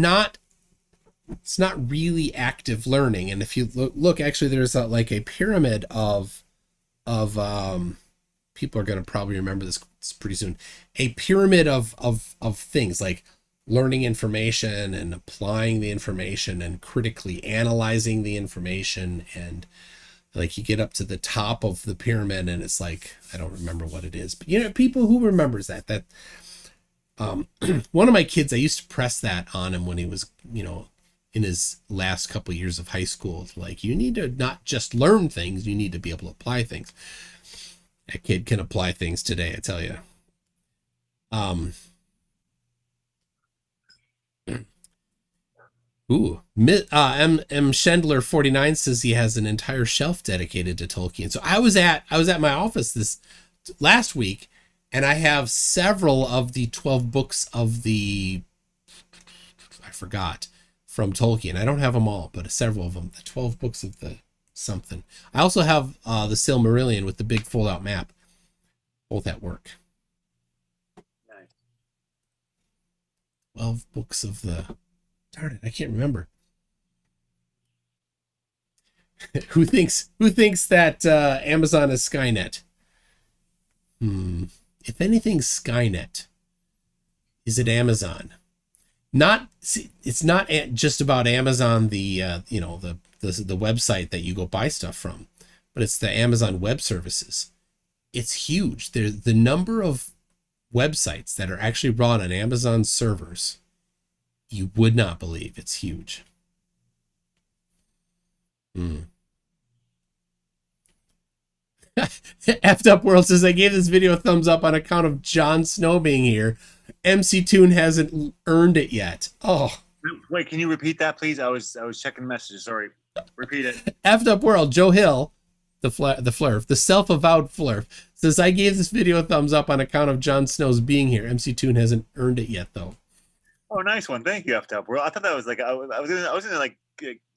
not really active learning. And if you look, actually, there's like a pyramid of people are going to probably remember this pretty soon. A pyramid of things like learning information and applying the information and critically analyzing the information. And like you get up to the top of the pyramid and it's like, I don't remember what it is, but people who remembers that one of my kids, I used to press that on him when he was, in his last couple years of high school. Like, you need to not just learn things, you need to be able to apply things. That kid can apply things today, I tell you. M. Schendler 49 says he has an entire shelf dedicated to Tolkien. So I was at my office this last week, and I have several of the 12 books of I forgot, from Tolkien. I don't have them all, but several of them. The 12 books of the something. I also have the Silmarillion with the big fold-out map. Both at work. Nice. 12 books of the... Darn it, I can't remember. Who thinks that Amazon is Skynet? If anything, Skynet. Is it Amazon? It's not just about Amazon, the website that you go buy stuff from, but it's the Amazon Web Services. It's huge. The number of websites that are actually run on Amazon servers, you would not believe. It's huge. Effed Up World says, I gave this video a thumbs up on account of Jon Snow being here. MC Toon hasn't earned it yet. Oh. Wait, can you repeat that, please? I was checking messages. Sorry. Repeat it. Effed Up World, Joe Hill, the Flurf, the self-avowed Flurf, says, I gave this video a thumbs up on account of Jon Snow's being here. MC Toon hasn't earned it yet, though. Oh, nice one. Thank you, Effed Up World. I thought that was like, I was gonna like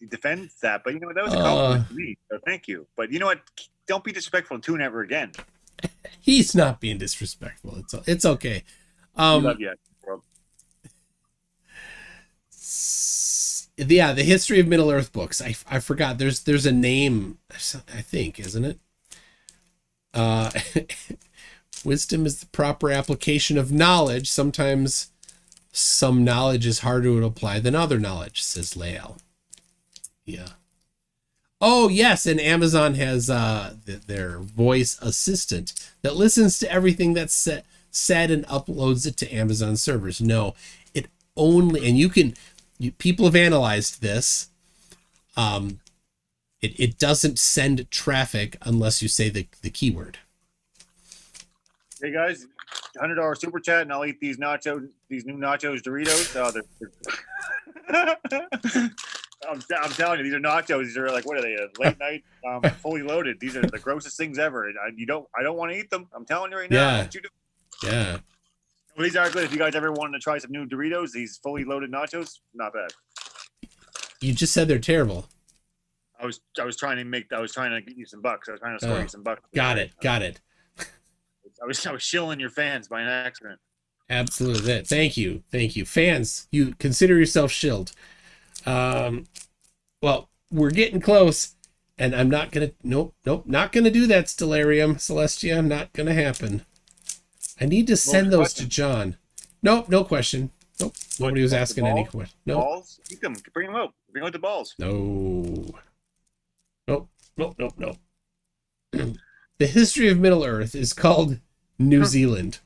defend that, but you know what? That was a compliment to me. So thank you. But you know what? Don't be disrespectful to Toon ever again. He's not being disrespectful. It's okay. Love you, World. Yeah, the History of Middle Earth books. I forgot. There's a name, I think, isn't it? Wisdom is the proper application of knowledge. Sometimes some knowledge is harder to apply than other knowledge, says Lael. Yeah. Oh, yes, and Amazon has their voice assistant that listens to everything that's said and uploads it to Amazon servers. No, it only, and people have analyzed this. It doesn't send traffic unless you say the keyword. Hey guys, $100 super chat, and I'll eat these new nachos, Doritos. I'm telling you, these are nachos. These are like, what are they? Late night, fully loaded. These are the grossest things ever. I don't want to eat them. I'm telling you right now. Yeah. Yeah. Well, these are good. If you guys ever wanted to try some new Doritos, these fully loaded nachos, not bad. You just said they're terrible. I was trying to get you some bucks. I was trying to score you some bucks. Got it. I was shilling your fans by an accident. Absolutely. Thank you. Fans, you consider yourself shilled. Well, we're getting close, and I'm not gonna not gonna do that, Stellarium Celestia. Not gonna happen. I need to send those to John. Nope, no question. Nope, nobody was asking any question. No. Balls? Eat them. Bring them out. Bring out the balls. No. Nope. The History of Middle Earth is called New Zealand.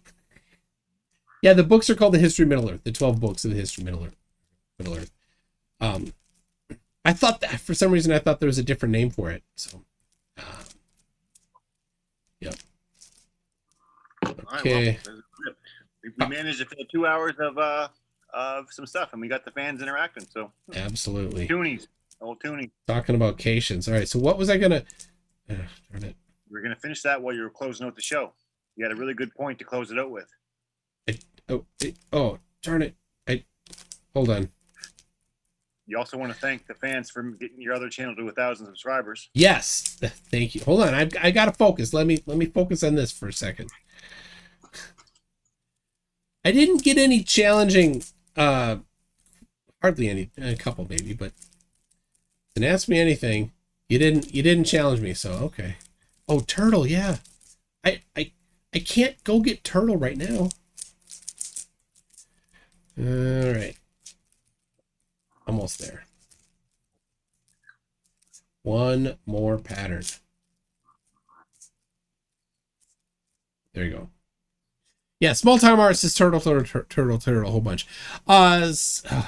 Yeah, the books are called The History of Middle Earth. The 12 books of the History of Middle Earth. I thought that for some reason I thought there was a different name for it. So, yep. Okay. Right, well, we managed to fill 2 hours of some stuff, and we got the fans interacting. So absolutely. Old Toonie. Talking about cations. All right. So what was I gonna? Darn it. We're gonna finish that while you were closing out the show. You had a really good point to close it out with. Darn it. Hold on. You also want to thank the fans for getting your other channel to 1,000 subscribers. Yes. Thank you. Hold on. I gotta focus. Let me focus on this for a second. I didn't get any challenging, hardly any, a couple maybe, but didn't ask me anything. You didn't challenge me, so okay. Oh, Turtle, yeah. I can't go get Turtle right now. All right. Almost there. One more pattern. There you go. Yeah, small time arts is turtle, a whole bunch. Oh,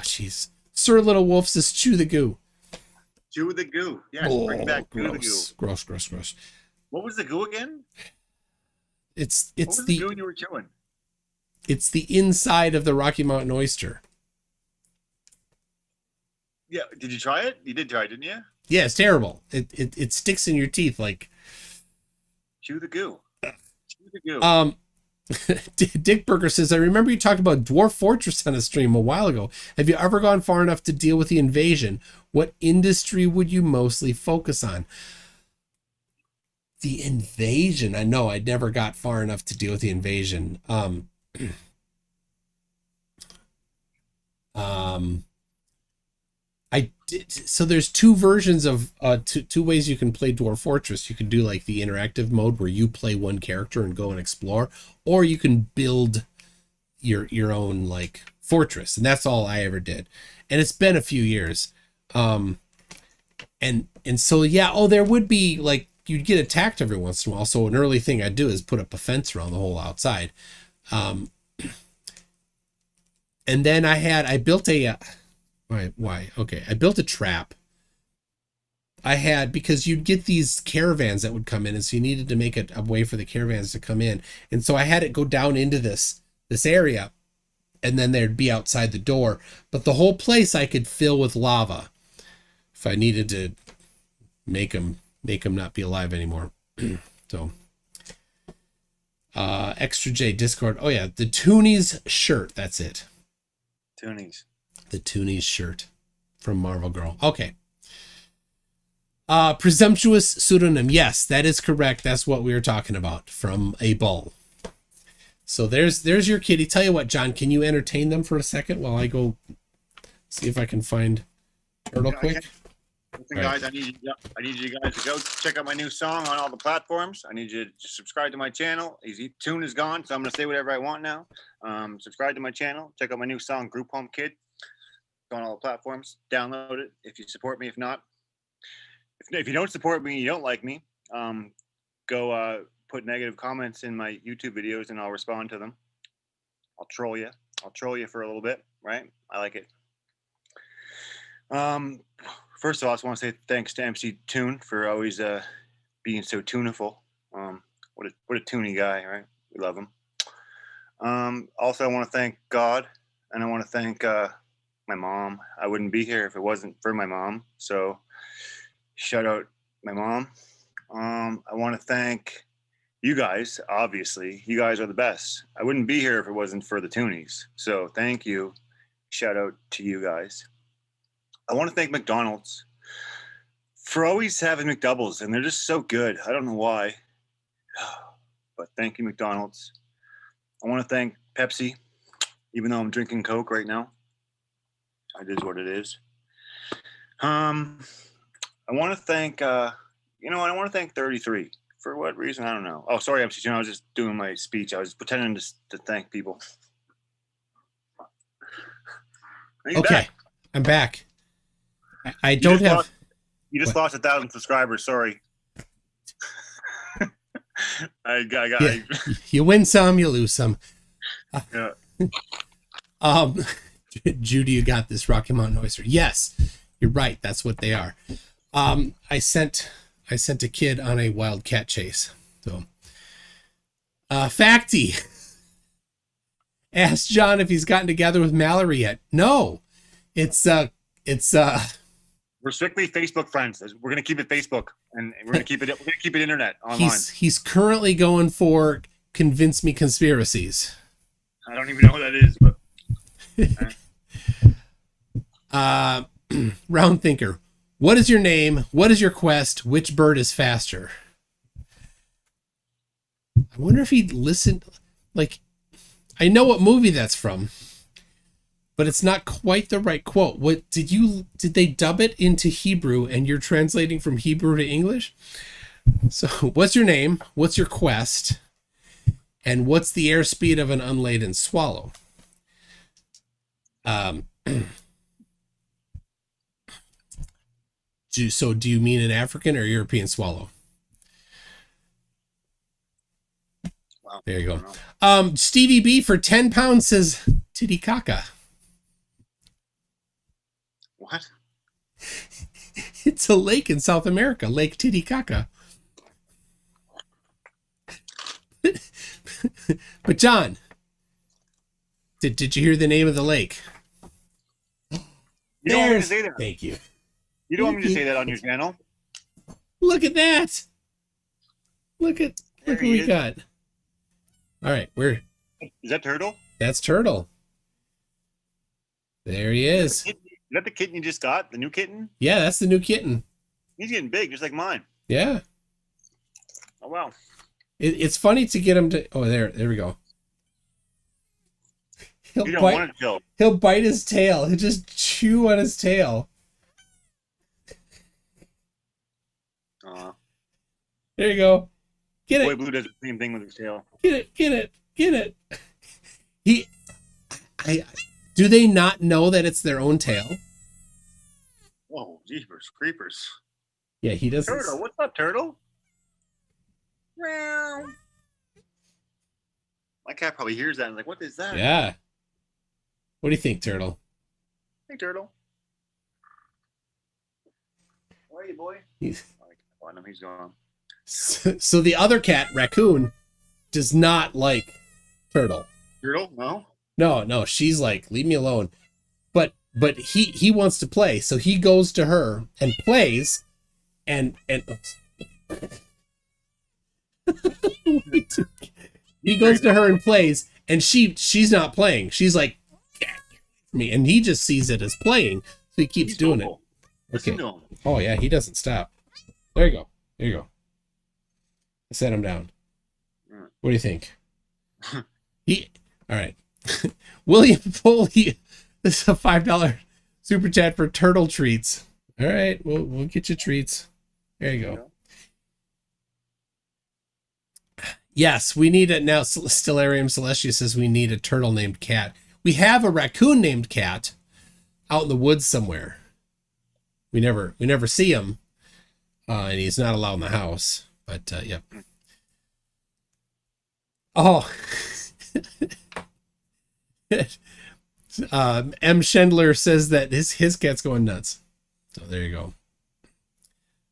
jeez. Sir Little Wolf says chew the goo. Chew the goo. Yes, Oh, bring back chew the goo. gross, gross, gross, gross. What was the goo again? It's What was the goo you were chewing? It's the inside of the Rocky Mountain oyster. Yeah, did you try it? You did try it, didn't you? Yeah, it's terrible. It sticks in your teeth like. Chew the goo. Chew the goo. Dick Burger says, I remember you talked about Dwarf Fortress on a stream a while ago. Have you ever gone far enough to deal with the invasion? What industry would you mostly focus on? The invasion. I know I never got far enough to deal with the invasion. I did. So there's two versions of two ways you can play Dwarf Fortress. You can do like the interactive mode where you play one character and go and explore, or you can build your own like fortress, and that's all I ever did. And it's been a few years. And so yeah, there would be like you'd get attacked every once in a while. So an early thing I'd do is put up a fence around the whole outside. And then I built a why? Okay. I built a trap. Because you'd get these caravans that would come in, and so you needed to make a way for the caravans to come in. And so I had it go down into this area, and then they'd be outside the door. But the whole place I could fill with lava if I needed to make them not be alive anymore. So Extra J Discord. Oh yeah, the Toonies shirt. That's it. Toonies. The Toonies shirt from Marvel Girl. Okay. Presumptuous pseudonym. Yes, that is correct. That's what we were talking about from a bull. So there's your kitty. Tell you what, John, can you entertain them for a second while I go see if I can find Turtle quick? Listen, guys, I need you guys to go check out my new song on all the platforms. I need you to subscribe to my channel. Tune is gone, so I'm going to say whatever I want now. Subscribe to my channel. Check out my new song, Group Home Kid. It's on all the platforms. Download it if you support me. If not, if you don't support me, you don't like me, go put negative comments in my YouTube videos and I'll respond to them. I'll troll you. I'll troll you for a little bit, right? I like it. First of all, I just want to say thanks to MC Toon for always being so tuneful. What a toony guy, right? We love him. Also, I want to thank God, and I want to thank my mom. I wouldn't be here if it wasn't for my mom. So shout out my mom. I want to thank you guys. Obviously, you guys are the best. I wouldn't be here if it wasn't for the Toonies. So thank you. Shout out to you guys. I want to thank McDonald's for always having McDoubles, and they're just so good. I don't know why, but thank you, McDonald's. I want to thank Pepsi, even though I'm drinking Coke right now. It is what it is. I want to thank, I want to thank 33. For what reason? I don't know. Oh, sorry, MC June. I was just doing my speech. I was pretending to thank people. Okay, back. I'm back. I don't have. You just lost 1,000 subscribers. Sorry. You win some, you lose some. Yeah. Judy, you got this, Rocky Mountain Oyster. Yes, you're right. That's what they are. I sent a kid on a wildcat chase. So, Facty asked John if he's gotten together with Mallory yet. No, it's we're strictly Facebook friends. We're gonna keep it Facebook, and we're gonna keep it internet online. He's currently going for convince me conspiracies. I don't even know what that is, but Round Thinker. What is your name? What is your quest? Which bird is faster? I wonder if he'd listen. Like, I know what movie that's from, but it's not quite the right quote. What did they dub it into Hebrew and you're translating from Hebrew to English? So what's your name? What's your quest? And what's the airspeed of an unladen swallow? Do you mean an African or European swallow? Wow, there you go. Stevie B for 10 pounds says Titicaca. What? It's a lake in South America, Lake Titicaca. But John, did you hear the name of the lake? You don't want me to There's- say that. Thank you. You don't want me to say that on your channel. Look at that. Look There what he we is. got. All right, Is that Turtle? that's Turtle. There he is. Is that the kitten you just got? The new kitten? Yeah, that's the new kitten. He's getting big, just like mine. Yeah. Oh wow. It's funny to get him to. Oh, there we go. You don't want to chill. He'll bite his tail. He'll just chew on his tail. There you go. Get Boy it. Blue does the same thing with his tail. Get it. Do they not know that it's their own tail? Oh, jeepers, creepers. Yeah, he doesn't. Turtle, what's up, Turtle? Meow. My cat probably hears that and is like, what is that? Yeah. What do you think, Turtle? Hey, Turtle. Where are you, boy? He's- I can't find him. He's gone. So the other cat, Raccoon, does not like Turtle. Turtle? No? No, she's like, leave me alone. But he wants to play, so he goes to her and plays, and he goes to her and plays, and she's not playing. She's like, "Get me," and he just sees it as playing, so he keeps He's doing vocal. it. Listen Okay. to him. Oh yeah, he doesn't stop. There you go. I set him down. What do you think? All right. William Foley, this is a $5 super chat for turtle treats. All right, we'll get you treats. There you go. Yes, we need it now. Stellarium Celestia says we need a turtle named Cat. We have a raccoon named Cat out in the woods somewhere. We never see him, and he's not allowed in the house. But yep. Oh, M. Schendler says that his cat's going nuts. So there you go.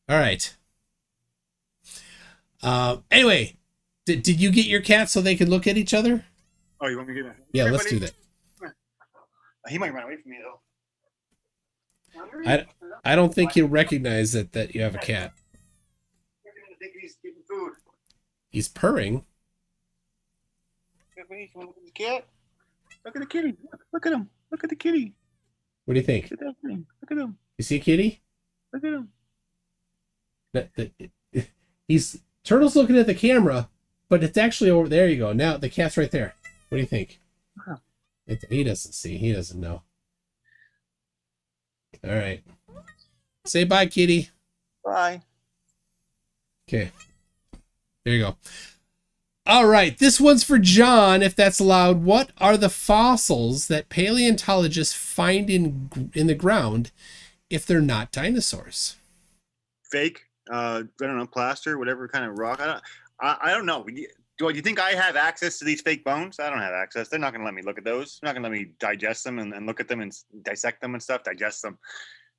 All right. Anyway, did you get your cat so they could look at each other? Oh, you want me to get that? Yeah, Hey, let's buddy. do that. He might run away from me, though. I don't think he'll recognize that you have a cat. I think he's getting food. He's purring. Look at the cat. Look at the kitty. Look at him. Look at the kitty. What do you think? Look at that thing. Look at him. You see a kitty? Look at him. He's Turtle's looking at the camera, but it's actually over there. You go. Now the cat's right there. What do you think? He doesn't see. He doesn't know. All right. Say bye, kitty. Bye. Okay. There you go. All right. This one's for John, if that's allowed. What are the fossils that paleontologists find in the ground if they're not dinosaurs? Fake. I don't know. Plaster. Whatever kind of rock. I don't know. Do you think I have access to these fake bones? I don't have access. They're not going to let me look at those. They're not going to let me digest them and look at them and dissect them and stuff. Digest them.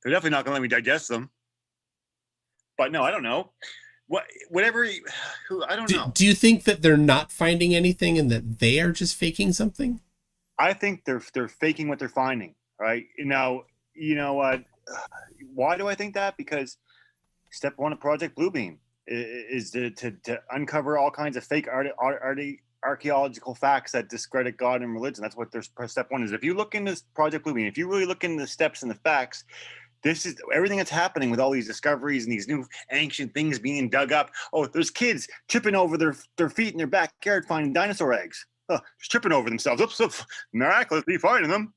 They're definitely not going to let me digest them. But no, I don't know. Whatever. I don't know. Do you think that they're not finding anything and that they are just faking something? I think they're faking what they're finding. Right now, you know what? Why do I think that? Because step one of Project Bluebeam is to uncover all kinds of fake archaeological facts that discredit God and religion. That's what their step one is. If you look into Project Bluebeam, if you really look into the steps and the facts, this is everything that's happening with all these discoveries and these new ancient things being dug up. Oh, there's kids tripping over their feet in their backyard finding dinosaur eggs. Just tripping over themselves. Oops, miraculously finding them.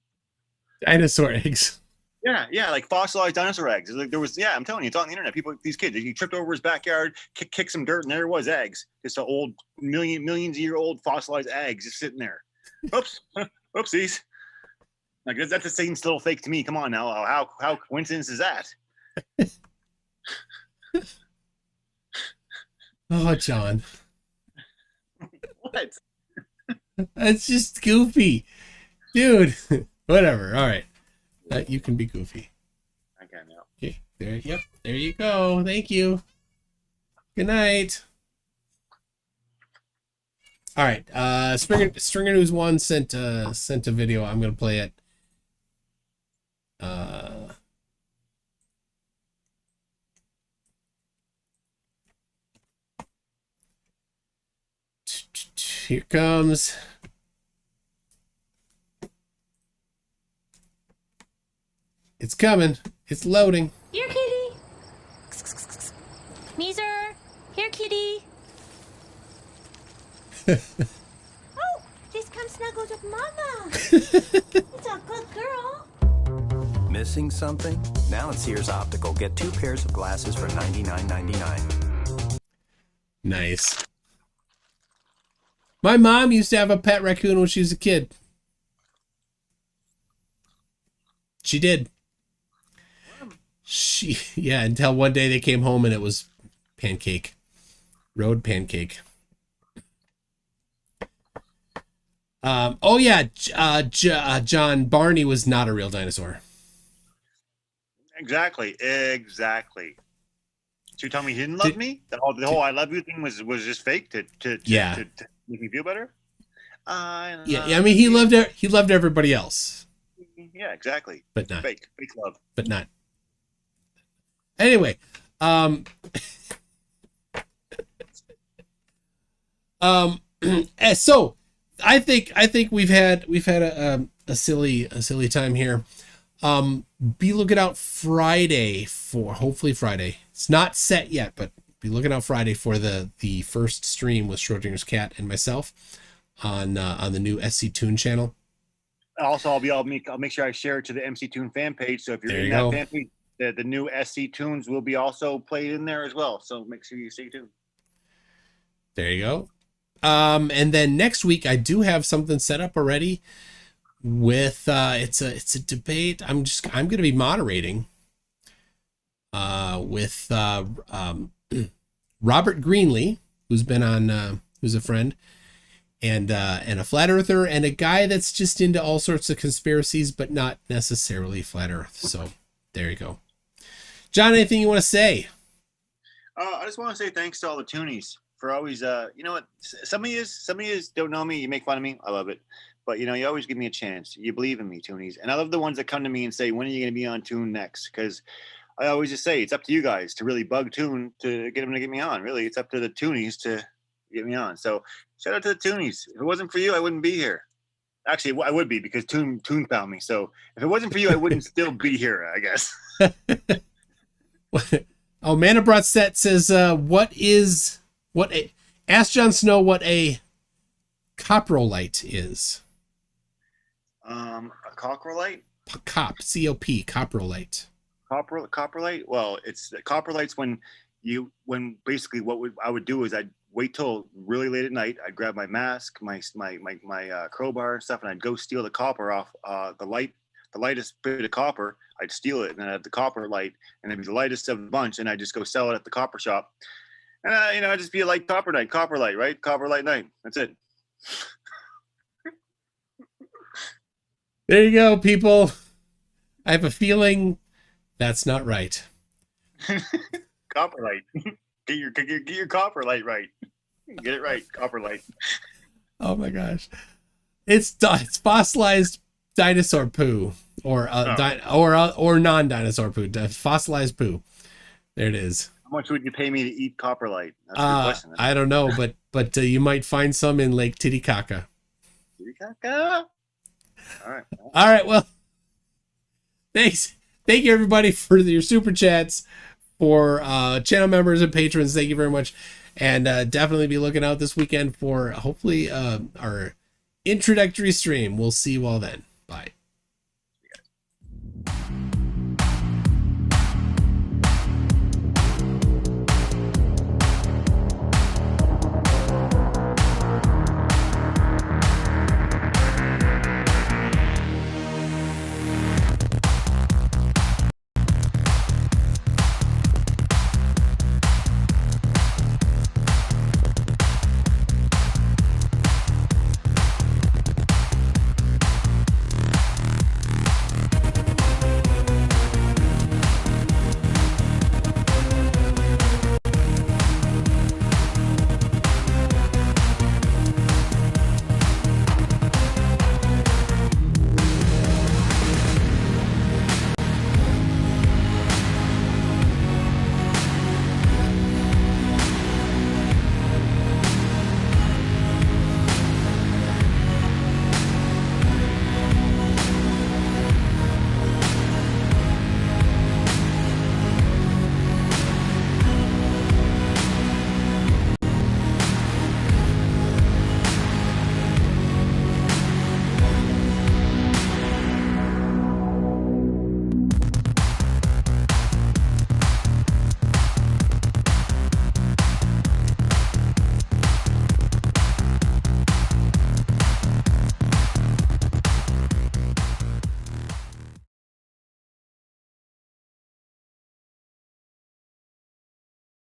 Dinosaur eggs. Yeah, like fossilized dinosaur eggs. Like I'm telling you, it's on the internet. These kids, he tripped over his backyard, kicked some dirt, and there it was, eggs. Just an old millions of year old fossilized eggs just sitting there. Oops, oopsies. Like that's the same still fake to me. Come on now, how coincidence is that? Oh, John. What? That's just goofy. Dude. Whatever. All right. You can be goofy. can now. Okay, there. Yep, there you go. Thank you. Good night. All right. Stringer News 1 sent a video. I'm gonna play it. Here comes. It's coming. It's loading. Here, kitty. Meezer. Here, kitty. Oh, please come snuggle with Mama. It's a good girl. Missing something? Now at Sears Optical, get 2 pairs of glasses for $99.99. Nice. My mom used to have a pet raccoon when she was a kid. She did. Until one day they came home and it was Pancake. Road Pancake. John Barney was not a real dinosaur. Exactly. So you tell me he didn't love me? The whole I love you thing was just fake to make me feel better? I mean, he loved everybody else. Yeah, exactly. But not fake love. But not. Anyway, so I think we've had a silly time here. Be looking out hopefully Friday. It's not set yet, but be looking out Friday for the first stream with Schrodinger's cat and myself on the new SC Toon channel. Also, I'll make sure I share it to the MC Toon fan page. So if you're in that fan page, the new SC Toons will be also played in there as well. So make sure you stay tuned. There you go. And then next week I do have something set up already with it's a debate. I'm going to be moderating with Robert Greenlee, who's been on who's a friend, and a flat earther, and a guy that's just into all sorts of conspiracies but not necessarily flat earth. So there you go. John, anything you want to say? I just want to say thanks to all the toonies for always, you know what? Some of you don't know me. You make fun of me. I love it. But, you always give me a chance. You believe in me, toonies. And I love the ones that come to me and say, when are you going to be on Toon next? Because I always just say, it's up to you guys to really bug Toon to get him to get me on. Really, it's up to the toonies to get me on. So shout out to the toonies. If it wasn't for you, I wouldn't be here. Actually, I would be because Toon found me. So if it wasn't for you, I wouldn't still be here, I guess. Oh, Mana Brought Set says, ask Jon Snow what a coprolite is. A coprolite? C-O-P, coprolite. Coprolite? Well, it's coprolites when basically I would do is I'd wait till really late at night. I'd grab my mask, my crowbar and stuff, and I'd go steal the copper off the lightest bit of copper. I'd steal it, and then I'd have the copper light, and it'd be the lightest of the bunch, and I'd just go sell it at the copper shop. And I'd just be a light copper light, right? Copper light night. That's it. There you go, people. I have a feeling that's not right. Copper light. Get your copper light right. Get it right, copper light. Oh my gosh, it's fossilized dinosaur poo, or non-dinosaur poo, fossilized poo. There it is. How much would you pay me to eat copper light? That's a good question. I don't know, but you might find some in Lake Titicaca. Titicaca? All right. Well, thanks. Thank you everybody for your super chats. For channel members and patrons, thank you very much. And definitely be looking out this weekend for hopefully our introductory stream. We'll see you all then. Bye.